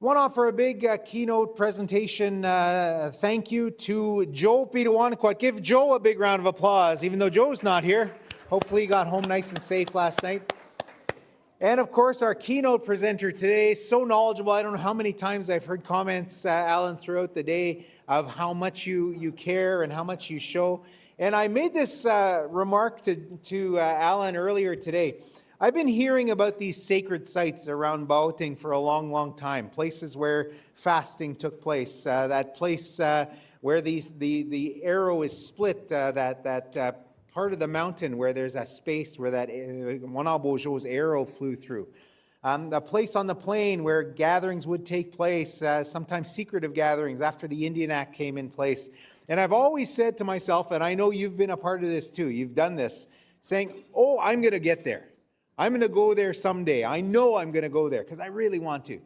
I want to offer a big keynote presentation thank you to Joe Pitawanquat. Give Joe a big round of applause, even though Joe's not here. Hopefully he got home nice and safe last night. And of course, our keynote presenter today, so knowledgeable. I don't know how many times I've heard comments, Alan, throughout the day of how much you care and how much you show. And I made this remark to Alan earlier today. I've been hearing about these sacred sites around Baoting for a long, long time, places where fasting took place, that place where the arrow is split, that part of the mountain where there's a space where that Wanabojo's arrow flew through. A place on the plain where gatherings would take place, sometimes secretive gatherings after the Indian Act came in place. And I've always said to myself, and I know you've been a part of this too, you've done this, saying, oh, I'm going to get there. I'm going to go there someday. I know I'm going to go there because I really want to.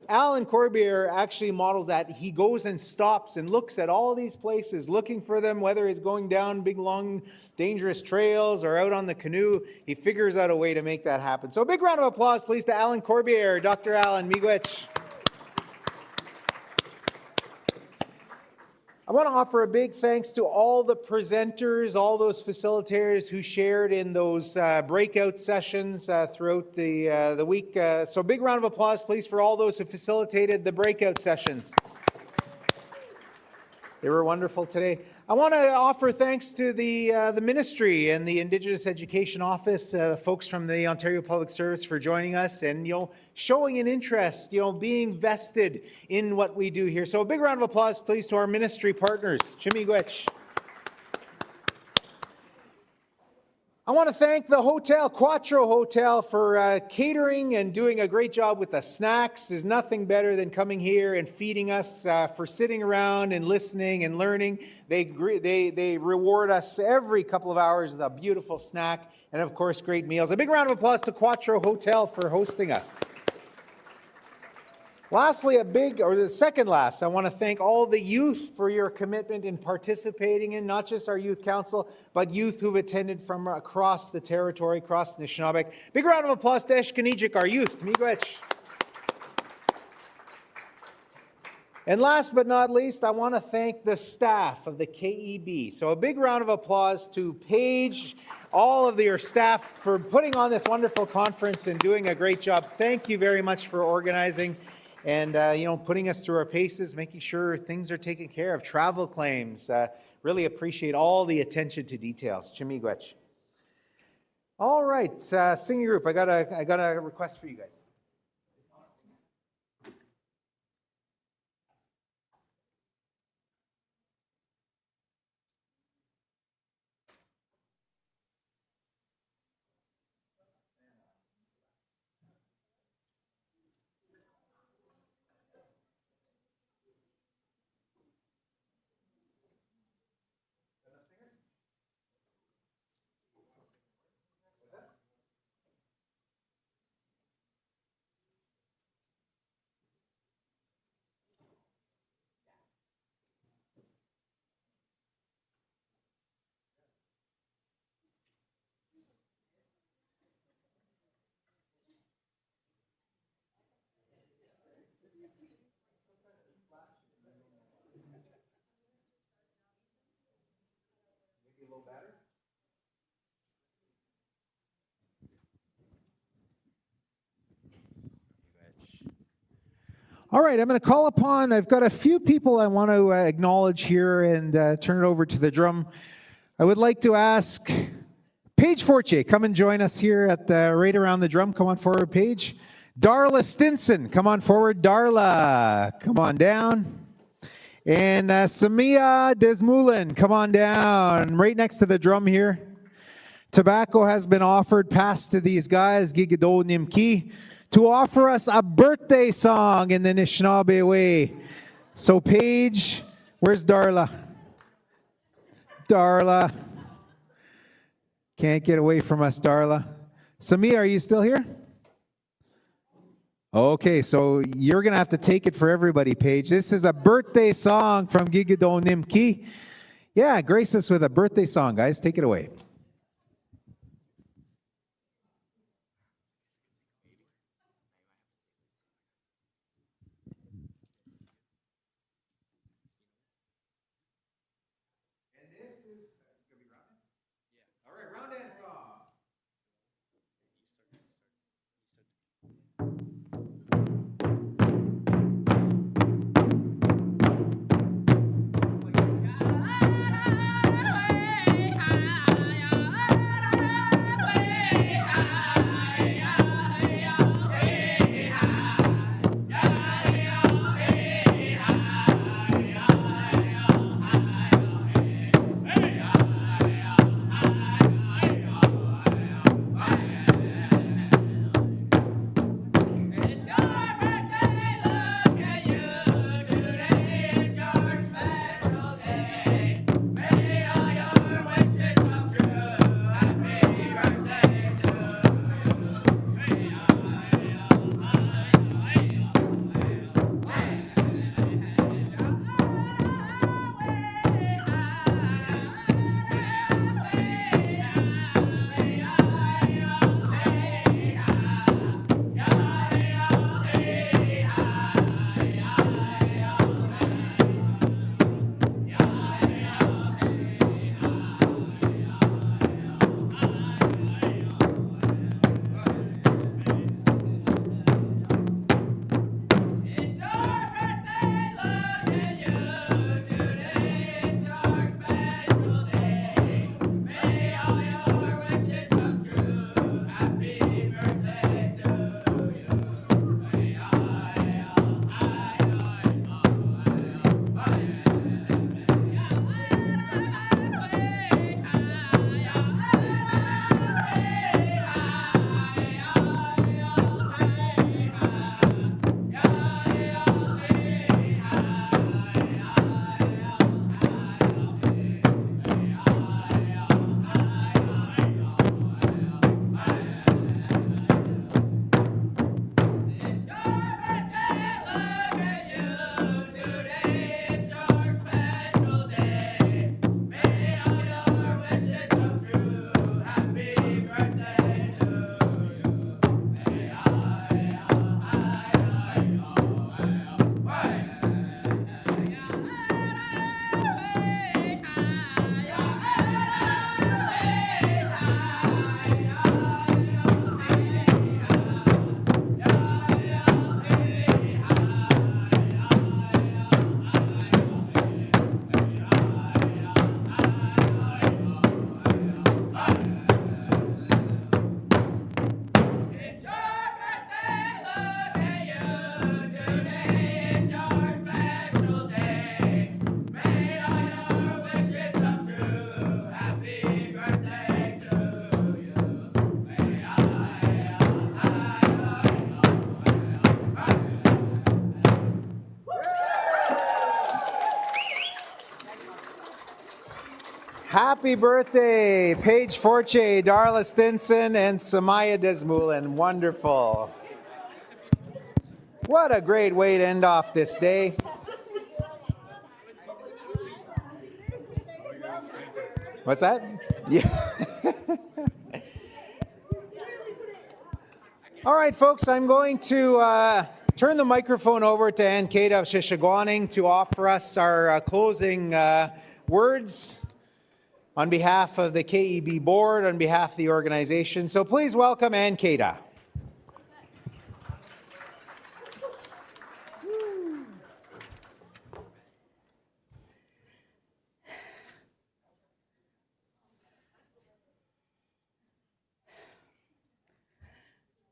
Alan Corbier actually models that. He goes and stops and looks at all these places, looking for them, whether it's going down big, long, dangerous trails or out on the canoe. He figures out a way to make that happen. So a big round of applause, please, to Alan Corbier, Dr. Alan Miigwech. I want to offer a big thanks to all the presenters, all those facilitators who shared in those breakout sessions throughout the week. So a big round of applause, please, for all those who facilitated the breakout sessions. They were wonderful today. I want to offer thanks to the ministry and the Indigenous Education Office, folks from the Ontario Public Service for joining us and, showing an interest, being vested in what we do here. So a big round of applause, please, to our ministry partners. Miigwech. I want to thank the hotel, Quattro Hotel, for catering and doing a great job with the snacks. There's nothing better than coming here and feeding us, for sitting around and listening and learning. They reward us every couple of hours with a beautiful snack and, of course, great meals. A big round of applause to Quattro Hotel for hosting us. Lastly, the second last, I want to thank all the youth for your commitment in participating in not just our youth council, but youth who've attended from across the territory, across Anishinabek. Big round of applause to Eshkanijic, our youth, Miigwech. And last but not least, I want to thank the staff of the KEB. So a big round of applause to Paige, all of your staff for putting on this wonderful conference and doing a great job. Thank you very much for organizing and putting us through our paces, making sure things are taken care of, travel claims. Really appreciate all the attention to details. Miigwech. All right, singing group, I got a request for you guys. All right, I'm going to call upon, I've got a few people I want to acknowledge here and turn it over to the drum. I would like to ask Paige Fortier, come and join us here at right around the drum. Come on forward, Paige. Darla Stinson, come on forward. Darla, come on down. And Samia Desmoulin, come on down, right next to the drum here. Tobacco has been offered, passed to these guys, Gigido Nimki, to offer us a birthday song in the Anishinaabe way. So Paige, where's Darla? Darla. Can't get away from us, Darla. Samia, are you still here? Okay, so you're going to have to take it for everybody, Paige. This is a birthday song from Gigido Nimki. Yeah, grace us with a birthday song, guys. Take it away. Happy birthday, Paige Forche, Darla Stinson, and Samaya Desmoulian. Wonderful. What a great way to end off this day. What's that? Yeah. All right, folks, I'm going to turn the microphone over to Ann Kata of Shishagwaning to offer us our closing words on behalf of the KEB board, on behalf of the organization. So please welcome Ann Kata.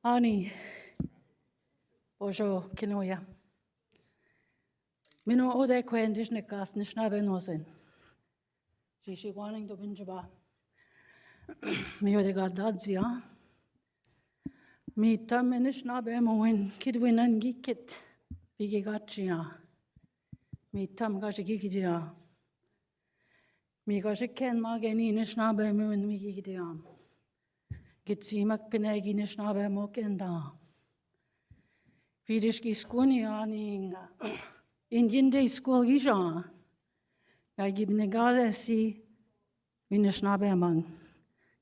Aanii, bonjour, Kinoomaadziwin. Mino ode kwendish nekas nishnabek nosin. Jishiwaning do binjaba. Mi ode gadadzia. Mi tam nishnabek moin kidwinan gikit bigigachia. Mi tam gashigigia. Mi gashiken mageni nishnabek moin migigia. Gitzimak pinegi nishnabek mokenda. Vidish giskuni aning Indian day school gija. I give negadesi vinishnabeman.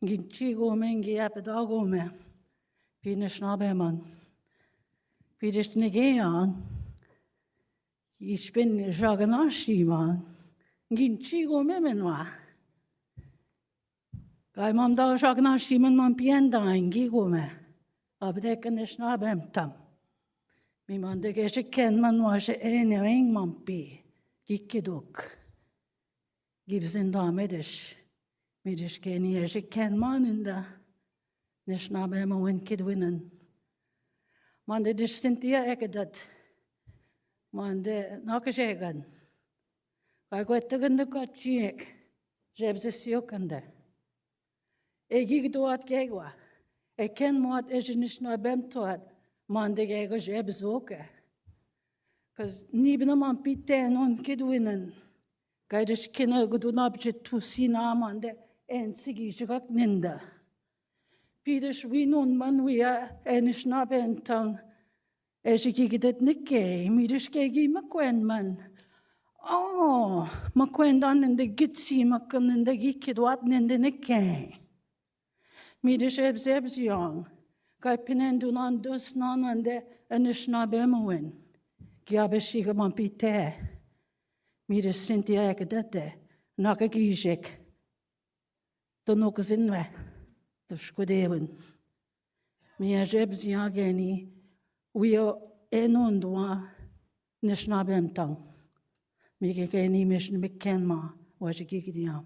Ginchigo mengi apedagome. Vinishnabeman. Vidish negean. Ich bin Jaganashi man. Ginchigo memenwa. Gai mam da Jaganashi man pienda in gigome. Abdekanishnabeam tam. Mi man de geshe ken man washe eng man pi gikkiduk gives in da medish keni geshe ken man in da nishnabe ma wen kidwinen man de dish Cynthia ekedat man de nakashegan kai gwetagan de kachik jebse siokande egi doat gegwa e ken mat e nishnabem toat man de gego jebzoke. Cause nibna man pite non kidwinen. Gaidish kina gudunabje tu sina man de en sigi jagak ninda. Pidish winon man wiya enish naben tang. Ejigigidet nikke, midish kegi makwen man. Oh, makwen dan in de gitsi makun in de gikidwat ninde nikke. Midish ebzebs young. Kai pinendunan dus nanande anishinabek Giabeshiga mampite. Mire Cynthia ekadete. Nakagijek. Tonokazinwe. Tushkudewen. Mia jebziageni. Wiya enondwa nishnabem tang. Migeni mission bekenma. Wajigigidiam.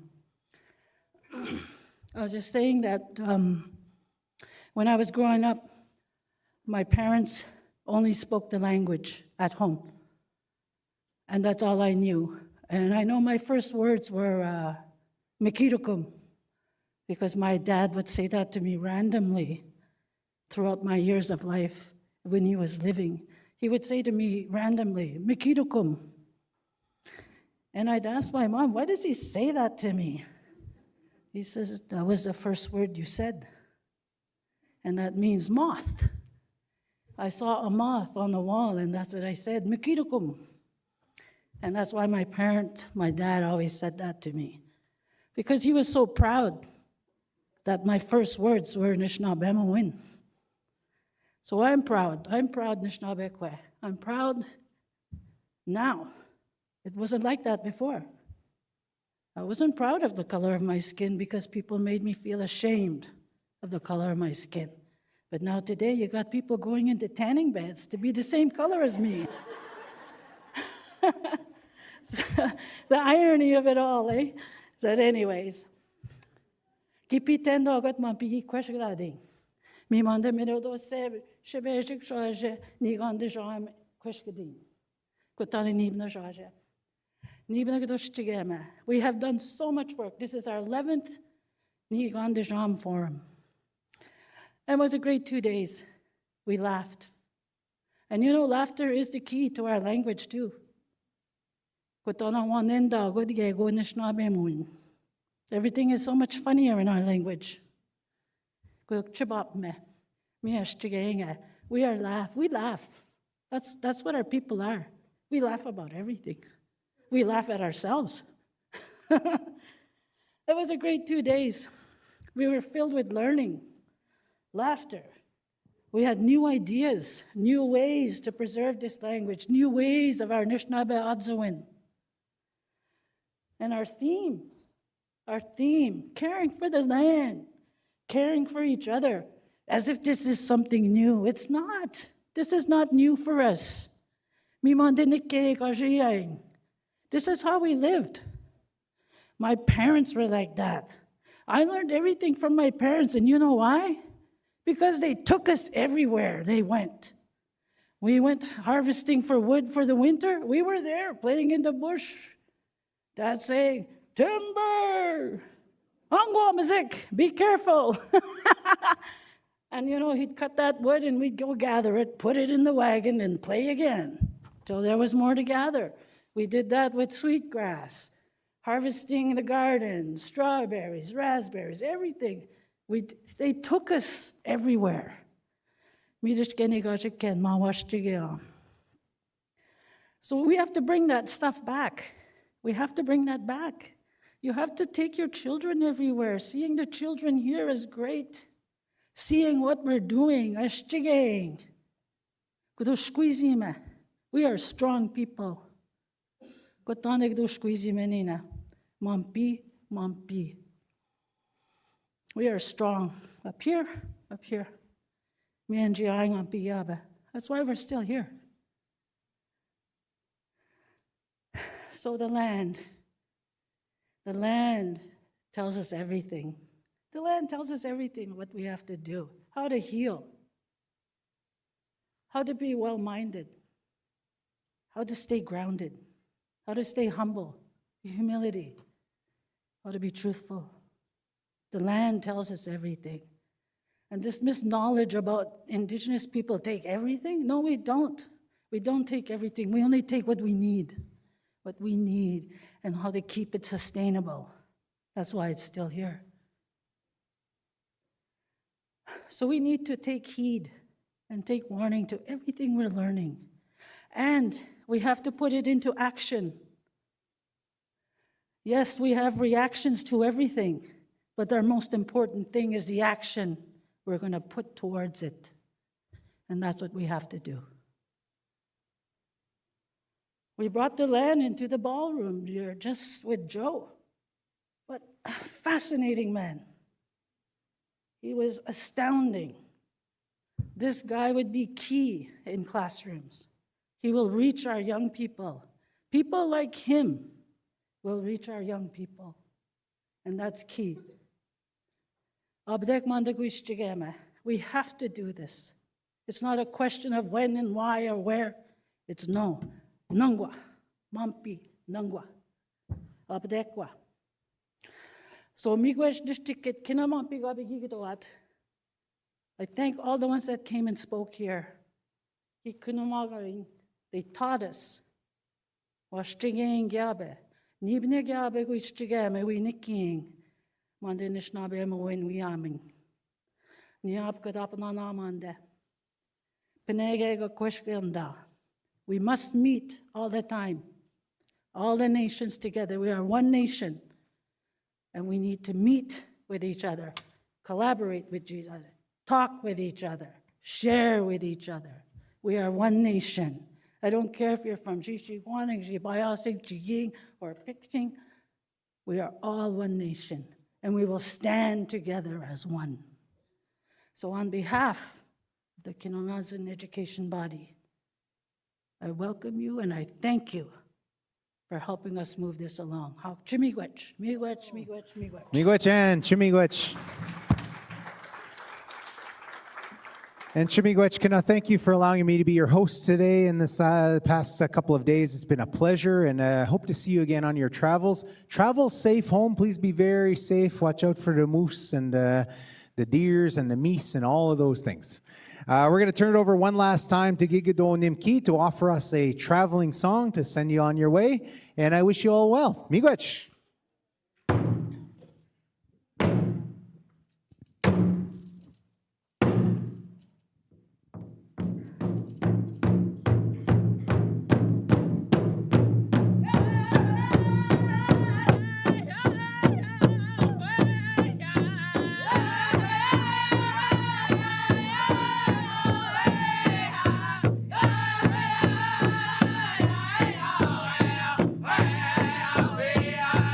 I was just saying that when I was growing up, my parents only spoke the language at home. And that's all I knew. And I know my first words were Mikirukum, because my dad would say that to me randomly throughout my years of life when he was living. He would say to me randomly, Mikirukum. And I'd ask my mom, why does he say that to me? He says, that was the first word you said. And that means moth. I saw a moth on the wall, and that's what I said, Mikirukum. And that's why my dad always said that to me. Because he was so proud that my first words were Nishnabemawin. So I'm proud. I'm proud Nishnabekwe. I'm proud now. It wasn't like that before. I wasn't proud of the color of my skin because people made me feel ashamed of the color of my skin. But now today, you got people going into tanning beds to be the same color as me. So, the irony of it all, eh? So anyways, Kipiten dogat man pigi kweshgrading. Mi mande mirodo se shebejik shaje Niigaan Gdizhaami kweshgading. Kutani nibna shaje. Nibna Gdizhaami. We have done so much work. This is our 11th Niigaan Gdizhaami Forum. It was a great 2 days. We laughed. And you know, laughter is the key to our language too. Everything is so much funnier in our language. We laugh. That's what our people are. We laugh about everything. We laugh at ourselves. It was a great 2 days. We were filled with learning, laughter. We had new ideas, new ways to preserve this language, new ways of our Anishinabek. And our theme, caring for the land, caring for each other, as if this is something new. It's not. This is not new for us. This is how we lived. My parents were like that. I learned everything from my parents, and you know why? Because they took us everywhere they went. We went harvesting for wood for the winter. We were there playing in the bush. Dad saying, timber, angwa music, be careful. And you know, he'd cut that wood and we'd go gather it, put it in the wagon and play again till there was more to gather. We did that with sweetgrass, harvesting the garden, strawberries, raspberries, everything. They took us everywhere. So we have to bring that stuff back. We have to bring that back. You have to take your children everywhere. Seeing the children here is great. Seeing what we're doing. We are strong people. We are strong. Up here. That's why we're still here. So the land tells us everything. The land tells us everything, what we have to do, how to heal, how to be well-minded, how to stay grounded, how to stay humble, humility, how to be truthful. The land tells us everything. And this misknowledge about Indigenous people take everything? No, we don't. We don't take everything. We only take what we need. And how to keep it sustainable. That's why it's still here. So we need to take heed and take warning to everything we're learning. And we have to put it into action. Yes, we have reactions to everything, but our most important thing is the action we're going to put towards it. And that's what we have to do. We brought the land into the ballroom here just with Joe. But a fascinating man. He was astounding. This guy would be key in classrooms. He will reach our young people. People like him will reach our young people. And that's key. We have to do this. It's not a question of when and why or where. It's no. Nangwa, Mampi, Nangwa, Abdekwa. So Miigwech district Kinoomaadziwin Education. I thank all the ones that came and spoke here. They taught us. Washtigeng Gyabe, Nibne Gyabe Guichtigame, we nicking, Mandinishnabem when we aming. Niab Kadapanamande. Penega Kweshganda. We must meet all the time, all the nations together. We are one nation, and we need to meet with each other, collaborate with each other, talk with each other, share with each other. We are one nation. I don't care if you're from Jishiguaning, Jibayasing, Jiying, or Picting. We are all one nation, and we will stand together as one. So on behalf of the Kinoomaadziwin Education Body, I welcome you and I thank you for helping us move this along. Miigwech, Miigwech, Miigwech, Miigwech. Miigwech and Miigwech. And Miigwech, Kina, thank you for allowing me to be your host today in this past couple of days. It's been a pleasure, and I hope to see you again on your travels. Travel safe home. Please be very safe. Watch out for the moose and the deers and the meese and all of those things. We're going to turn it over one last time to Gigado Nimki to offer us a traveling song to send you on your way. And I wish you all well. Miigwech. Yeah.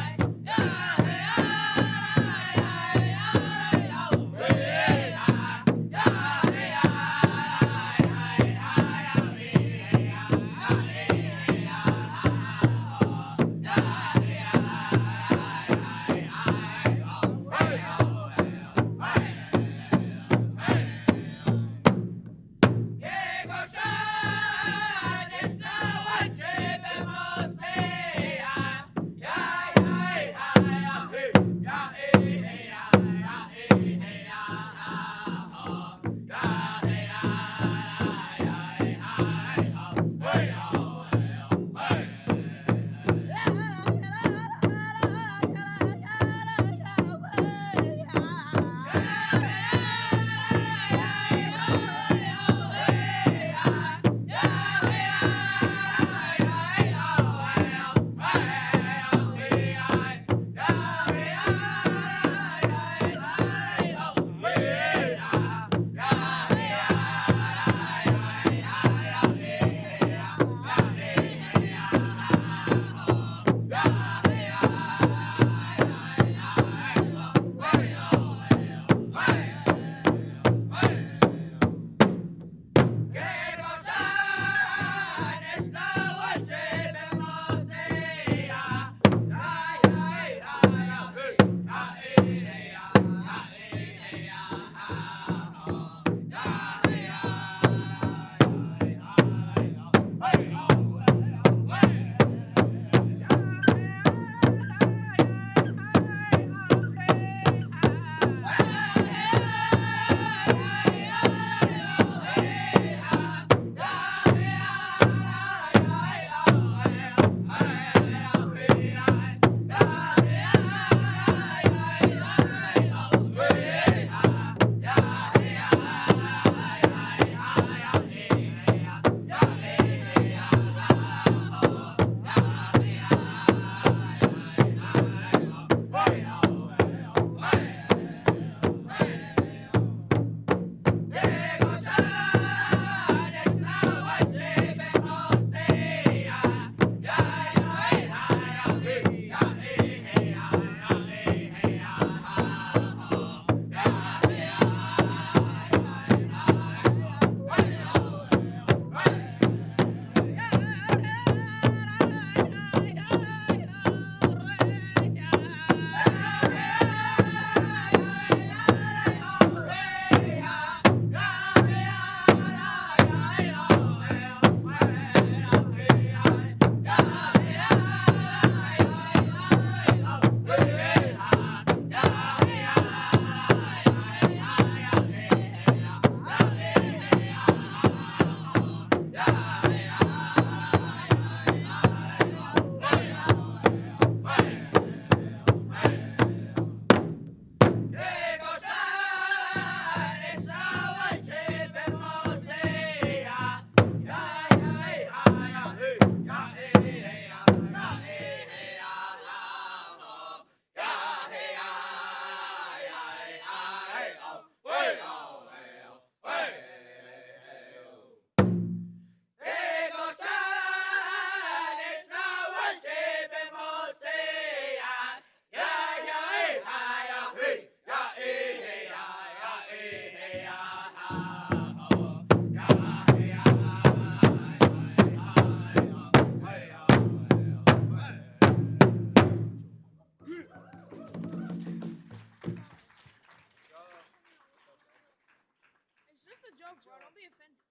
No, bro, don't be offended.